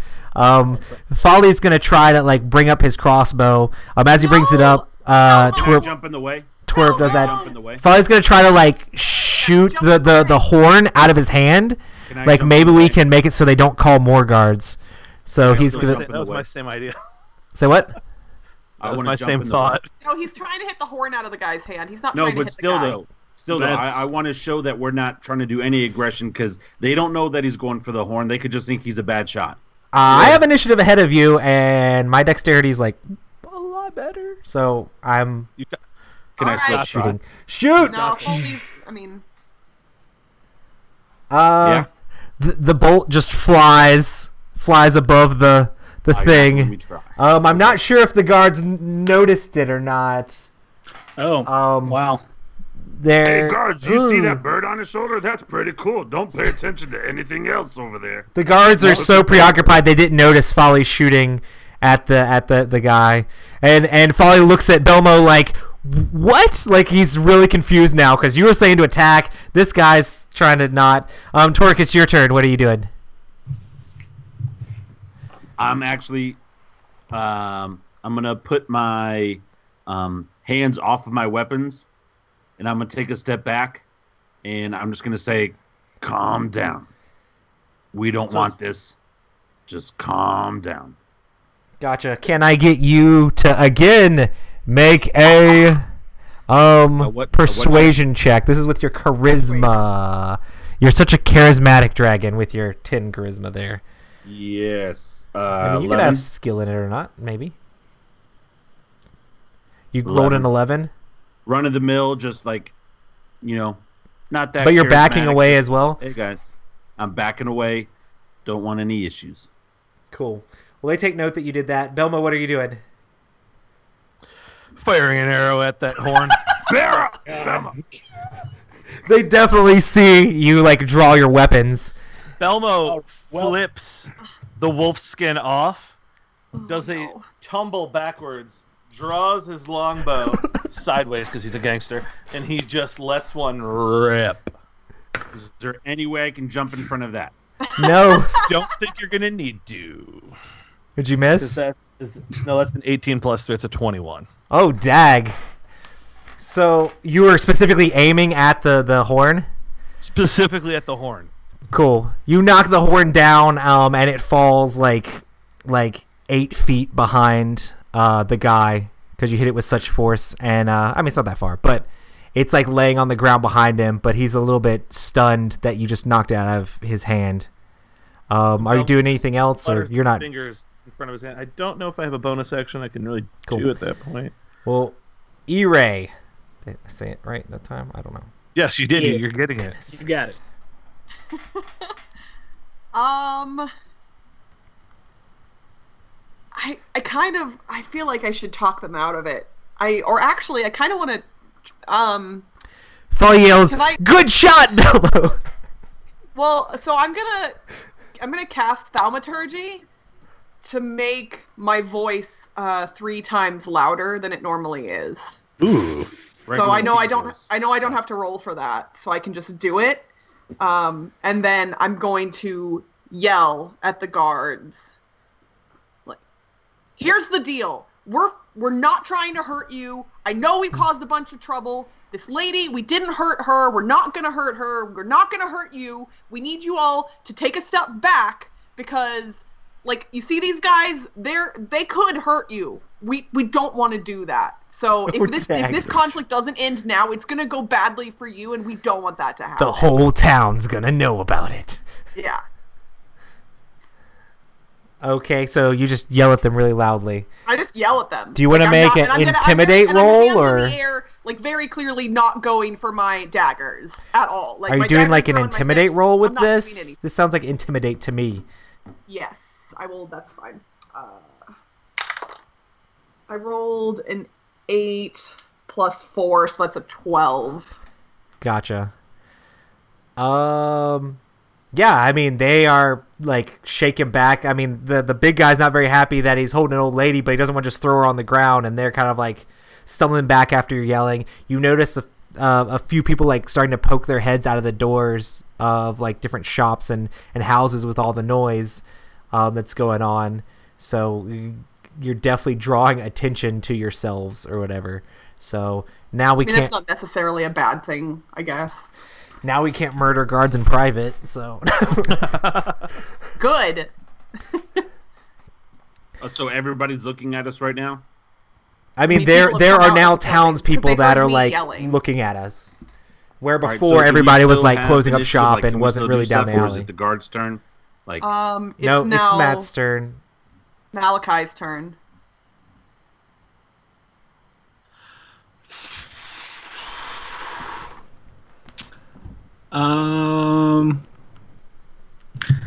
Folly's gonna try to like bring up his crossbow. As he brings it up, Can I Twerp jump in the way? does No. that. Jump in the way. Folly's gonna try to like shoot the horn out of his hand. Can I Like jump maybe in the we way? can make it so they don't call more guards. So he's still gonna jump in That was the my way. same idea. say what? That I was wanna my jump same in the thought. No, he's trying to hit the horn out of the guy's hand. He's not No, trying to but hit still the guy. though. Still though, That's- I want to show that we're not trying to do any aggression because they don't know that he's going for the horn. They could just think he's a bad shot. I have initiative ahead of you, and my dexterity is like a lot better. So I'm You got, Can I All still right. try? shooting. Shoot! No, Foley's, I mean, Yeah. The bolt just flies above the the Let thing. me try. I'm not sure if the guards noticed it or not. Oh, wow. They're, Hey, guards, you see that bird on his shoulder? That's pretty cool. Don't pay attention to anything else over there. The guards are so preoccupied they didn't notice Folly shooting at the guy, and Folly looks at Belmo like, what? Like he's really confused now because you were saying to attack. This guy's trying to not. Torque, it's your turn. What are you doing? I'm actually, I'm gonna put my hands off of my weapons, and I'm gonna take a step back, and I'm just gonna say, "Calm down. We don't want this. Just calm down." Gotcha. Can I get you to again make a persuasion check? This is with your charisma. You're such a charismatic dragon with your 10 charisma there. Yes. I mean, you could 11. have skill in it or not, maybe. You rolled an 11, Run of the mill, just like, not that. but you're backing charismatic. away as well. Hey guys, I'm backing away. Don't want any issues. Cool. Well, they take note that you did that. Belmo, what are you doing? Firing an arrow at that horn. They definitely see you like draw your weapons. Belmo flips the wolf skin off, does a no. tumble backwards, draws his longbow sideways because he's a gangster, and he just lets one rip. Is there any way I can jump in front of that? No. Don't think you're gonna need to. Did you miss? No, that's an 18 plus 3. It's a 21. Oh, dag. So you were specifically aiming at the horn? Specifically at the horn. Cool. You knock the horn down, and it falls like 8 feet behind the guy because you hit it with such force. And I mean, it's not that far, but it's like laying on the ground behind him. But he's a little bit stunned that you just knocked it out of his hand. Are you doing anything else, or you're not? Fingers in front of his hand. I don't know if I have a bonus action I can really Cool. do at that point. Well, E-Ray. Did I say it right that time? I don't know. Yes, you did. Yeah. You're getting it. You got it. I feel like I should talk them out of it. I kind of want to Folly yells, Can I- "Good shot, Belmo!" well, so I'm gonna cast thaumaturgy to make my voice 3 times louder than it normally is. Ooh. So I know I don't have to roll for that, so I can just do it. And then I'm going to yell at the guards. Like, here's the deal. We're not trying to hurt you. I know we caused a bunch of trouble. This lady, we didn't hurt her. We're not going to hurt her. We're not going to hurt you. We need you all to take a step back because, like, you see these guys, they could hurt you. We don't want to do that. So if this conflict doesn't end now, it's going to go badly for you, and we don't want that to happen. The whole town's gonna know about it. Yeah. Okay, so you just yell at them really loudly. I just yell at them. Do you want to make an intimidate I'm roll, hands or in the air, like very clearly not going for my daggers at all? Like, are you my doing daggers like an are in my intimidate fist. roll I'm with not doing this? anything. This sounds like intimidate to me. Yes, I will. That's fine. I rolled an 8 plus 4, so that's a 12. Gotcha. Yeah, I mean, they are like shaken back. I mean, the big guy's not very happy that he's holding an old lady, but he doesn't want to just throw her on the ground, and they're kind of like stumbling back after you're yelling. You notice a few people like starting to poke their heads out of the doors of like different shops and houses with all the noise that's going on. So you're definitely drawing attention to yourselves or whatever. So now we I mean, can't. that's not necessarily a bad thing, I guess. Now we can't murder guards in private. So Good. So everybody's looking at us right now? I mean, mean, there people have come are out now and yelling, townspeople 'cause they that heard are me like yelling. looking at us. Where All right, before so do we everybody was still like have closing up initiative? shop Like, and can we wasn't still really do down stuff, the or is alley. it the guard's turn? Like, It's No, now it's Matt's turn. Malachi's turn.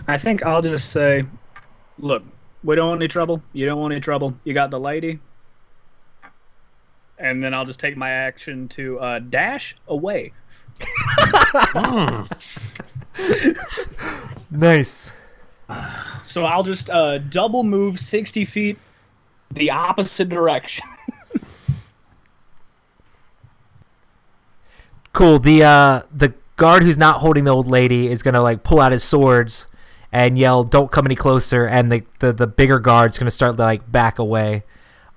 I think I'll just say, look, We don't want any trouble. You don't want any trouble. You got the lady. And then I'll just take my action to dash away. Nice. So I'll just double move 60 feet the opposite direction. Cool. The guard who's not holding the old lady is gonna like pull out his swords and yell, "Don't come any closer!" And the bigger guard's gonna start like back away.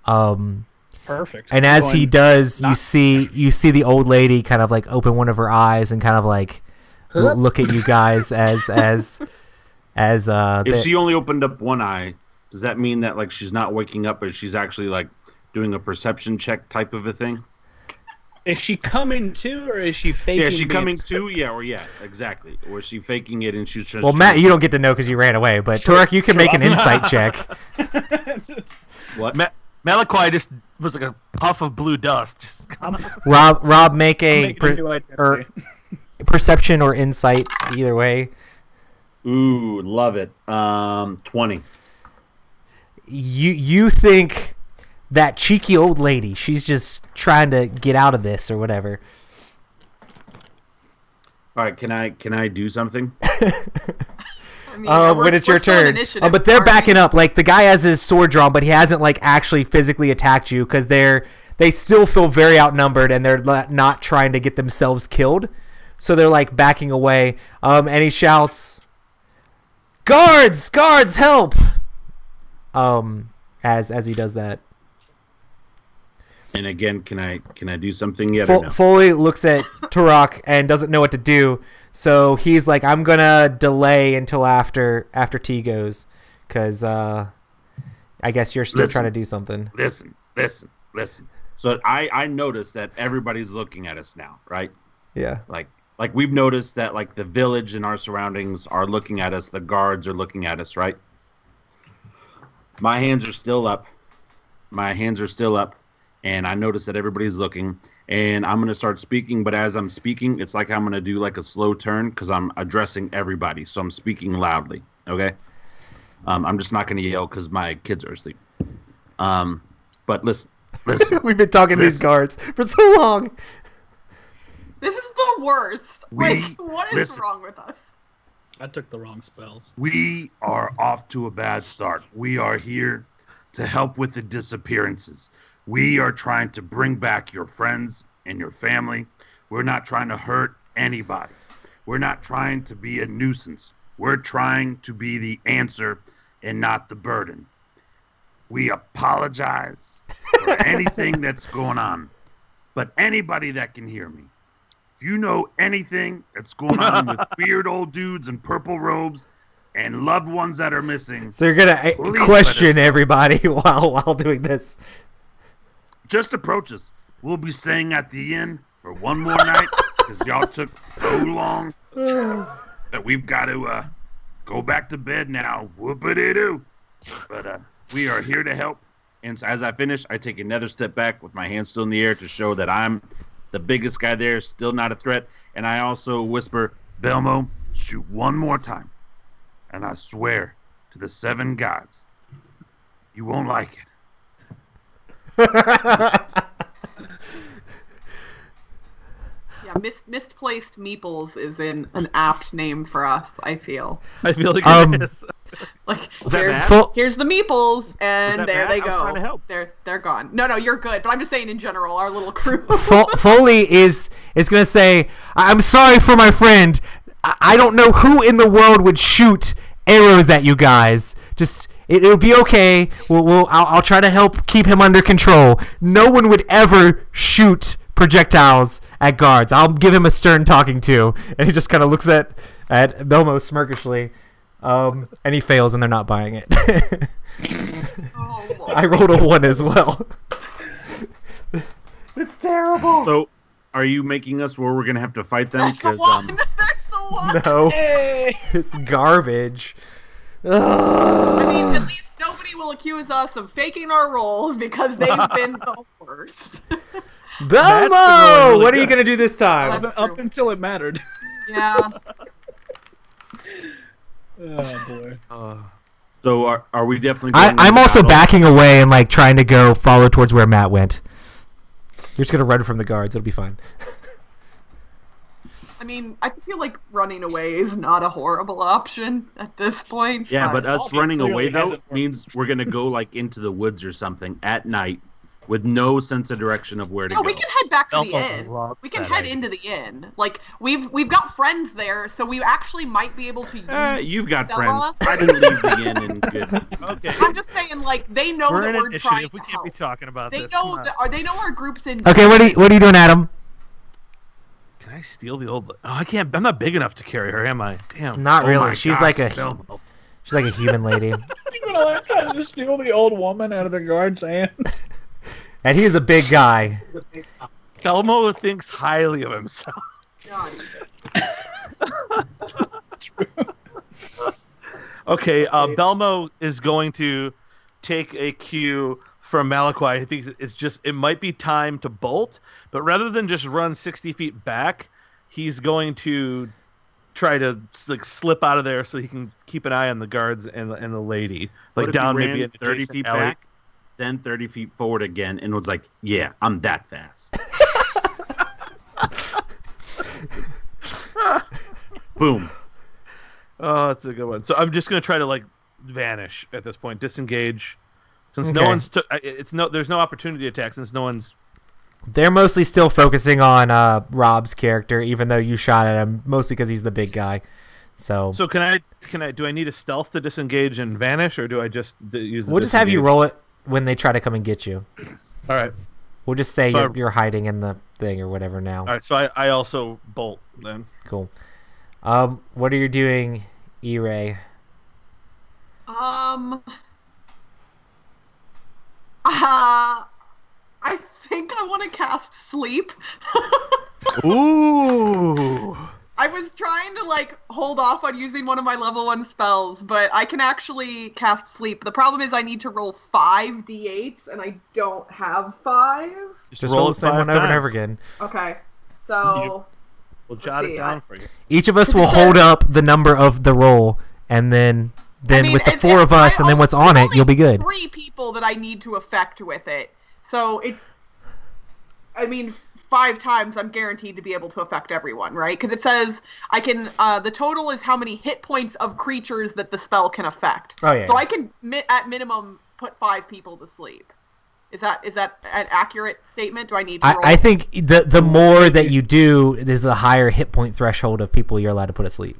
Perfect. And as he does, you see the old lady kind of like open one of her eyes and kind of like look at you guys as if she only opened up one eye, does that mean that like she's not waking up, but she's actually like doing a perception check type of a thing? Is she coming to, or is she faking? Yeah, is she coming to? Yeah, exactly. Or is she faking it and she's just... Well, Matt, you don't get to know because you ran away, but Turek, you can make an insight check. What? Malakoi just was like a puff of blue dust. Just Rob, make a perception or insight, either way. Ooh, love it. 20. You think that cheeky old lady, she's just trying to get out of this or whatever. All right, can I do something? I mean, when it's your turn. But they're backing up. Like the guy has his sword drawn, but he hasn't like actually physically attacked you because they still feel very outnumbered and they're not trying to get themselves killed. So they're like backing away. And he shouts, "Guards, help!" As he does that. And again, can I do something yet? Or no? Foley looks at Turok and doesn't know what to do, so he's like, "I'm gonna delay until after T goes, because I guess you're still trying to do something." Listen. So I noticed that everybody's looking at us now, right? Yeah. Like we've noticed that like the village and our surroundings are looking at us. The guards are looking at us, right? My hands are still up. And I notice that everybody's looking, and I'm going to start speaking, but as I'm speaking, it's like I'm going to do like a slow turn because I'm addressing everybody, so I'm speaking loudly, okay? I'm just not going to yell because my kids are asleep. But listen. We've been talking to these guards for so long. This is the worst. What is wrong with us? I took the wrong spells. We are off to a bad start. We are here to help with the disappearances. We are trying to bring back your friends and your family. We're not trying to hurt anybody. We're not trying to be a nuisance. We're trying to be the answer and not the burden. We apologize for anything that's going on. But anybody that can hear me, if you know anything that's going on with weird old dudes in purple robes and loved ones that are missing, so you're gonna question everybody while doing this. Just approach us. We'll be staying at the inn for one more night because y'all took so long that we've got to go back to bed now. Whoop-a-dee-doo. But we are here to help. And so as I finish, I take another step back with my hands still in the air to show that I'm the biggest guy there, still not a threat. And I also whisper, "Belmo, shoot one more time. And I swear to the 7 gods, you won't like it." Yeah, misplaced meeples is an apt name for us, I feel. I feel like it is. Like Was here's the meeples, and there bad? they I was go. trying to help. They're gone. No, you're good. But I'm just saying in general, our little crew. Foley is gonna say, "I'm sorry for my friend. I don't know who in the world would shoot arrows at you guys. Just it'll be okay. I'll try to help keep him under control. No one would ever shoot projectiles at guards. I'll give him a stern talking to." And he just kind of looks at Belmo smirkishly, and he fails, and they're not buying it. Oh, I rolled a 1 as well. It's terrible. So, are you making us where we're gonna have to fight them? That's the one. That's the one. No, Hey! it's garbage. I mean, at least nobody will accuse us of faking our roles because they've been the worst. Belmo, really what are you good. gonna do this time? Up until it mattered. Yeah. Oh boy. So are we definitely? Going I'm into also battle? backing away and like trying to go follow towards where Matt went. You're just gonna run from the guards. It'll be fine. I mean, I feel like running away is not a horrible option at this point. Yeah, but us Baldwin running clearly away though hasn't worked. means we're gonna go like into the woods or something at night with no sense of direction of where to No, go. we can head back to the Elmo inn. loves We can that head idea. into the inn. Like we've got friends there, so we actually might be able to use. You've got Stella. friends. I didn't leave the inn in good. Okay. I'm just saying, like they know We're that in we're trying initiative. We to can't help. be talking about They this. know Come on. that. They know our group's in. Okay, what are you doing, Adam? Can I steal the old? Oh, I can't. I'm not big enough to carry her, am I? Damn. Not Oh really. my She's gosh, like a Belmo. human lady, You're gonna let try to steal the old woman out of the guard's hands. and he is a big guy. Elmo thinks highly of himself. God. Okay, Belmo is going to take a cue from Malakoi. He thinks it might be time to bolt, but rather than just run 60 feet back, he's going to try to like slip out of there so he can keep an eye on the guards and the lady, What like if he down ran maybe an 30 adjacent feet alley. back, then 30 feet forward again, and was like, "Yeah, I'm that fast." Boom. Oh, that's a good one. So I'm just gonna try to like vanish at this point, disengage, since no Okay. one's there's no opportunity attack since no one's. They're mostly still focusing on Rob's character, even though you shot at him, mostly because he's the big guy. So So do I need a stealth to disengage and vanish, or do I just use? The we'll just have you disengage? roll it when they try to come and get you. All right. We'll just say So you're hiding in the thing or whatever now. All right. So I also bolt then. Cool. What are you doing, E-Ray? I think I want to cast sleep. Ooh. I was trying to like hold off on using one of my level 1 spells, but I can actually cast sleep. The problem is I need to roll 5 d8s, and I don't have 5. Just roll the same one over and over again. Okay, so We'll jot see, it down for you. Each of us will hold up the number of the roll, and then I mean, with the and- four of us, I and then what's only- on it, only you'll be good. 3 people that I need to affect with it, so it's. I mean, 5 times I'm guaranteed to be able to affect everyone, right? Because it says I can. The total is how many hit points of creatures that the spell can affect. Oh, yeah. So I can at minimum put 5 people to sleep. Is that an accurate statement? Do I need to roll? I think the more that you do, is the higher hit point threshold of people you're allowed to put asleep.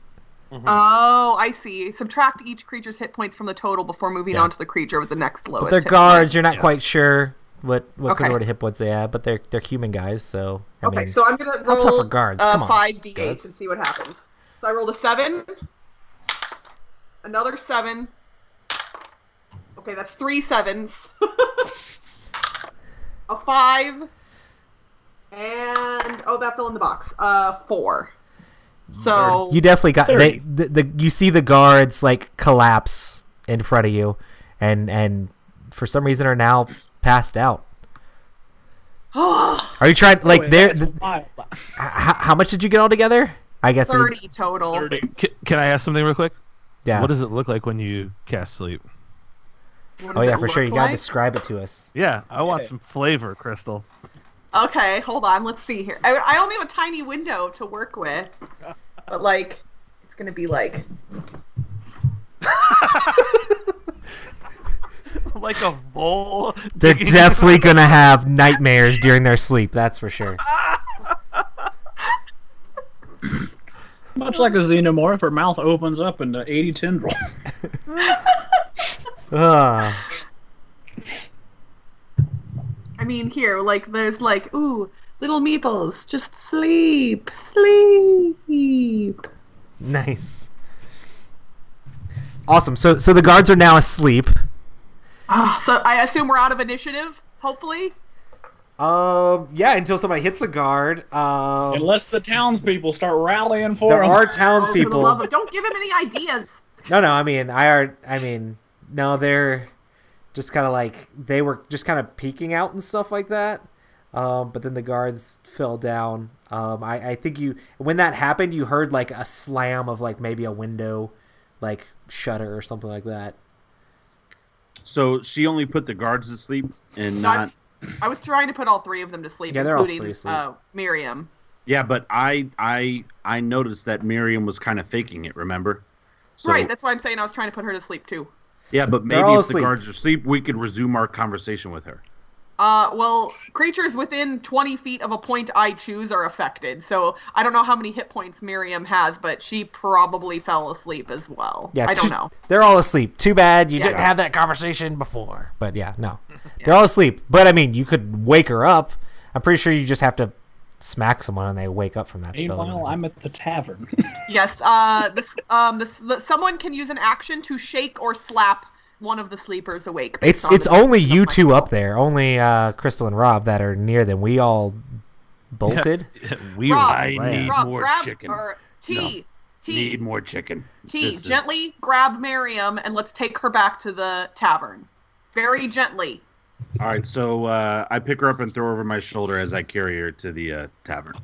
Oh, I see. Subtract each creature's hit points from the total before moving Yeah. on to the creature with the next lowest. But they're hit guards. point. You're not quite sure what Okay. sort of hit points they have, but they're human guys. So I Okay, mean, so I'm gonna how tough roll are guards? Come on, 5 d8s guards. and see what happens. So I rolled a 7, another 7. Okay, that's 3 sevens. A 5, and that fell in the box. 4. So you definitely got 30. you see the guards like collapse in front of you, and for some reason are now passed out. Are you trying like Wait, there? that's wild. How much did you get all together? I guess 30 total. 30. Can I ask something real quick? Yeah. What does it look like when you cast sleep? What Oh does yeah, it for sure. look You gotta like? describe it to us. Yeah, I want Yeah. some flavor, Crystal. Okay, hold on. Let's see here. I only have a tiny window to work with, but like, it's gonna be like. Like a vole. They're digging- definitely gonna have nightmares during their sleep. That's for sure. Much like a xenomorph, her mouth opens up into 80 tendrils. Ugh. I mean, here, like, there's like, ooh, little meeples, just sleep, sleep. Nice. Awesome. So the guards are now asleep. So I assume we're out of initiative, hopefully. Yeah, until somebody hits a guard. Unless the townspeople start rallying for There him. are Oh, for the townspeople. love of, don't give him any ideas. No, I mean, no, they're just kind of like they were just kind of peeking out and stuff like that. But then the guards fell down. I think when that happened, you heard like a slam of like maybe a window, like shutter or something like that. So she only put the guards to sleep and No, not. I was trying to put all 3 of them to sleep, Yeah, they're all including three asleep. Miriam. Yeah, but I noticed that Miriam was kind of faking it. Remember? So, Right, that's why I'm saying I was trying to put her to sleep too. Yeah, but They're maybe all if the asleep. guards are asleep, we could resume our conversation with her. Well, creatures within 20 feet of a point I choose are affected. So I don't know how many hit points Miriam has, but she probably fell asleep as well. Yeah, I don't know. They're all asleep. Too bad you Yeah. didn't have that conversation before. But yeah, no. They're all asleep. But I mean, you could wake her up. I'm pretty sure you just have to smack someone and they wake up from that spell. Meanwhile, I'm at the tavern. Yes, someone can use an action to shake or slap one of the sleepers awake. based on It's the only description you of my two spell. up there. Only Crystal and Rob that are near them. We all bolted. We Rob, I need Rob, more grab, chicken. Or T, Need more chicken. T, This is- gently grab Miriam and let's take her back to the tavern. Very gently. All right, so I pick her up and throw her over my shoulder as I carry her to the tavern.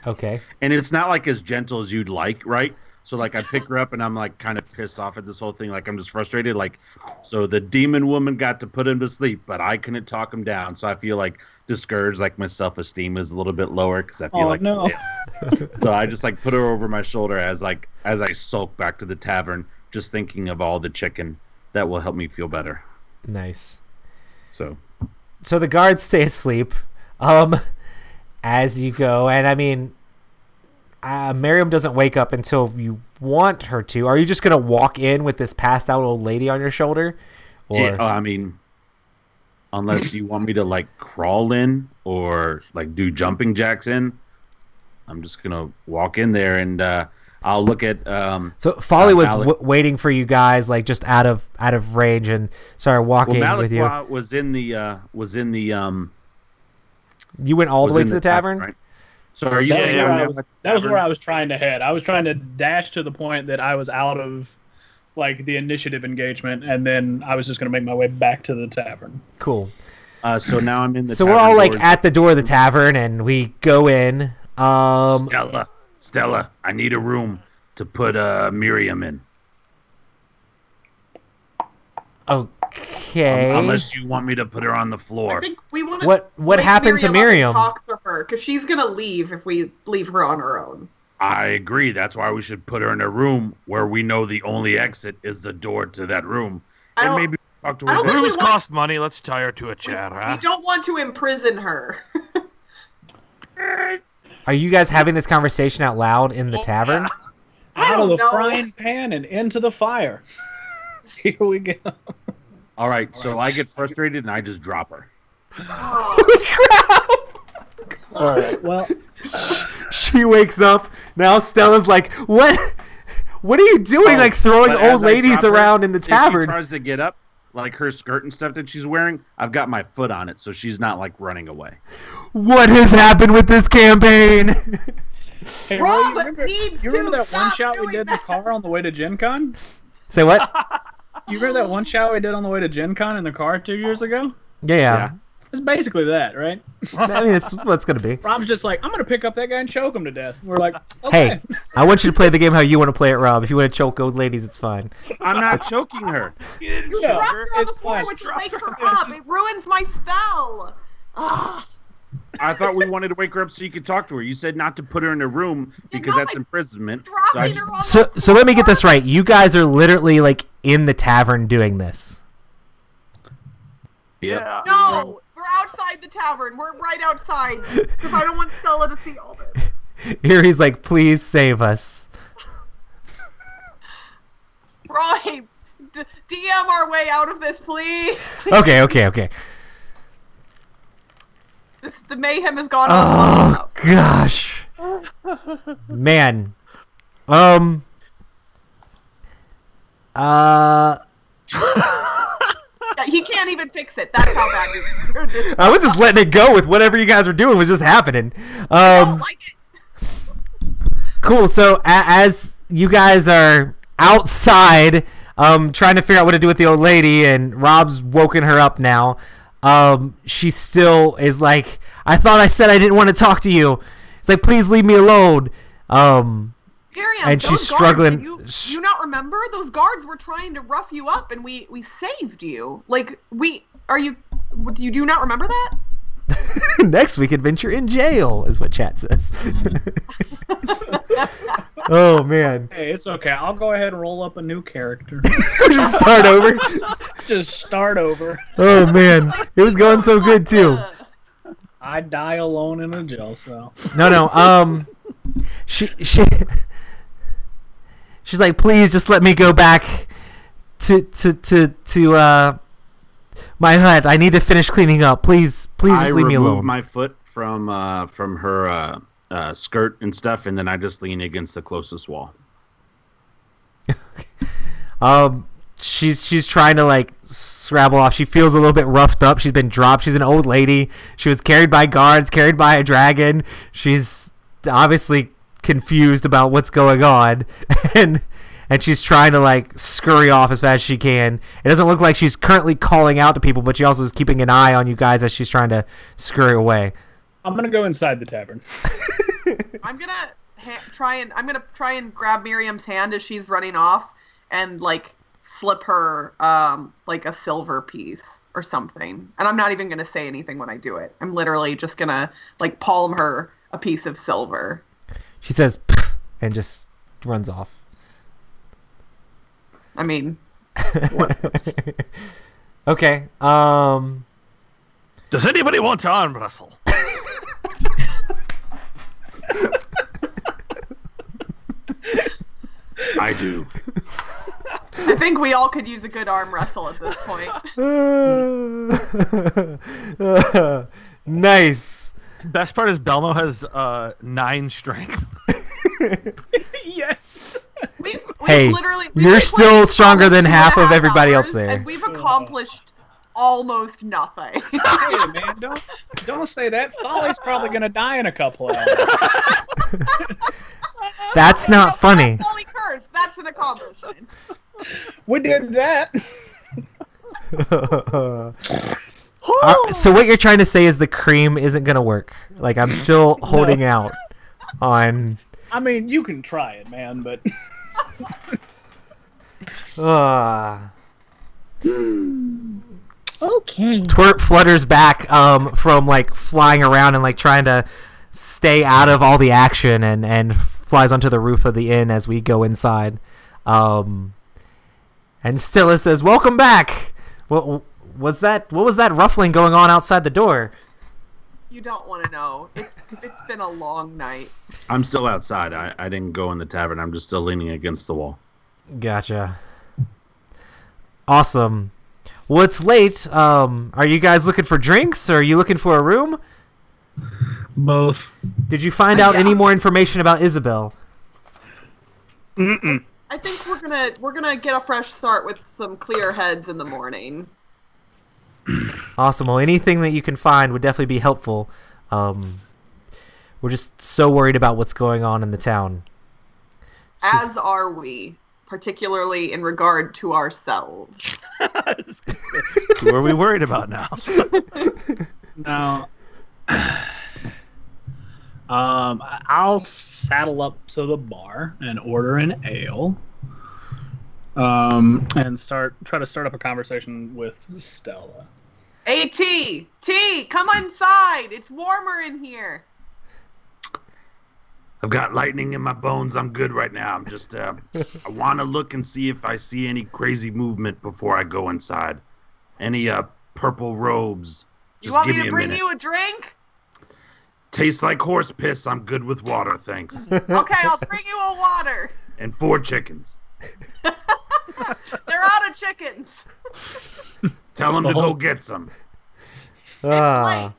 Okay. And it's not like as gentle as you'd like, right? So like I pick her up and I'm like kind of pissed off at this whole thing. Like I'm just frustrated. Like, so the demon woman got to put him to sleep, but I couldn't talk him down. So I feel like discouraged. Like my self-esteem is a little bit lower because I feel Oh, like no. So I just like put her over my shoulder as I sulk back to the tavern, just thinking of all the chicken that will help me feel better. Nice. So So the guards stay asleep as you go. And I mean, Miriam doesn't wake up until you want her to. Are you just going to walk in with this passed out old lady on your shoulder? Or... yeah, I mean, unless you want me to like crawl in or like do jumping jacks in, I'm just gonna walk in there and I'll look at. So Folly was Malik- waiting for you guys, like just out of range, and started walking with you. Malik was in the You went all the was way in to the tavern. right? So are you That was, saying where I'm I at was, the that was where tavern? I was trying to head. I was trying to dash to the point that I was out of like the initiative engagement, and then I was just going to make my way back to the tavern. Cool. So now I'm in the. So we're tavern all like doors. at the door of the tavern, and we go in. Stella, I need a room to put Miriam in. Okay. Unless you want me to put her on the floor. I think we want to. What happened to Miriam? Talk to her because she's gonna leave if we leave her on her own. I agree. That's why we should put her in a room where we know the only exit is the door to that room. I And don't- maybe talk to I her don't there. think we Rooms want- cost money. Let's tie her to a chair, We huh? don't want to imprison her. Are you guys having this conversation out loud in the tavern? I Out of the don't know. frying pan and into the fire. Here we go. All right, so I get frustrated and I just drop her. All right. Well, She wakes up. Now Stella's like, "What? What are you doing? Like throwing But old as I ladies drop her, around in the if she tavern?" tries to get up, like her skirt and stuff that she's wearing, I've got my foot on it, so she's not like running away. What has happened with this campaign? hey, Rob Roy, you remember, needs you remember to that one stop shot we doing did in the that. car on the way to Gen Con? Say what? You remember that one shot we did on the way to Gen Con in the car 2 years ago? Yeah. It's basically that, right? I mean, it's what it's gonna be. Rob's just like, I'm going to pick up that guy and choke him to death. We're like, okay. Hey, I want you to play the game how you want to play it, Rob. If you want to choke old ladies, it's fine. I'm not choking her. Yeah, Drop her on the it's floor, fine. which will wake her up. It ruins my spell. Ugh. I thought we wanted to wake her up so you could talk to her. You said not to put her in a room because know that's I- imprisonment. So I Dropping just- her on So, the so let me get floor. this right. You guys are literally like in the tavern doing this. Yeah. No, we're outside the tavern. We're right outside because I don't want Stella to see all this. Erie's like, "Please save us." Roy, DM our way out of this, please. Okay. The mayhem has gone on. Oh gosh, man. Yeah, he can't even fix it. That's how bad it is. I was just letting it go with whatever you guys were doing was just happening. I don't like it. Cool. So as you guys are outside, trying to figure out what to do with the old lady, and Rob's woken her up now. She still is like, "I thought I said I didn't want to talk to you." It's like, "Please leave me alone." Miriam, and those she's guards, struggling. Do you not remember? Those guards were trying to rough you up, and we saved you. Like, do you not remember that? Next week adventure in jail is what chat says. Oh man. Hey, it's okay. I'll go ahead and roll up a new character. Just start over. Just start over. Oh man, it was going so good too. I die alone in a jail cell. No. She's like, please just let me go back to my hut. I need to finish cleaning up. Please just leave me I alone. remove my foot from her skirt and stuff, and then I just lean against the closest wall. She's trying to like scrabble off. She feels a little bit roughed up. She's been dropped. She's an old lady. She was carried by guards, carried by a dragon. She's obviously confused about what's going on, and she's trying to like scurry off as fast as she can. It doesn't look like she's currently calling out to people, but she also is keeping an eye on you guys as she's trying to scurry away. I'm gonna go inside the tavern. I'm gonna try and grab Miriam's hand as she's running off, and like slip her like a silver piece or something. And I'm not even gonna say anything when I do it. I'm literally just gonna like palm her a piece of silver. She says, "Pff," and just runs off. I mean, okay. Does anybody want to arm wrestle? I do. I think we all could use a good arm wrestle at this point. Nice. Best part is Belmo has 9 strength. Yes. We've Hey, literally, you're still played stronger than almost half of 2.5 everybody else hours, there. and we've accomplished almost nothing. Hey man, don't say that. Folly's probably gonna die in a couple hours. That's not funny. Holy curse, that's an accomplishment. We did that. So what you're trying to say is the cream isn't gonna work. Like I'm still holding out on. I mean, you can try it, man, but Okay. Twirt flutters back from like flying around and like trying to stay out of all the action and flies onto the roof of the inn as we go inside. And Stilla says, "Welcome back." What was that ruffling going on outside the door? You don't want to know. It's been a long night. I'm still outside. I didn't go in the tavern. I'm just still leaning against the wall. Gotcha. Awesome. Well, it's late. Are you guys looking for drinks, or are you looking for a room? both. Did you find out any more information about Isabel? Mm-mm. I think we're gonna get a fresh start with some clear heads in the morning. Awesome. Well, anything that you can find would definitely be helpful. We're just so worried about what's going on in the town. As are we, particularly in regard to ourselves. Who are we worried about now? Now, I'll saddle up to the bar and order an ale, and try to start up a conversation with Stella. Hey, T, come inside. It's warmer in here. I've got lightning in my bones. I'm good right now. I'm just, I want to look and see if I see any crazy movement before I go inside. Any purple robes. You Just want give me me to a bring minute. you a drink? Tastes like horse piss. I'm good with water, thanks. Okay, I'll bring you a water. And 4 chickens. They're out of chickens. Tell them to go get some. Ah.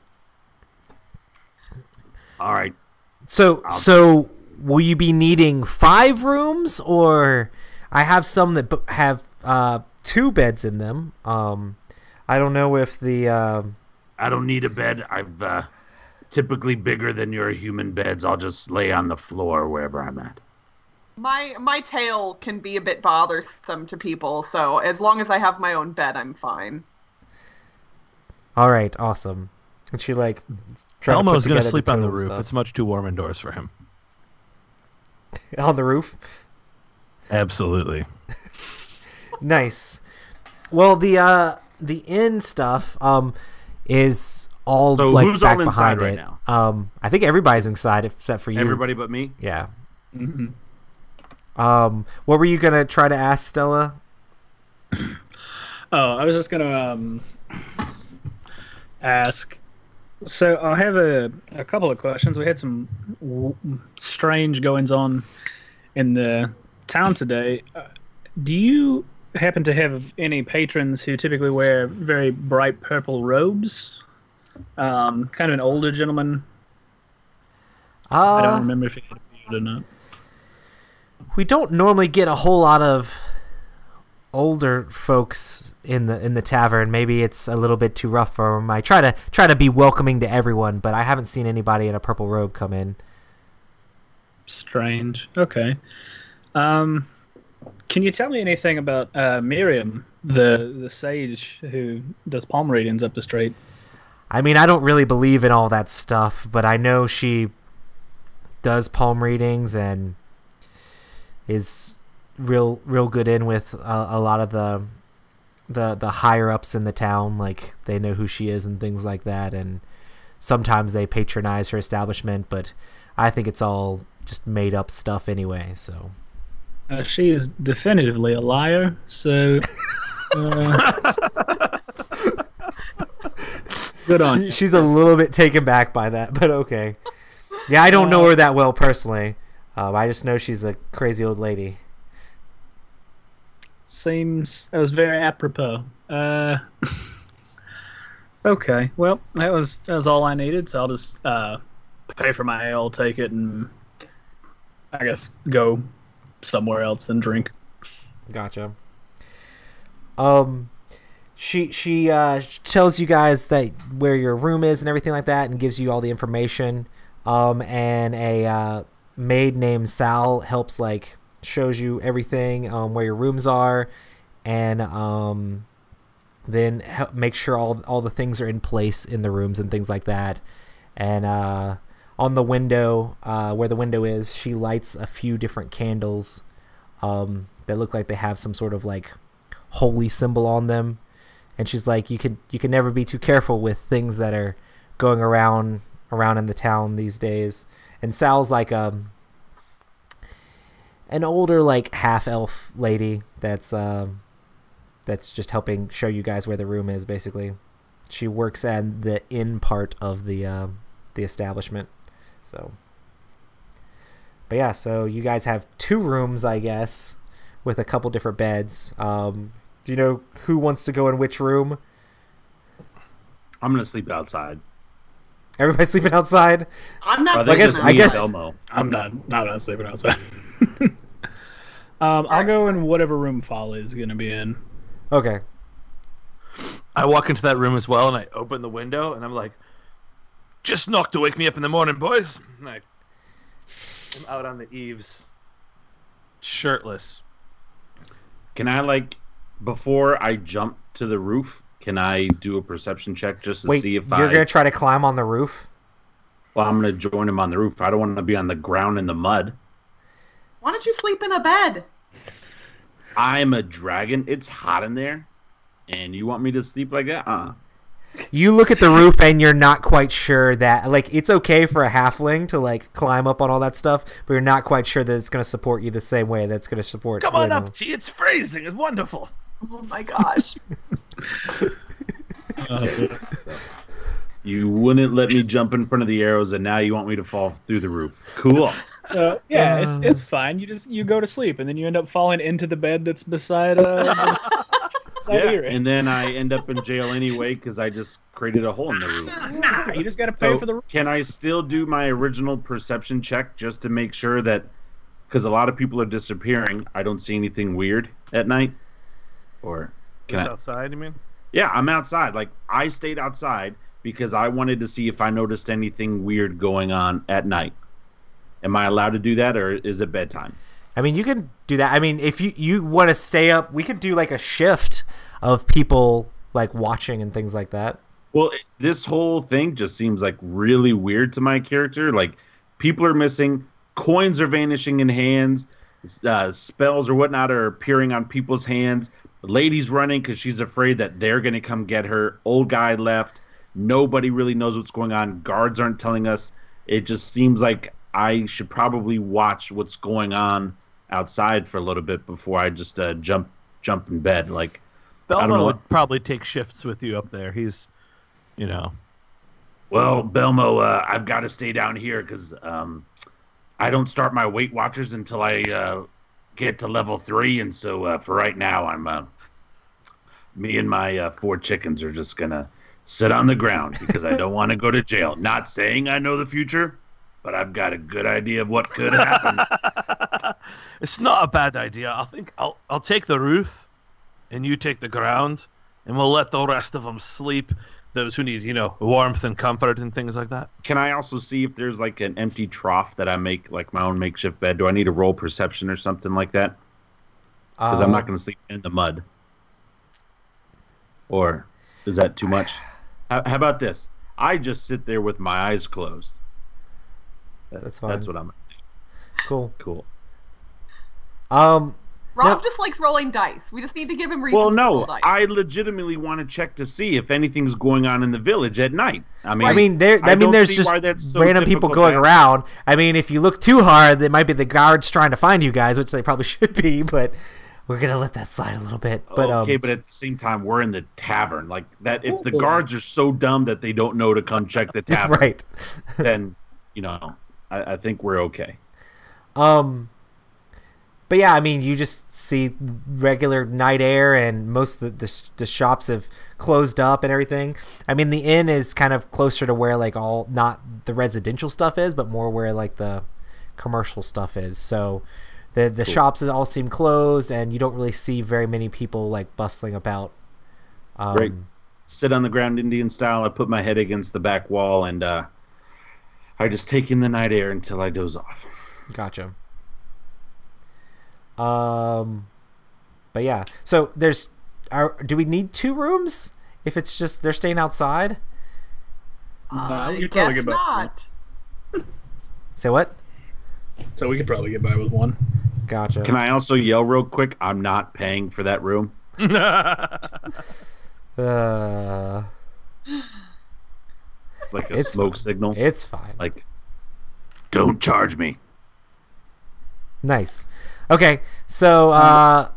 All right. So will you be needing 5 rooms, or I have some that have 2 beds in them. I don't know if the I don't need a bed. I've typically bigger than your human beds. I'll just lay on the floor wherever I'm at. My tail can be a bit bothersome to people, so as long as I have my own bed, I'm fine. All right, awesome. And she like Elmo's gonna sleep on the roof. It's much too warm indoors for him. on the roof. Absolutely. Nice. Well, the inn stuff is all So like who's back all inside behind right it. now? I think everybody's inside except for you. Everybody but me? Yeah. Mm-hmm. What were you gonna try to ask Stella? Oh, I was just gonna ask. So I have a couple of questions. We had some strange goings on in the town today. Do you happen to have any patrons who typically wear very bright purple robes? Kind of an older gentleman. I don't remember if he had a beard or not. We don't normally get a whole lot of older folks in the tavern. Maybe it's a little bit too rough for them. I try to be welcoming to everyone, but I haven't seen anybody in a purple robe come in. Strange. Okay. Can you tell me anything about Miriam, the sage who does palm readings up the street? I mean, I don't really believe in all that stuff, but I know she does palm readings and is real good in with a lot of the higher ups in the town. Like, they know who she is and things like that, and sometimes they patronize her establishment, but I think it's all just made up stuff anyway. So She is definitively a liar, so good on you. she's a little bit taken back by that, but okay. Yeah, I don't know her that well personally. I just know she's a crazy old lady. Seems that was very apropos. Okay, well, that was all I needed, so I'll just pay for my ale, take it, and I guess go somewhere else and drink. Gotcha. She tells you guys that where your room is and everything like that, and gives you all the information. And a maid named Sal helps, like, shows you everything, where your rooms are, and then make sure all the things are in place in the rooms and things like that. And on the window, where the window is, she lights a few different candles that look like they have some sort of, like, holy symbol on them. And she's like, you can never be too careful with things that are going around in the town these days. And Sal's like an older, like, half elf lady that's just helping show you guys where the room is. Basically, she works at the inn part of the establishment. So, but yeah, so you guys have 2 rooms, I guess, with a couple different beds. Do you know who wants to go in which room? I'm gonna sleep outside. Everybody's sleeping outside. I'm not. I I guess- Elmo. I'm not sleeping outside. I'll go in whatever room Folly is going to be in. Okay. I walk into that room as well, and I open the window, and I'm like, just knock to wake me up in the morning, boys. And I'm out on the eaves, shirtless. Can I, like, before I jump to the roof, can I do a perception check just to Wait, see if you're gonna try to climb on the roof? Well, I'm gonna join him on the roof. I don't want to be on the ground in the mud. Why don't you sleep in a bed? I'm a dragon. It's hot in there, and you want me to sleep like that? You look at the roof and you're not quite sure that, like, it's okay for a halfling to, like, climb up on all that stuff, but you're not quite sure that it's going to support you the same way that's going to support. Come on up, T. It's freezing. It's wonderful. Oh my gosh. You wouldn't let me jump in front of the arrows, and now you want me to fall through the roof. Cool. Yeah, it's fine. You go to sleep, and then you end up falling into the bed that's beside Yeah, Ira. and then I end up in jail anyway because I just created a hole in the roof. Nah, you just got to pay So for the. can I still do my original perception check just to make sure that, because a lot of people are disappearing, I don't see anything weird at night? Or can Just I? outside, you mean? Yeah, I'm outside. Like, I stayed outside because I wanted to see if I noticed anything weird going on at night. Am I allowed to do that, or is it bedtime? I mean, you can do that. I mean, if you want to stay up, we could do, like, a shift of people, like, watching and things like that. Well, this whole thing just seems like really weird to my character. Like, people are missing. coins are vanishing in hands. Spells or whatnot are appearing on people's hands. The lady's running because she's afraid that they're going to come get her. Old guy left. Nobody really knows what's going on. Guards aren't telling us. It just seems like I should probably watch what's going on outside for a little bit before I just jump in bed. Like, Belmo would probably take shifts with you up there. He's, Well, Belmo, I've got to stay down here because I don't start my Weight Watchers until I get to level 3, and so for right now, me and my 4 chickens are just gonna sit on the ground because I don't want to go to jail. Not saying I know the future, but I've got a good idea of what could happen. It's not a bad idea. I think I'll take the roof, and you take the ground, and we'll let the rest of them sleep. Those who need, warmth and comfort and things like that. Can I also see if there's like an empty trough that I make like my own makeshift bed? Do I need to roll perception or something like that? Because I'm not going to sleep in the mud. Or is that too much? How about this? I just sit there with my eyes closed. That's fine. That's what I'm. Cool. Rob just likes rolling dice. We just need to give him reasons to roll dice. I legitimately want to check to see if anything's going on in the village at night. There's just random people going around. I mean, if you look too hard, it might be the guards trying to find you guys, which they probably should be, but we're going to let that slide a little bit. But, okay, but at the same time, we're in the tavern. Like that, if the guards are so dumb that they don't know to come check the tavern, right. then, I think we're okay. But yeah, I mean, you just see regular night air, and most of the shops have closed up and everything. I mean, the inn is kind of closer to where like not the residential stuff is, but more where like the commercial stuff is. So the shops all seem closed, and you don't really see very many people like bustling about. Great. Sit on the ground Indian style. I put my head against the back wall, and I just take in the night air until I doze off. Gotcha. But yeah, so do we need 2 rooms if it's just they're staying outside? I guess not. Say what? So we could probably get by with 1. Gotcha. Can I also yell real quick? I'm not paying for that room. It's like a smoke signal. It's fine. Like, don't charge me. Nice. Okay, so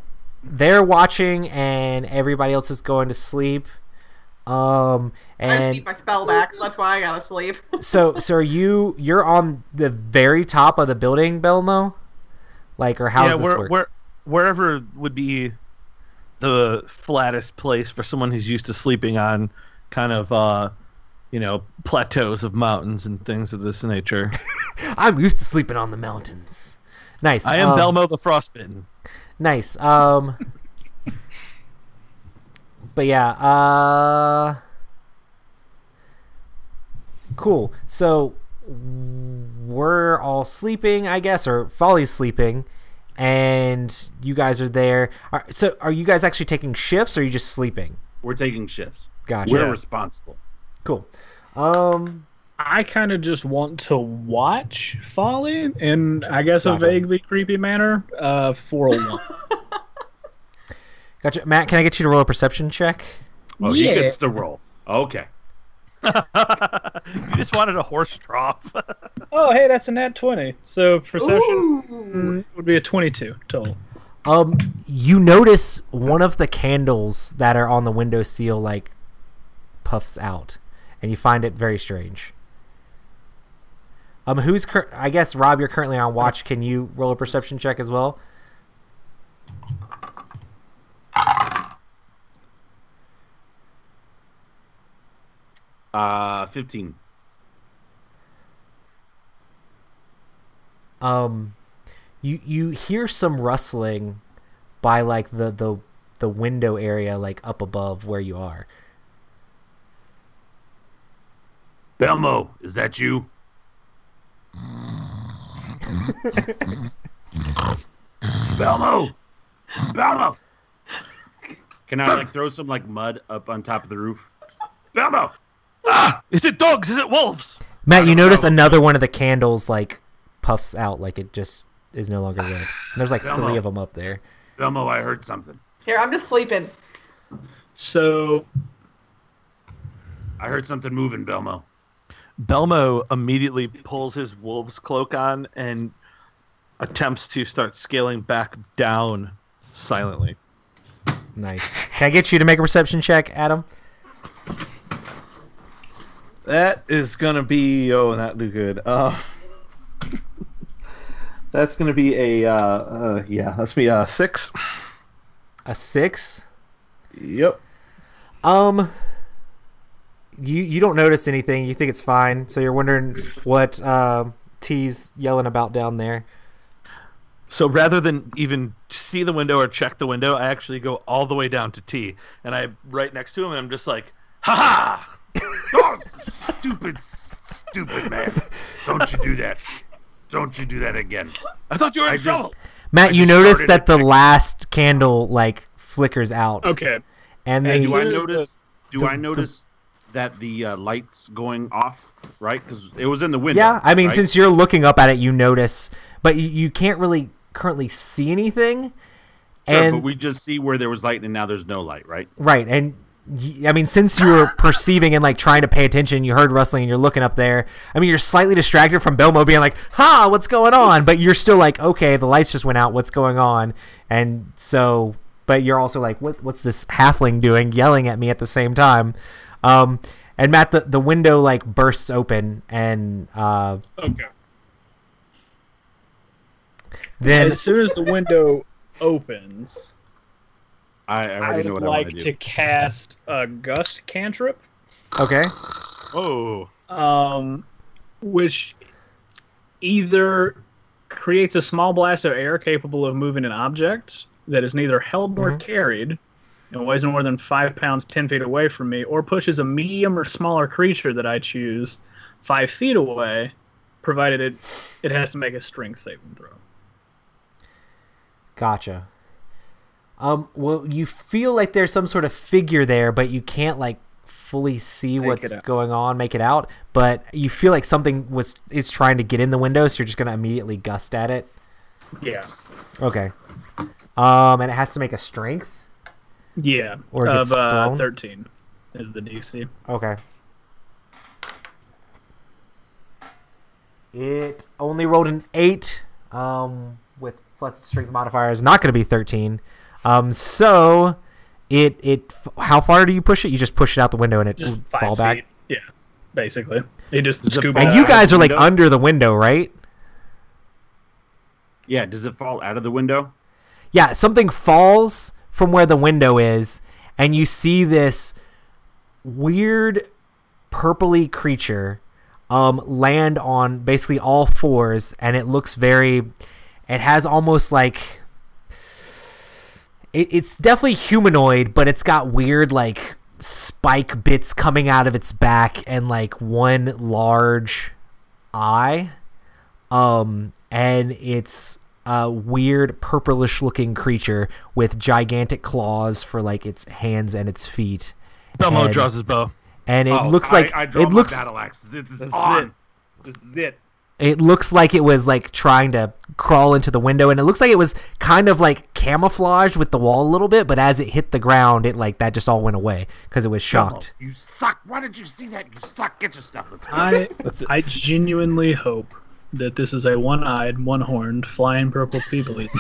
they're watching, and everybody else is going to sleep. I just need my spell back, so that's why I gotta sleep. so you're on the very top of the building, Belmo? Like, or how's this work? Wherever would be the flattest place for someone who's used to sleeping on kind of plateaus of mountains and things of this nature. I'm used to sleeping on the mountains. Nice. I am Belmo the Frostbitten. Nice. But yeah, cool. So we're all sleeping, I guess, or Folly's sleeping, and you guys are there. So are you guys actually taking shifts, or are you just sleeping? We're taking shifts. Gotcha. We're responsible. Cool. I kind of just want to watch Folly in, I guess, a vaguely creepy manner for a while. Gotcha. Matt, can I get you to roll a perception check? Oh, Yeah. He gets to roll. Okay. You just wanted a horse trough. Oh, hey, that's a nat 20. So perception would be a 22 total. You notice one of the candles that are on the windowsill like puffs out, and you find it very strange. I guess Rob, you're currently on watch. Can you roll a perception check as well? Uh, 15. You hear some rustling by like the window area, like up above where you are. Belmo, is that you? Belmo! Belmo! Can I like throw some like mud up on top of the roof? Belmo! Ah! Is it dogs? Is it wolves? Matt, you notice another one of the candles like puffs out like it just is no longer lit. And there's like Belmo. 3 of them up there. Belmo, I heard something. Here, I'm just sleeping. So I heard something moving, Belmo. Belmo immediately pulls his wolf's cloak on and attempts to start scaling back down silently. Nice. Can I get you to make a perception check, Adam? That is gonna be not do good. That's gonna be that's me 6. A 6? Yep. You don't notice anything. You think it's fine. So you're wondering what T's yelling about down there. So rather than even see the window or check the window, I actually go all the way down to T, and I'm right next to him, and I'm just like, "Ha ha! Oh, stupid man. Don't you do that. Don't you do that again. I thought you were in trouble." Matt, you just notice started that the attacking. last candle like flickers out. okay, And And the, do I the- notice? Do I notice that the lights going off? Right, because it was in the window. yeah, I mean, right? since you're looking up at it, you notice, but you can't really currently see anything. Sure, and but we just see where there was light and now there's no light, right? right, and I mean, since you were perceiving and like trying to pay attention, you heard rustling and you're looking up there. I mean, you're slightly distracted from Belmo being like, "Ha, what's going on?" But you're still like, "Okay, the lights just went out. What's going on?" And so, but you're also like, "What's this halfling doing, yelling at me at the same time?" And Matt, the window like bursts open, and okay. then As soon as the window opens, I already I'd know what I like want to do. cast a gust cantrip, okay, Oh, which either creates a small blast of air capable of moving an object that is neither held nor carried and weighs more than 5 pounds 10 feet away from me, or pushes a medium or smaller creature that I choose 5 feet away, provided it has to make a strength saving throw. gotcha. Well, you feel like there's some sort of figure there, but you can't like fully see what's it out. going on, make it out. But you feel like something is trying to get in the window, so you're just gonna immediately gust at it. Yeah. Okay. And it has to make a strength. Yeah. Or it of gets thrown? 13 is the DC. Okay. It only rolled an 8. With plus the strength modifier is not going to be 13. So it how far do you push it? You just push it out the window and it Just would 5 fall feet. back. Yeah. Basically. He just Does it scoop fall it And out. you guys are like window? under the window, right? Yeah, does it fall out of the window? Yeah, something falls from where the window is, and you see this weird purpley creature land on basically all fours, and it looks it has almost like it's definitely humanoid, but it's got weird like spike bits coming out of its back and like one large eye. And it's a weird purplish looking creature with gigantic claws for like its hands and its feet. Belmo And- draws his bow. And it Oh, looks like I draw it my looks battle axe. This is This is on. it. This is it. it looks like it was like trying to crawl into the window, and it looks like it was kind of like camouflaged with the wall a little bit, but as it hit the ground, it like that just all went away because it was shocked. You suck. Why did you see that? You suck. Get your stuff. Let's go. I genuinely hope that this is a one-eyed, one-horned, flying purple people eater.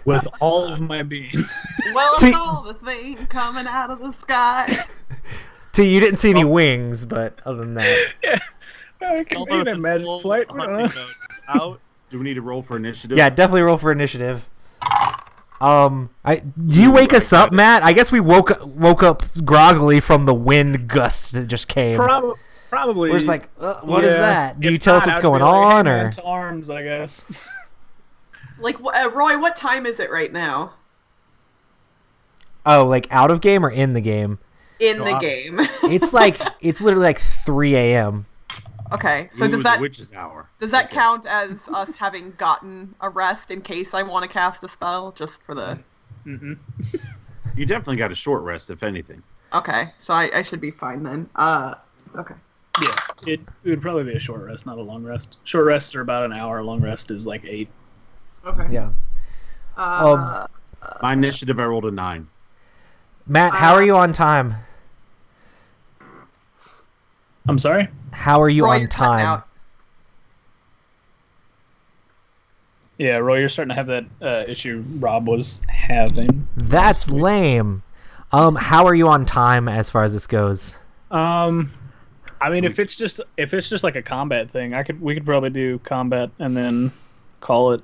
With all of my being. Well, See- it's all the thing coming out of the sky. T, you didn't see any wings, but other than that, I can see that magic flight. Out. Do we need to roll for initiative? yeah, definitely roll for initiative. Do you wake us up, Matt? I guess we woke up groggily from the wind gust that just came. Probably. We're just like, what is yeah. that? Do you If tell us not, what's I'd going be like, on, "Hey, or man, to arms, I guess. Like, Roy, what time is it right now? oh, like out of game or in the game? In No, the I'm- game. It's like it's literally like 3 a.m. Okay, so Ooh, does the that witch's hour. count as us having gotten a rest in case I want to cast a spell, just for the? Mm-hmm. You definitely got a short rest, if anything. Okay, so I should be fine then. Okay. Yeah. It would probably be a short rest, not a long rest. Short rests are about an hour. Long rest is like 8. Okay. Yeah. My initiative, I rolled a 9. Matt, how are you on time? I'm sorry? How are you Roy, on you're cutting time? out. Yeah, Roy, you're starting to have that issue Rob was having. That's lame. How are you on time as far as this goes? I mean, if it's just like a combat thing, we could probably do combat and then call it.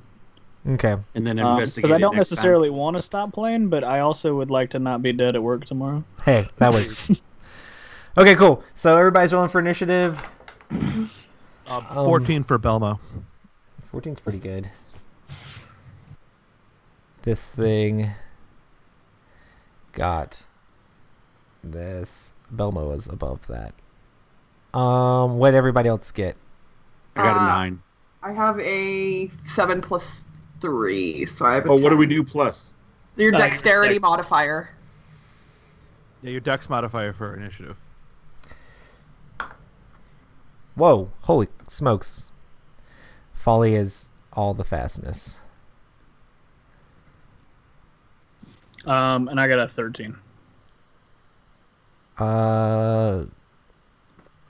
Okay. And then investigate. Because I don't next necessarily want to stop playing, but I also would like to not be dead at work tomorrow. Hey, that works. Okay, cool. So everybody's rolling for initiative. 14 for Belmo. 14's pretty good. This thing got this. Belmo was above that. What did everybody else get? I got a 9. I have a 7 plus 3, so I have a Oh, what do 10. we do plus? Your Your dexterity dex. modifier. Yeah, your dex modifier for initiative. Whoa, holy smokes. Folly is all the fastness. And I got a 13.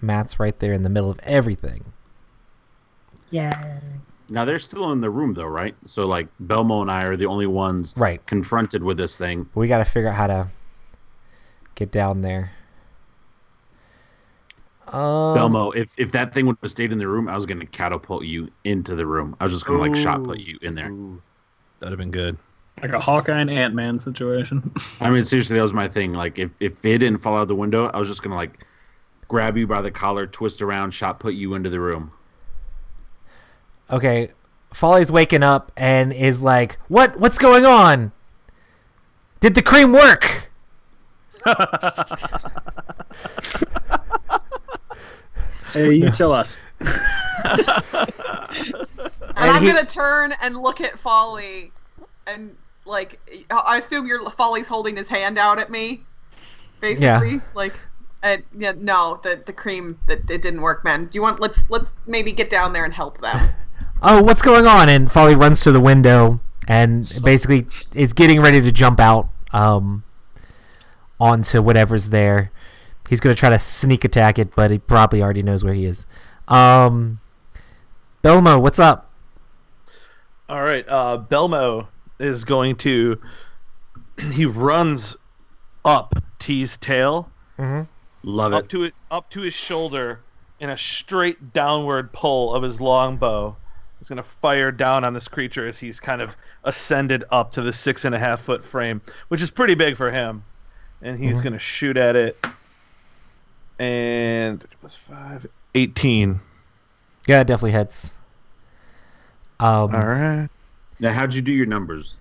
Matt's right there in the middle of everything. Now they're still in the room though, right? So like Belmo and I are the only ones Right. confronted with this thing. We got to figure out how to get down there. Belmo, if that thing would have stayed in the room, I was gonna catapult you into the room. I was just gonna like shot put you in there. That'd have been good. Like a Hawkeye and Ant-Man situation. I mean, seriously, that was my thing. Like, if it didn't fall out the window, I was just gonna like grab you by the collar, twist around, shot put you into the room. Okay, Folly's waking up and is like, What's going on? Did the cream work?" Hey, you tell us. And And I'm he- gonna turn and look at Folly, and like I assume Folly's holding his hand out at me, basically. Yeah. Like, yeah, no, the cream that it didn't work, man. Do you want? Let's maybe get down there and help them. "Oh, what's going on?" And Folly runs to the window and basically is getting ready to jump out onto whatever's there. He's going to try to sneak attack it, but he probably already knows where he is. Belmo, what's up? All right, Belmo is going to. He runs up T's tail, Love up it. to his shoulder, in a straight downward pull of his longbow. He's going to fire down on this creature as he's kind of ascended up to the 6.5-foot frame, which is pretty big for him. And he's going to shoot at it. And 5, 18. Yeah, it definitely hits. All right. Now, how'd you do your numbers?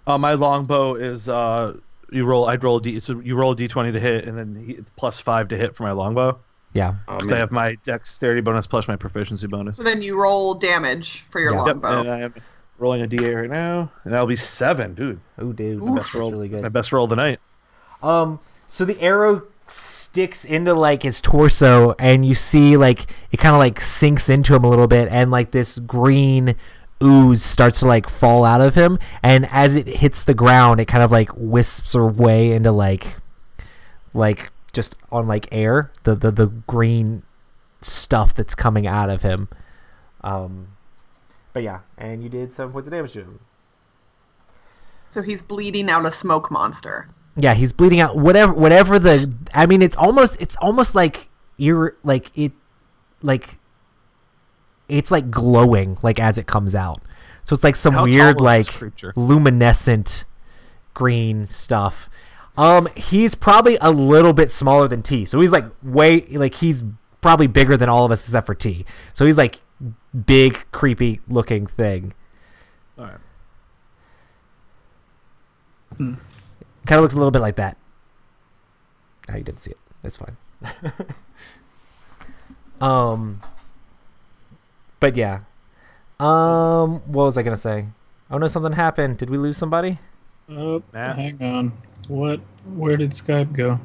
My longbow is you roll. I'd roll a d. So you roll a d20 to hit, and then it's +5 to hit for my longbow. Yeah. Because I have my dexterity bonus plus my proficiency bonus. So then you roll damage for your Yeah. Yep, longbow. and I am rolling a d8 right now, and that'll be 7, dude. Oh, dude. Oof. That's really good. My best roll of the night. So the arrow sticks into like his torso, and you see like it kind of like sinks into him a little bit, and like this green ooze starts to like fall out of him, and as it hits the ground, it kind of like wisps away into like just on like air, the green stuff that's coming out of him. But yeah, and you did 7 points of damage to him. So he's bleeding out a smoke monster. Yeah, he's bleeding out. Whatever the. I mean, it's almost like it's like glowing like as it comes out. So it's like some How weird tall is like this creature? luminescent green stuff. He's probably a little bit smaller than T. So he's like he's probably bigger than all of us except for T. So he's like big, creepy looking thing. All right. Kind of looks a little bit like that. Oh, you didn't see it. It's fine. But yeah. What was I gonna say? Oh no, something happened. Did we lose somebody? Oh, Matt? hang on. What? Where did Skype go?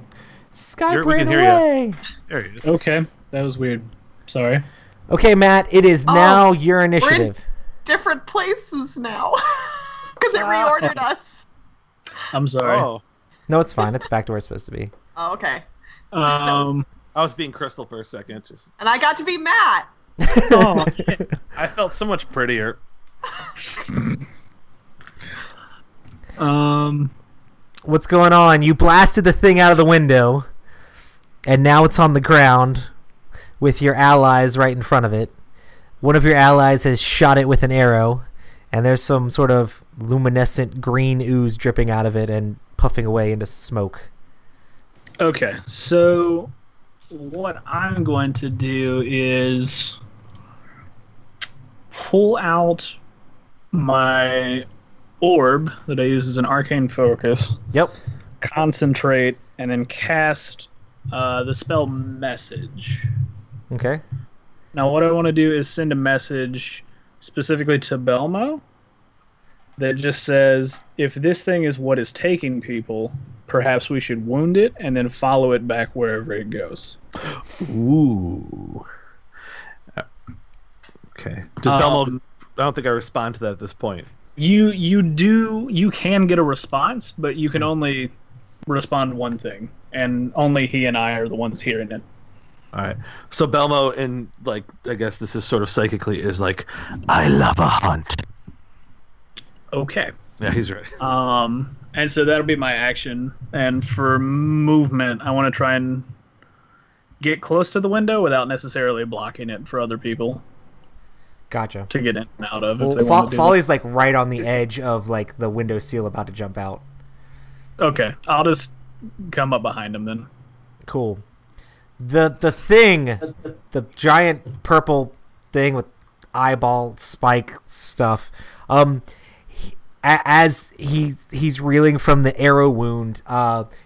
Skype We ran can hear ya. away. There he is. Okay. That was weird. Sorry. Okay, Matt, it is now your initiative. Different places now. Because it reordered us. I'm sorry. Oh, No, it's fine. It's back to where it's supposed to be. Oh, okay. I was being Crystal for a second. And I got to be Matt. Oh, I felt so much prettier. What's going on? You blasted the thing out of the window, and now it's on the ground with your allies right in front of it. One of your allies has shot it with an arrow, and there's some sort of luminescent green ooze dripping out of it and puffing away into smoke. okay, so what I'm going to do is pull out my orb that I use as an arcane focus, Yep. concentrate, and then cast the spell Message. Okay. Now, what I want to do is send a message specifically to Belmo that just says, if this thing is what is taking people, perhaps we should wound it and then follow it back wherever it goes. Ooh. Okay. Does Belmo? I don't think I respond to that at this point. You can get a response, but you can only respond one thing, and only he and I are the ones hearing it. All right. So Belmo, and like, I guess this is sort of psychically, is like, I love a hunt. Okay. Yeah, he's right. And so that'll be my action. And for movement, I want to try and get close to the window without necessarily blocking it for other people Gotcha. to get in and out of. Well, if they want to do Folly's like right on the edge of like the window seal about to jump out. that. Okay, I'll just come up behind him then. Cool. The thing, the giant purple thing with eyeball spike stuff. As he's reeling from the arrow wound,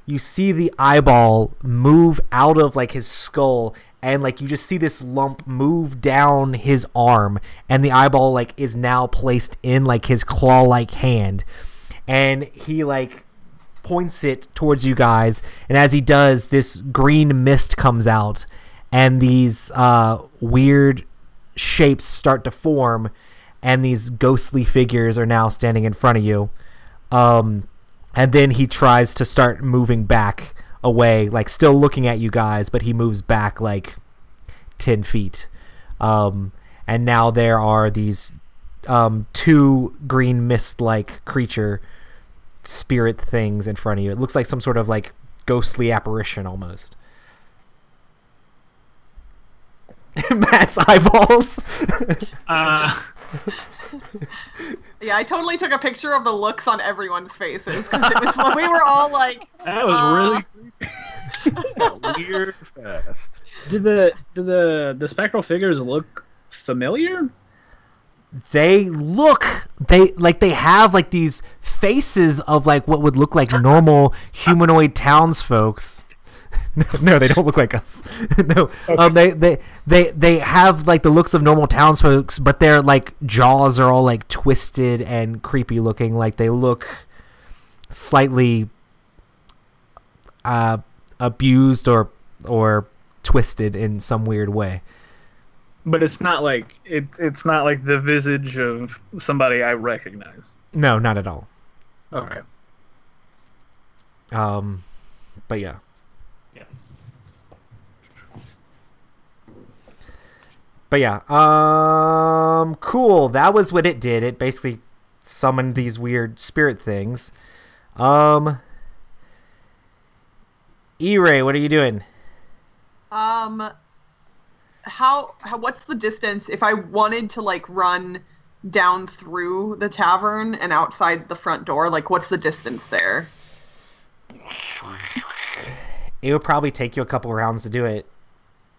you see the eyeball move out of like his skull, and like you just see this lump move down his arm, and the eyeball like is now placed in like his claw-like hand, and he like points it towards you guys, and as he does, this green mist comes out, and these weird shapes start to form, and these ghostly figures are now standing in front of you. And then he tries to start moving back away, like still looking at you guys, but he moves back like 10 feet. And now there are these two green mist-like creature spirit things in front of you. It looks like some sort of like ghostly apparition almost. Matt's eyeballs. Yeah, I totally took a picture of the looks on everyone's faces because it was we were all like, That was really Weird fast. Do the spectral figures look familiar? They have like these faces of like what would look like normal humanoid townsfolks. No, they don't look like us. No, Okay. They have like the looks of normal townsfolks, but their like jaws are all like twisted and creepy looking. Like they look slightly abused or twisted in some weird way. But it's not like it's not like the visage of somebody I recognize. No, not at all. Okay. But yeah. Yeah. But yeah, cool. That was what it did. It basically summoned these weird spirit things. E-Ray, what are you doing? how what's the distance if I wanted to like run down through the tavern and outside the front door? Like, what's the distance there? It would probably take you a couple rounds to do it.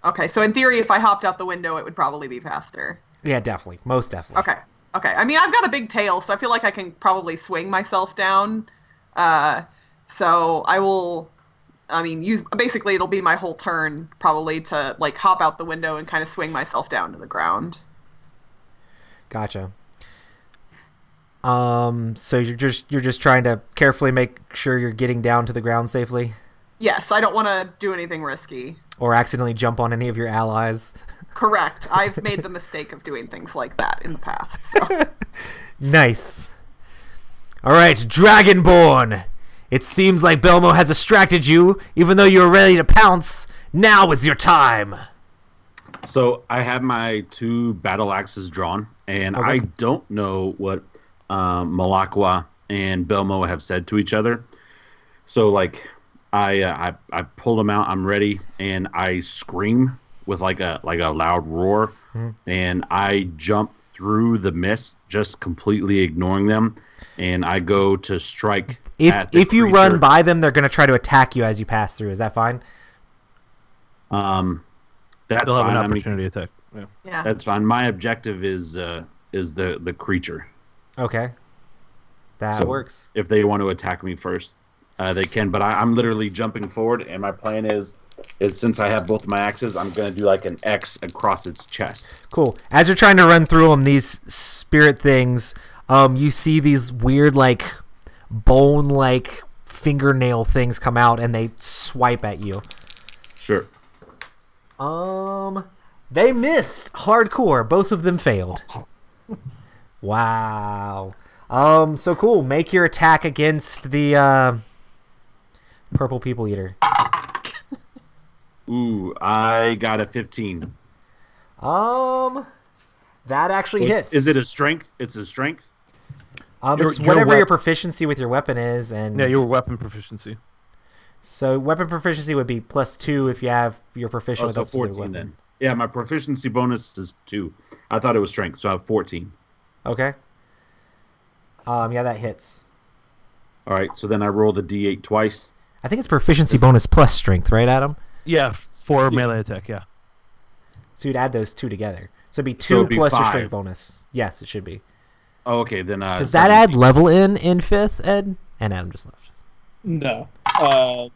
Okay, so in theory, if I hopped out the window, it would probably be faster. Yeah, definitely. Most definitely. Okay. I mean, I've got a big tail, so I feel like I can probably swing myself down. So I will, I mean, basically it'll be my whole turn probably to like hop out the window and kind of swing myself down to the ground. Gotcha. So you're just trying to carefully make sure you're getting down to the ground safely? Yes, I don't want to do anything risky. or accidentally jump on any of your allies. Correct. I've made the mistake of doing things like that in the past. So. Nice. All right, Dragonborn. It seems like Belmo has distracted you, even though you were ready to pounce. Now is your time. So I have my 2 battle axes drawn, and Okay. I don't know what Malakwa and Belmo have said to each other. So like, I pull them out. I'm ready, and I scream with like a loud roar, and I jump through the mist, just completely ignoring them, and I go to strike. If you run by them, they're going to try to attack you as you pass through. Is that fine? That's They'll have fine. an I mean, opportunity attack. Yeah. Yeah. that's fine. My objective is the creature. Okay. That So works. if they want to attack me first, they can. But I'm literally jumping forward, and my plan is since I have both of my axes, I'm going to do like an X across its chest. Cool. As you're trying to run through them, these spirit things, you see these weird, like, bone-like fingernail things come out, and they swipe at you. Sure. They missed hardcore. Both of them failed. Wow. So cool. Make your attack against the purple people eater. Ooh, I got a 15. That actually hits. Is it a strength? It's a strength. It's your whatever your wep- proficiency with your weapon is, and Yeah, your weapon proficiency. so weapon proficiency would be +2 if you have your proficient with So a specific 14 weapon. then. Yeah, my proficiency bonus is 2. I thought it was strength, so I have 14. Okay. Yeah, that hits. All right, so then I roll the d8 twice. I think it's proficiency bonus plus strength, right, Adam? Yeah, for melee attack. Yeah. So you'd add those 2 together. So it'd be 2 So it'd be plus your 5. strength bonus. Yes, it should be. Oh, okay, then. Does that add level in 5th, Ed? And Adam just left. No.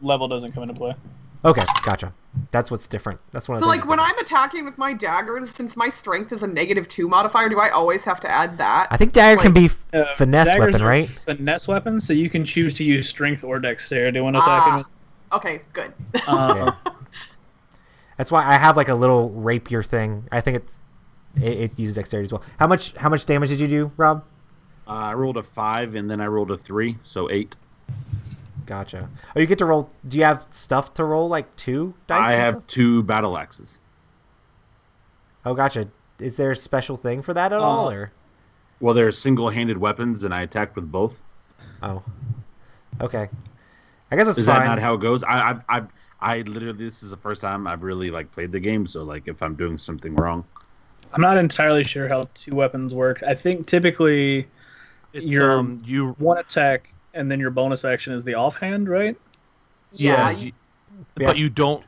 Level doesn't come into play. Okay, gotcha. That's what's different. That's one of So, the like, when I'm attacking with my daggers, since my strength is a -2 modifier, do I always have to add that? I think dagger can be finesse Daggers weapon, are right? Finesse weapon, so you can choose to use strength or dexterity when attacking with. Okay, good. Uh, That's why I have like a little rapier thing. I think it uses dexterity as well. How much damage did you do, Rob? I rolled a 5 and then I rolled a 3, so 8. Gotcha. Oh, you get to roll. Do you have stuff to roll, like 2 dice? I and have stuff? 2 battle axes. Oh, gotcha. Is there a special thing for that at all, or? Well, they're single-handed weapons, and I attacked with both. Oh. Okay. I guess that's Is fine. that not how it goes? I literally, this is the first time I've really like played the game, so like if I'm doing something wrong. I'm not entirely sure how 2 weapons work. I think typically It's, your you one attack and then your bonus action is the offhand, right? yeah, you- but you don't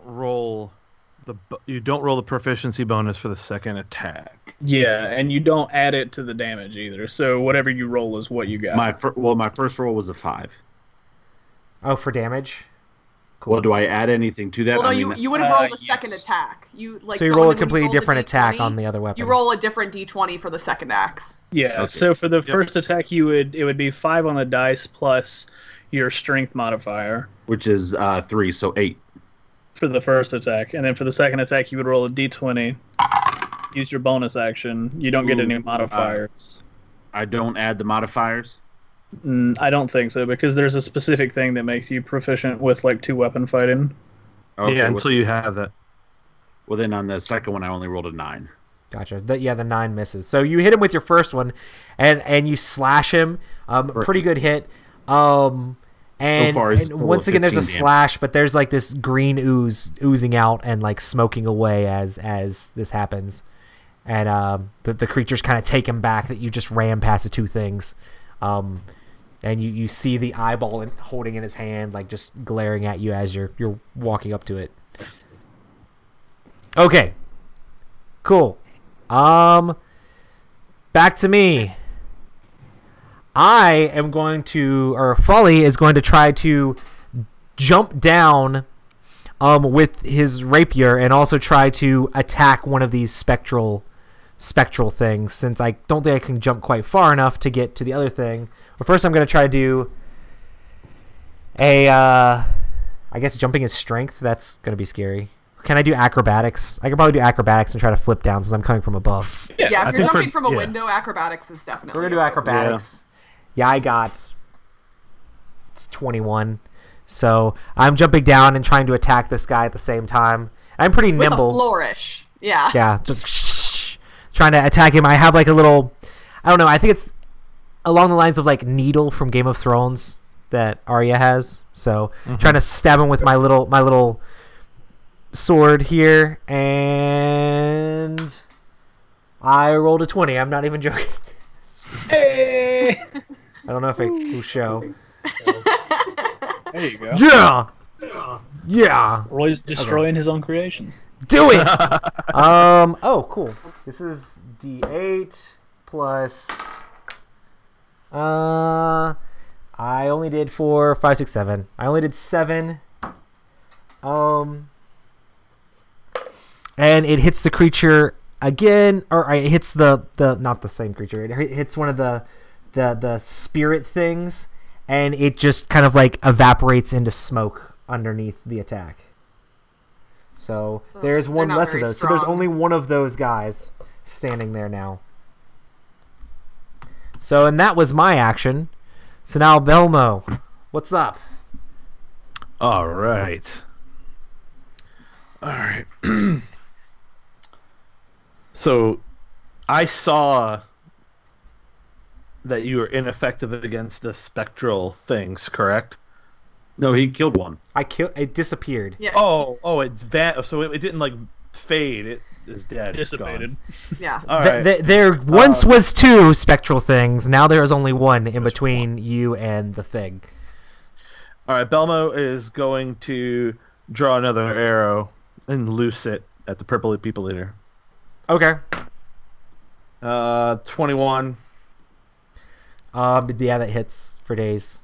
roll the proficiency bonus for the second attack. Yeah, and you don't add it to the damage either. So whatever you roll is what you got. My first roll was a 5. Oh, for damage? Well, do I add anything to that? Well, no, I mean, you would have rolled a yes. second attack. You like So you so roll a when you completely roll the different attack D20, on the other weapon. You roll a different d20 for the second axe. Yeah. Okay. So for the first attack, it would be 5 on the dice plus your strength modifier which is 3, so 8. for the first attack, and then for the second attack, you would roll a d20. Use your bonus action. You don't get Ooh, any modifiers. I don't add the modifiers. I don't think so, because there's a specific thing that makes you proficient with like 2 weapon fighting. Okay, Yeah, until you have that. well, then on the second one, I only rolled a 9. Gotcha. The 9 misses. So you hit him with your first one, and you slash him. Pretty good hit. And, far, it's and once again, there's a 15 damage. slash, but there's like this green ooze oozing out and like smoking away as this happens. And the creatures kind of take him back that you just ran past the 2 things. And you see the eyeball holding in his hand, like just glaring at you as you're walking up to it. Okay. Cool. Back to me. I am going to, or Folly is going to try to jump down with his rapier and also try to attack one of these spectral things, since I don't think I can jump quite far enough to get to the other thing. But first I'm going to try to do a I guess jumping is strength. That's gonna be scary. Can I do acrobatics? I could probably do acrobatics and try to flip down since I'm coming from above. Yeah, I if you're think jumping from a window, acrobatics is definitely. So we're gonna do acrobatics. Yeah, I got 21. So I'm jumping down and trying to attack this guy at the same time. I'm pretty With nimble. a flourish. Yeah. Yeah, just trying to attack him. I have like a little, I don't know. I think it's along the lines of like Needle from Game of Thrones that Arya has. So trying to stab him with my little sword here, and I rolled a 20. I'm not even joking. Hey! I don't know if it will show. There you go. Yeah. Roy's destroying his own creations. Do it. Oh, cool. This is D8 plus. I only did 4, 5, 6, 7. I only did 7. And it hits the creature again, or it hits the not the same creature. It hits one of the spirit things, and it just kind of like evaporates into smoke underneath the attack. So there's one less of those. Strong. So there's only one of those guys standing there now. So, and that was my action. So now, Belmo, what's up? All right. So, I saw that you were ineffective against the spectral things, correct? No, he killed one. It disappeared. Yeah. Oh, it's so it didn't like fade. It is dead. Dissipated. Yeah. All right. There once was 2 spectral things. Now there is only one in between you and the thing. All right. Belmo is going to draw another arrow and loose it at the purple people eater. Okay. 21. Yeah, that hits for days.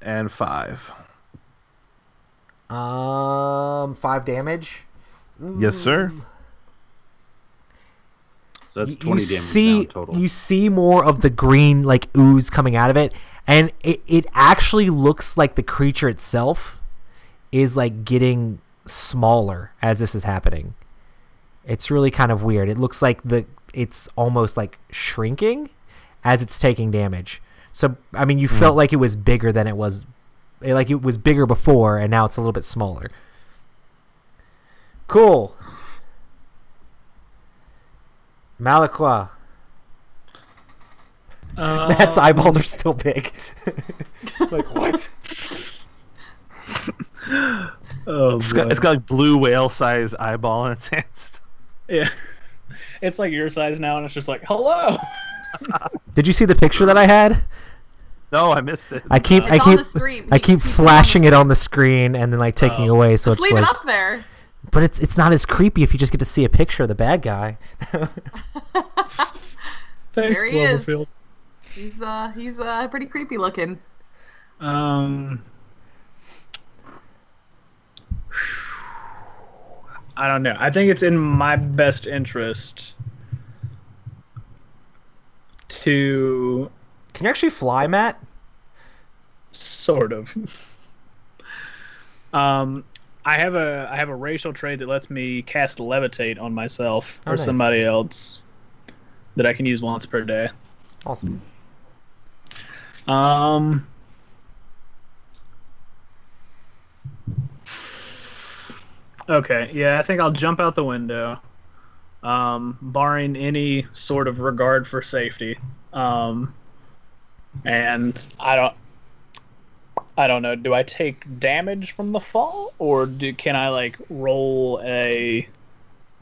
And 5. 5 damage. Yes, sir. So that's 20 damage down total. You see more of the green like ooze coming out of it, and it actually looks like the creature itself is like getting smaller as this is happening. It's really kind of weird. It looks like it's almost like shrinking as it's taking damage. So I mean, you felt like it was bigger than it was, like it was bigger before, and now it's a little bit smaller. Cool. Malaqua. Matt's eyeballs are still big. Like, what? Oh, It's got like blue whale size eyeball in its hands. yeah. It's like your size now, and it's just like, hello. Did you see the picture that I had? No, I missed it. I keep It's on the stream. I You keep can see flashing it on the screen and then like taking away, so Just it's leave like. it up there. But it's not as creepy if you just get to see a picture of the bad guy. Thanks, There he is. Cloverfield. He's pretty creepy looking. I don't know. I think it's in my best interest to Can you actually fly, Matt? sort of. I have a racial trait that lets me cast levitate on myself Oh, or nice. somebody else that I can use once per day. Awesome. Okay, yeah, I think I'll jump out the window, barring any sort of regard for safety. And I don't know. Do I take damage from the fall, or can I like roll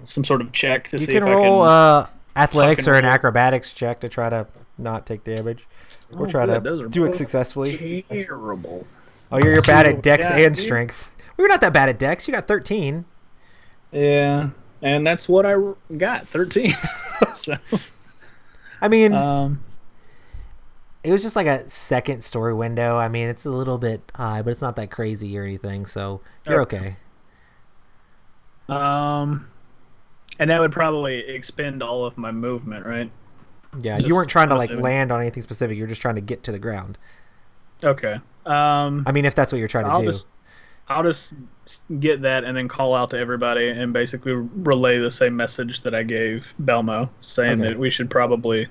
some sort of check to You see can if roll I can? athletics fucking or an roll. acrobatics check to try to not take damage. Or try good. Those to are do it both successfully. Terrible. Oh, you're bad at dex Yeah, and dude. strength. Well, you're not that bad at dex. You got 13. Yeah, and that's what I got, 13. So, I mean, um, it was just like a second story window. I mean, it's a little bit high, but it's not that crazy or anything, so you're okay. and that would probably expend all of my movement, right? Yeah, Just you weren't trying to like assuming. land on anything specific. You're just trying to get to the ground. Okay. I mean, if that's what you're trying So to I'll do. just I'll just get that and then call out to everybody and basically relay the same message that I gave Belmo, saying that we should probably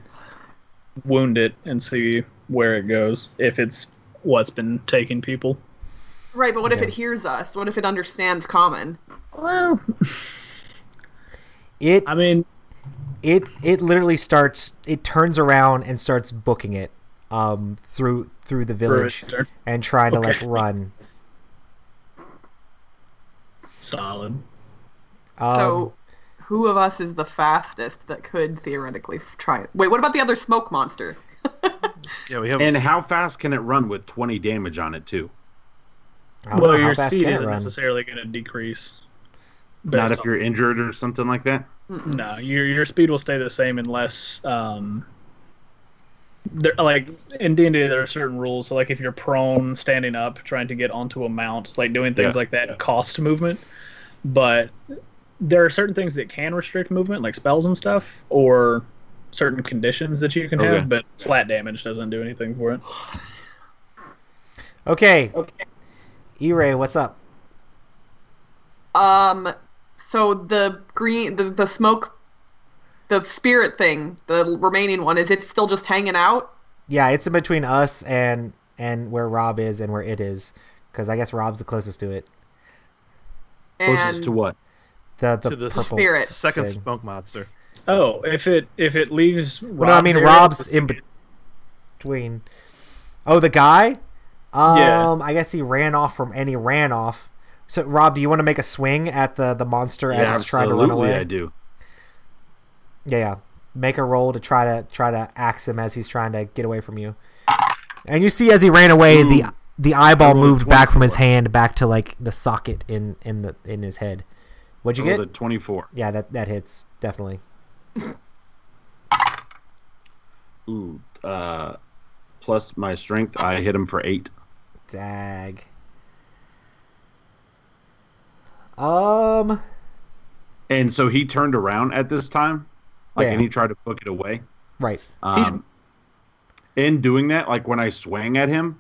wound it and see where it goes, if it's what's been taking people. Right, but what if it hears us? What if it understands common? Well, It literally starts. It turns around and starts booking it through the village and trying to like run. Solid. So, who of us is the fastest that could theoretically try it? Wait, what about the other smoke monster? Yeah, we have. And how fast can it run with 20 damage on it too? Well, your speed isn't necessarily going to decrease. Not if you're injured or something like that? No, your speed will stay the same unless there, like in D&D there are certain rules. So like if you're prone, standing up, trying to get onto a mount, like doing things like that cost movement. But there are certain things that can restrict movement, like spells and stuff, or certain conditions that you can have, but flat damage doesn't do anything for it. Okay. E-Ray, what's up? So the green, the smoke, the spirit thing, the remaining one, is it still just hanging out? Yeah, it's in between us and where Rob is and where it is, because I guess Rob's the closest to it. Closest to what? The purple spirit. Second thing. smoke monster. Oh, if it leaves Rob's Rob's in between. Oh, the guy? I guess he ran off. So, Rob, do you want to make a swing at the monster as it's trying to run away? I do. Yeah. Make a roll to try to axe him as he's trying to get away from you. And you see as he ran away, the eyeball moved back from his hand back to like the socket in his head. What'd you get? 24. Yeah, that hits definitely. Ooh, plus my strength, I hit him for 8. Dag. And so he turned around at this time, and he tried to book it away. Right. In doing that, like when I swang at him,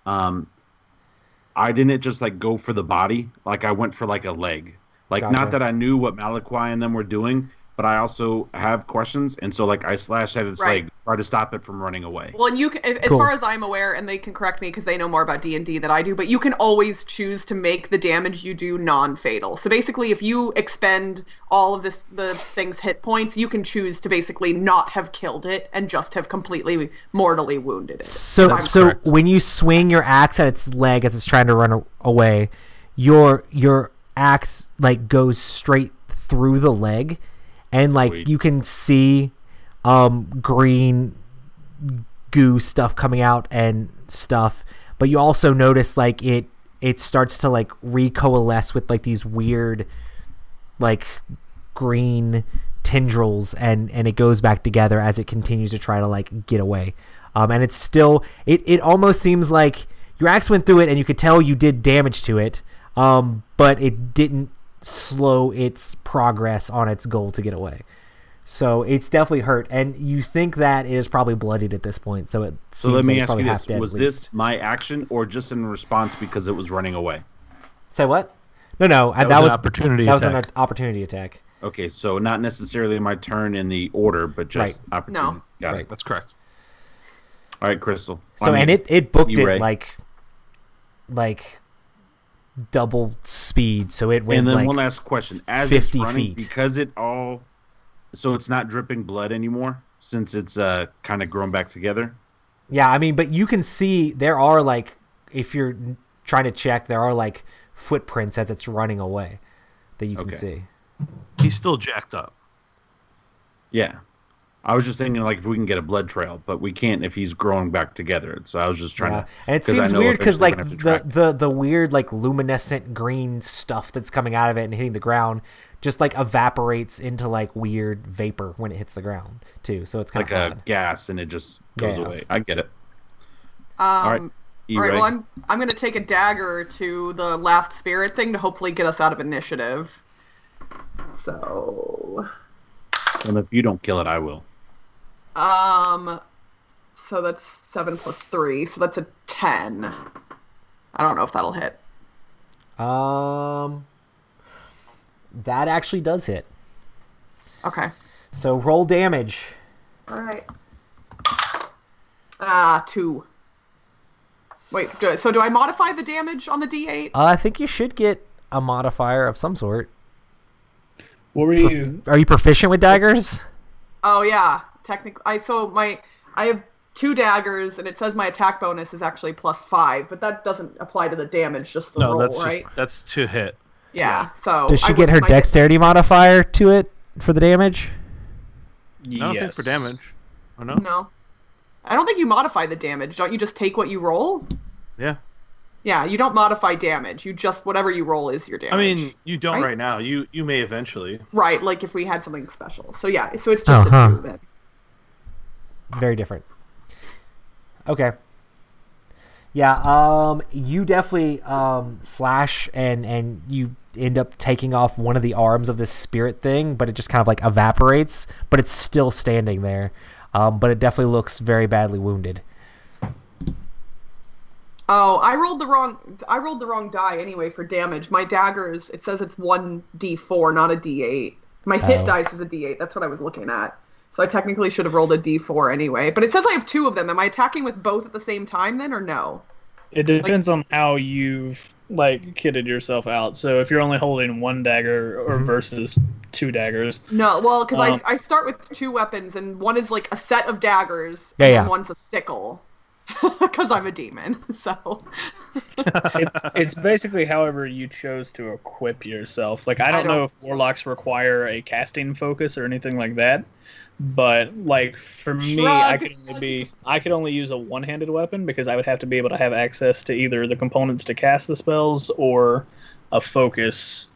I didn't just like go for the body. Like I went for like a leg. Like not that I knew what Malachi and them were doing, but I also have questions, and so like I slashed at its leg, try to stop it from running away. Well, and you can, as far as I'm aware, and they can correct me because they know more about D&D than I do, but you can always choose to make the damage you do non-fatal. So basically, if you expend all of the thing's hit points, you can choose to basically not have killed it and just have completely mortally wounded it. So when you swing your axe at its leg as it's trying to run away, your axe like goes straight through the leg. And like you can see green goo stuff coming out and stuff, but you also notice like it starts to like recoalesce with like these weird like green tendrils and it goes back together as it continues to try to like get away. And it's still it almost seems like your axe went through it and you could tell you did damage to it, but it didn't slow its progress on its goal to get away. So it's definitely hurt, and you think that it is probably bloodied at this point. So let me ask you this: was this my action or just in response because it was running away? Say what? No, that was an opportunity. That was an opportunity attack. Okay, so not necessarily my turn in the order, but just opportunity. No. Got it. That's correct. All right, Crystal. So and it booked it like double speed, so it went. And then like one last question: as 50 it's running, feet, because so it's not dripping blood anymore since it's kind of grown back together. Yeah, I mean, but you can see there are like, if you're trying to check, there are like footprints as it's running away that you can see. He's still jacked up. Yeah. I was just thinking, like, if we can get a blood trail, but we can't if he's growing back together. So I was just trying to... And it seems weird because, like, the weird, like, luminescent green stuff that's coming out of it and hitting the ground just, like, evaporates into, like, weird vapor when it hits the ground, too. So it's kind of like a gas, and it just goes away. I get it. All right. All right, well, I'm going to take a dagger to the last spirit thing to hopefully get us out of initiative. So... And if you don't kill it, I will. So that's 7 plus 3, so that's a 10. I don't know if that'll hit. That actually does hit. Okay. So roll damage. All right. 2. Wait, so do I modify the damage on the D8? I think you should get a modifier of some sort. What were you? Are you proficient with daggers? Oh yeah, technically. I have 2 daggers, and it says my attack bonus is actually +5, but that doesn't apply to the damage, just the roll, right? That's to hit. Yeah. So Does she get her dexterity modifier to it for the damage? I don't think for damage. Oh no. No. I don't think you modify the damage. Don't you just take what you roll? Yeah. Yeah, you don't modify damage. You just whatever you roll is your damage. I mean, you don't right now. You may eventually. Right, like if we had something special. So yeah, so it's just a 2 then. Very different. Okay. Yeah, you definitely slash and you end up taking off one of the arms of this spirit thing, but it just kind of like evaporates, but it's still standing there. But it definitely looks very badly wounded. Oh, I rolled the wrong die anyway for damage. My daggers, it says it's 1d4, not a d8. My hit dice is a d8. That's what I was looking at. So I technically should have rolled a d4 anyway. But it says I have 2 of them. Am I attacking with both at the same time then, or no? It depends on how you've kitted yourself out. So if you're only holding 1 dagger or versus 2 daggers. No, well, because I start with 2 weapons, and one is like a set of daggers, and one's a sickle. Because I'm a demon, so. it's basically however you chose to equip yourself. Like, I don't know if warlocks require a casting focus or anything like that. But for me, I could only use a one-handed weapon because I would have to be able to have access to either the components to cast the spells or a focus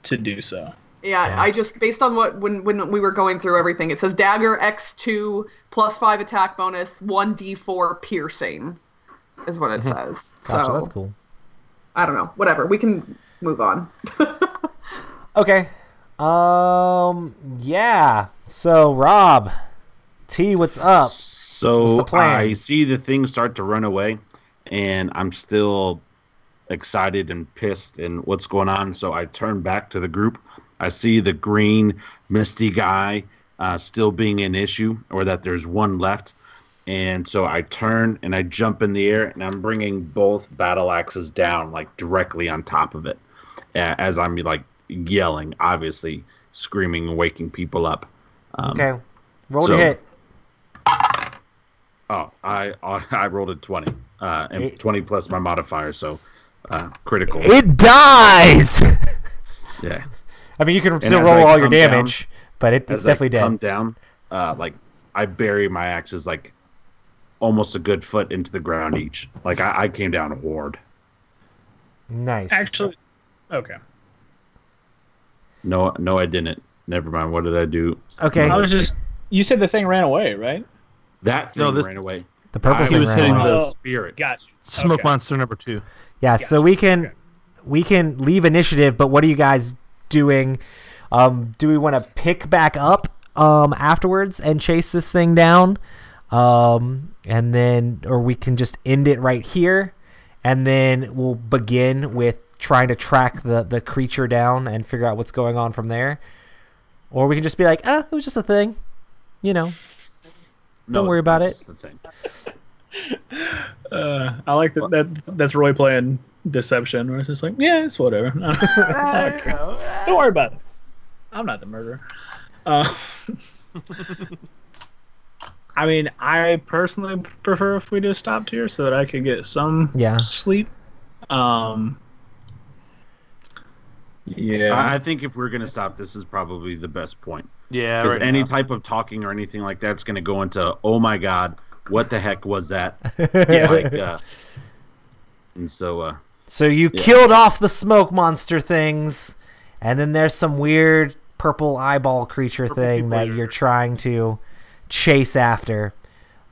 to do so. Yeah, I just based on when we were going through everything, it says dagger X2 +5 attack bonus 1d4 piercing is what it says. Gotcha, so that's cool. I don't know. Whatever. We can move on. Okay. Yeah. So, Rob, T, what's up? So what's the plan? I see the thing start to run away, and I'm still excited and pissed and what's going on. So I turn back to the group. I see the green, misty guy still being an issue, or that there's one left. And so I turn and I jump in the air, and I'm bringing both battle axes down, directly on top of it, as I'm yelling, obviously screaming and waking people up. Okay, roll to hit. Oh, I rolled a 20, and 20 plus my modifier, so critical. It dies. Yeah. I mean, you can still roll all your damage, but it's definitely dead. Come down, I bury my axes almost a good foot into the ground each. I came down hard. Nice. Actually, okay. No, I didn't. Never mind. What did I do? Okay. You said the thing ran away, right? That thing ran away. The purple thing was ran hitting away. the spirit. Gotcha. Smoke monster number 2. Yeah, so we can leave initiative, but what are you guys doing? Do we want to pick back up afterwards and chase this thing down? And then, or we can just end it right here, and then we'll begin with trying to track the creature down and figure out what's going on from there. Or we can just be like, it was just a thing. Don't worry about it. The thing. I like that's Roy playing deception, where it's just yeah, it's whatever. Don't worry about it. I'm not the murderer. I mean, I personally prefer if we just stopped here so that I could get some sleep. Yeah. I think if we're going to stop, this is probably the best point. Yeah, Because right any now. type of talking or anything like that's going to go into, oh my god, what the heck was that? And so... So you killed off the smoke monster things, and then there's some weird purple eyeball creature thing that you're trying to chase after.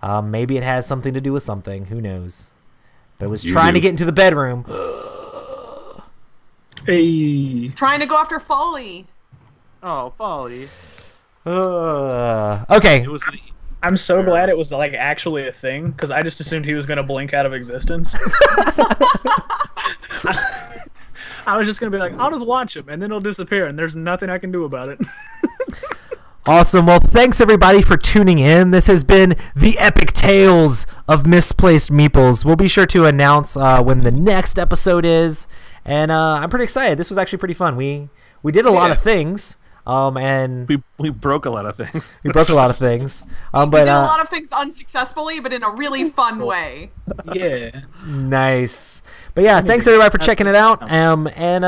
Maybe it has something to do with something. Who knows? But it was trying to get into the bedroom. Hey. He's trying to go after Folly. Oh, Folly. Okay. It was gonna I'm so glad it was actually a thing, because I just assumed he was going to blink out of existence. I was just gonna be like, I'll just watch him, and then it'll disappear, and there's nothing I can do about it. Awesome. Well, thanks everybody for tuning in. This has been the epic tales of misplaced meeples. We'll be sure to announce when the next episode is, and I'm pretty excited. This was actually pretty fun. We did a lot of things, and we broke a lot of things. We broke a lot of things, but we did a lot of things unsuccessfully, but in a really fun way. Yeah. Nice. But yeah, thanks everybody for checking it out. And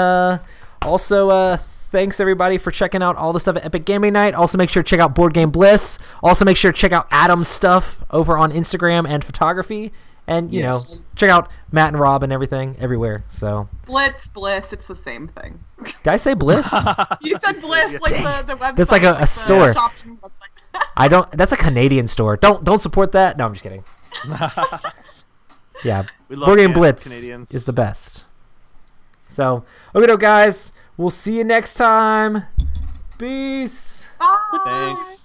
also thanks everybody for checking out all the stuff at Epic Gaming Night. Also make sure to check out Board Game Bliss. Also make sure to check out Adam's stuff over on Instagram and photography. And you know, check out Matt and Rob and everything everywhere. So Bliss, it's the same thing. Did I say Bliss? You said Bliss, like the website. That's like a store. Website. I don't. That's a Canadian store. Don't support that. No, I'm just kidding. Yeah, Board Game Blitz Canadians. is the best. So, okay, guys, we'll see you next time. Peace. Bye. Thanks.